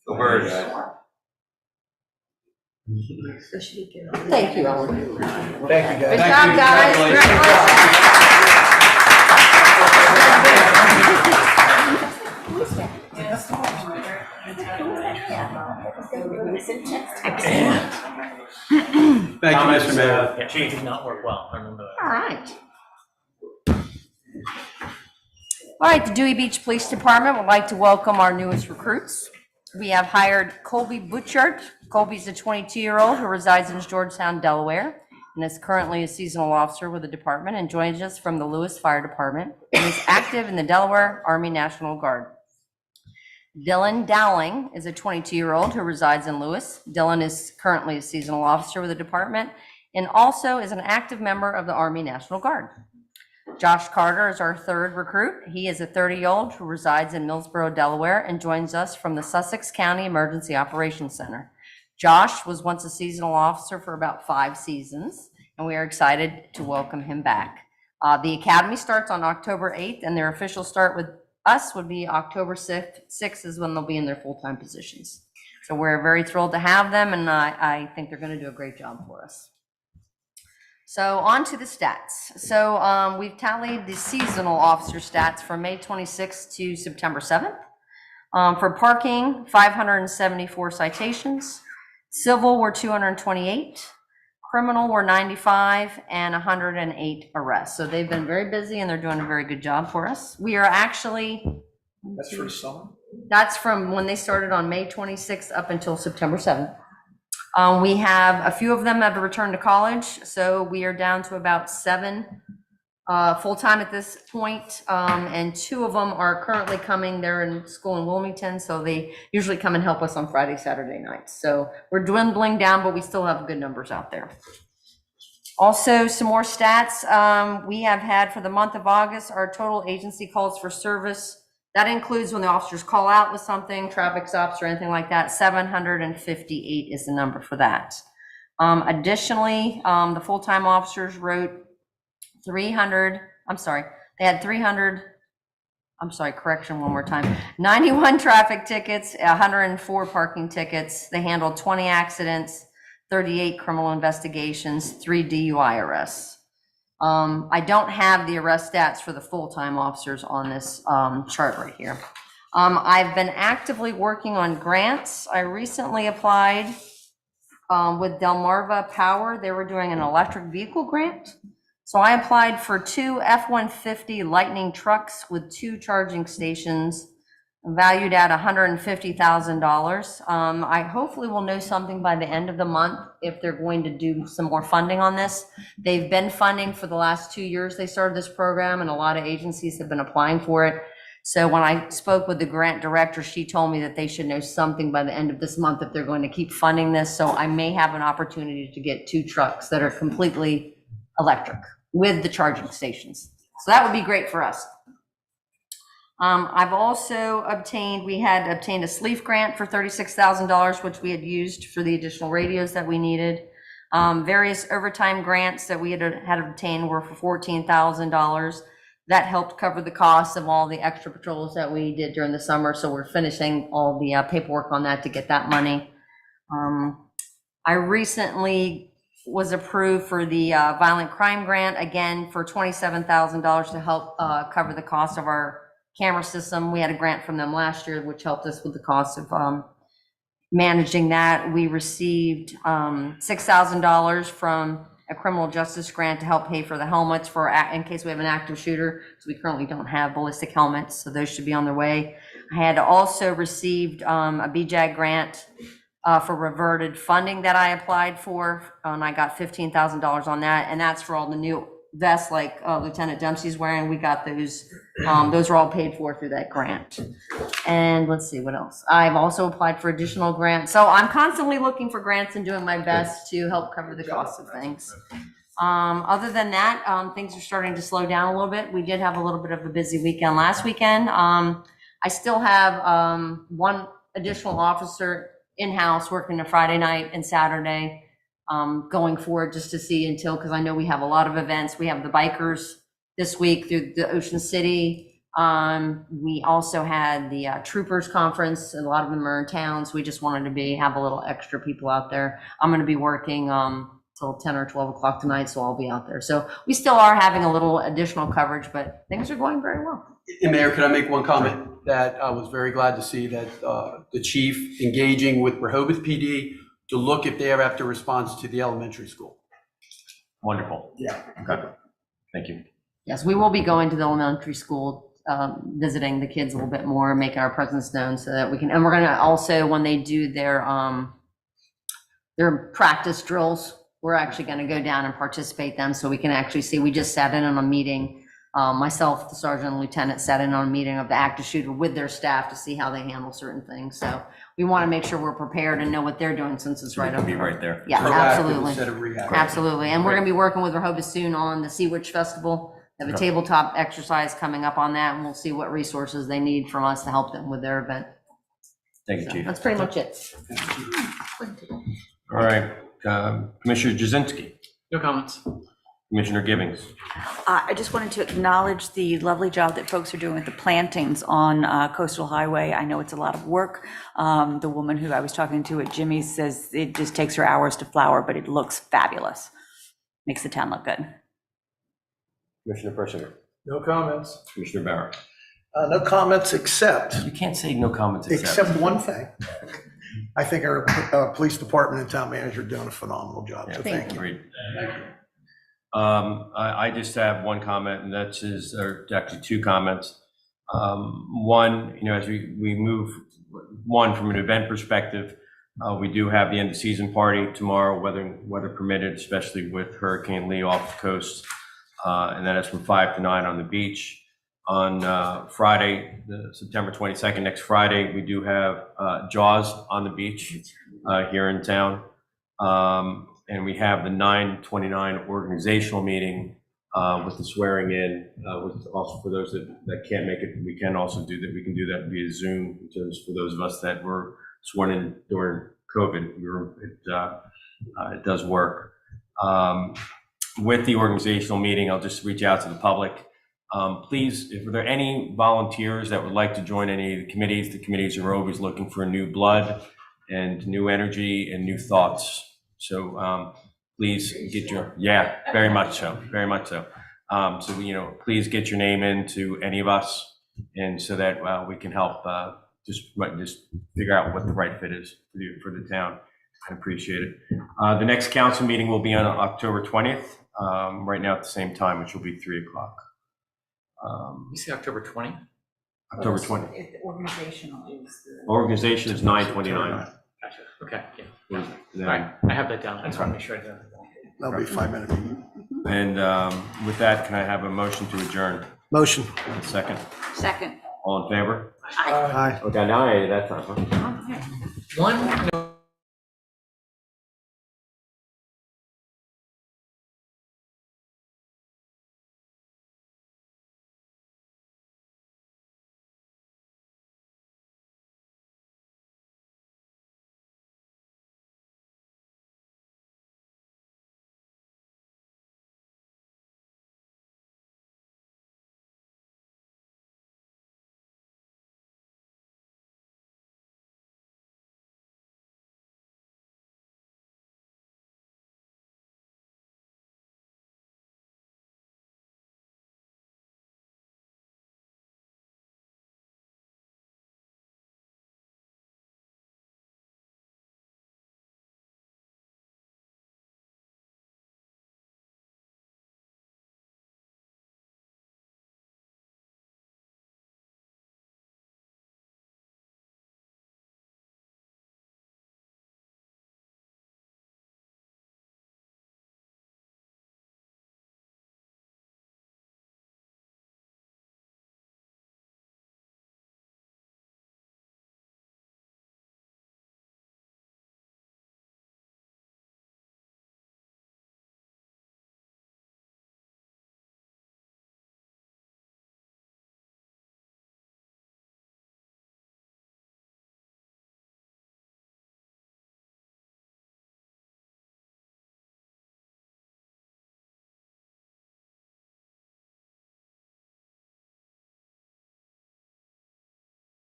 I: Go Birds.
N: Thank you, Ellen.
E: Thank you,
N: Good
E: guys.
N: job, guys.
D: Thank you, Mr. Mayor.
G: Chain did not work well, I remember that.
N: All right. All right, the Dewey Beach Police Department would like to welcome our newest recruits. We have hired Colby Butchart. Colby's a 22-year-old who resides in Georgetown, Delaware, and is currently a seasonal officer with the department and joins us from the Lewis Fire Department and is active in the Delaware Army National Guard. Dylan Dowling is a 22-year-old who resides in Lewis. Dylan is currently a seasonal officer with the department and also is an active member of the Army National Guard. Josh Carter is our third recruit. He is a 30-year-old who resides in Millsboro, Delaware, and joins us from the Sussex County Emergency Operations Center. Josh was once a seasonal officer for about 5 seasons, and we are excited to welcome him back. The academy starts on October 8th, and their official start with us would be October 6th is when they'll be in their full-time positions. So we're very thrilled to have them, and I think they're going to do a great job for us. So on to the stats. So we've tallied the seasonal officer stats from May 26th to September 7th. For parking, 574 citations. Civil were 228. Criminal were 95 and 108 arrests. So they've been very busy and they're doing a very good job for us. We are actually,
E: That's for summer?
N: that's from when they started on May 26th up until September 7th. We have a few of them have returned to college, so we are down to about 7 full-time at this point, and 2 of them are currently coming. They're in school in Wilmington, so they usually come and help us on Friday, Saturday nights. So we're dwindling down, but we still have good numbers out there. Also, some more stats. We have had for the month of August, our total agency calls for service. That includes when the officers call out with something, traffic stops or anything like that. 758 is the number for that. Additionally, the full-time officers wrote 300, they had 300, correction one more time, 91 traffic tickets, 104 parking tickets. They handled 20 accidents, 38 criminal investigations, 3 DUI arrests. I don't have the arrest stats for the full-time officers on this chart right here. I've been actively working on grants. I recently applied with Delmarva Power. They were doing an electric vehicle grant. So I applied for 2 F-150 Lightning trucks with 2 charging stations valued at $150,000. I hopefully will know something by the end of the month if they're going to do some more funding on this. They've been funding for the last 2 years. They started this program and a lot of agencies have been applying for it. So when I spoke with the grant director, she told me that they should know something by the end of this month if they're going to keep funding this. So I may have an opportunity to get 2 trucks that are completely electric with the charging stations. So that would be great for us. I've also we had obtained a SLEEF grant for $36,000, which we had used for the additional radios that we needed. Various overtime grants that we had obtained were for $14,000. That helped cover the cost of all the extra patrols that we did during the summer. So we're finishing all the paperwork on that to get that money. I recently was approved for the violent crime grant, again, for $27,000 to help cover the cost of our camera system. We had a grant from them last year, which helped us with the cost of managing that. We received $6,000 from a criminal justice grant to help pay for the helmets in case we have an active shooter. So we currently don't have ballistic helmets, so those should be on their way. I had also received a BJAG grant for reverted funding that I applied for, and I got $15,000 on that, and that's for all the new vests like Lieutenant Dempsey's wearing. We got those. Those are all paid for through that grant. And let's see what else. I've also applied for additional grants. So I'm constantly looking for grants and doing my best to help cover the cost of things. Other than that, things are starting to slow down a little bit. We did have a little bit of a busy weekend last weekend. I still have 1 additional officer in-house, working a Friday night and Saturday, going forward just to see until, because I know we have a lot of events. We have the bikers this week through the Ocean City. We also had the Troopers Conference, and a lot of them are in town, so we just wanted to have a little extra people out there. I'm going to be working till 10 or 12 o'clock tonight, so I'll be out there. So we still are having a little additional coverage, but things are going very well.
D: And Mayor, could I make one comment that I was very glad to see that the chief engaging with Rehoboth PD to look if they ever have to respond to the elementary school.
C: Wonderful.
D: Yeah.
C: Okay. Thank you.
N: Yes, we will be going to the elementary school, visiting the kids a little bit more, making our presence known so that we can, and we're gonna also, when they do their practice drills, we're actually gonna go down and participate them so we can actually see. We just sat in on a meeting, myself, the sergeant and lieutenant sat in on a meeting of the active shooter with their staff to see how they handle certain things. So we wanna make sure we're prepared and know what they're doing since it's right over.
C: Be right there.
N: Yeah,
D: Proactive
N: absolutely.
D: instead of reactive.
N: Absolutely, and we're gonna be working with Rehoboth soon on the Sea Witch Festival. They have a tabletop exercise coming up on that, and we'll see what resources they need from us to help them with their event.
C: Thank you,
N: So
C: Chief.
N: that's pretty much it.
C: All right, Commissioner Jazinski,
G: No comments.
C: Commissioner Gibbings.
H: I just wanted to acknowledge the lovely job that folks are doing with the plantings on Coastal Highway. I know it's a lot of work. The woman who I was talking to at Jimmy's says it just takes her hours to flower, but it looks fabulous. Makes the town look good.
C: Commissioner Persinger.
F: No comments.
C: Commissioner Barrett.
E: No comments except
C: You can't say no comments except.
E: except one thing. I think our police department and town manager are doing a phenomenal job, so thank you.
C: Agreed. I just have one comment, and that's or actually two comments. One, as we move, one, from an event perspective, we do have the end of season party tomorrow, weather permitted, especially with Hurricane Lee off the coast. And that is from 5 to 9 on the beach. On Friday, September 22nd, next Friday, we do have Jaws on the beach here in town. And we have the 9/29 organizational meeting with the swearing in, with also for those that can't make it, we can also do that. We can do that via Zoom, just for those of us that were sworn in during COVID. It does work. With the organizational meeting, I'll just reach out to the public. Please, if there are any volunteers that would like to join any of the committees are always looking for new blood and new energy and new thoughts. So please get very much so, very much so. Please get your name into any of us, and so that we can help just figure out what the right fit is for the town. I appreciate it. The next council meeting will be on October 20th, right now at the same time, which will be 3 o'clock.
G: You say October 20?
C: October 20th.
H: Organizational is.
C: Organization is 9/29.
G: Gotcha. Okay, yeah.
C: And
G: All
C: then-
G: right, I have that down. I just want to make sure I do.
E: That'll be a 5-minute meeting.
C: And with that, can I have a motion to adjourn?
E: Motion.
C: Second.
H: Second.
C: All in favor?
E: Aye.
C: Okay, now that's time, huh?
G: One, no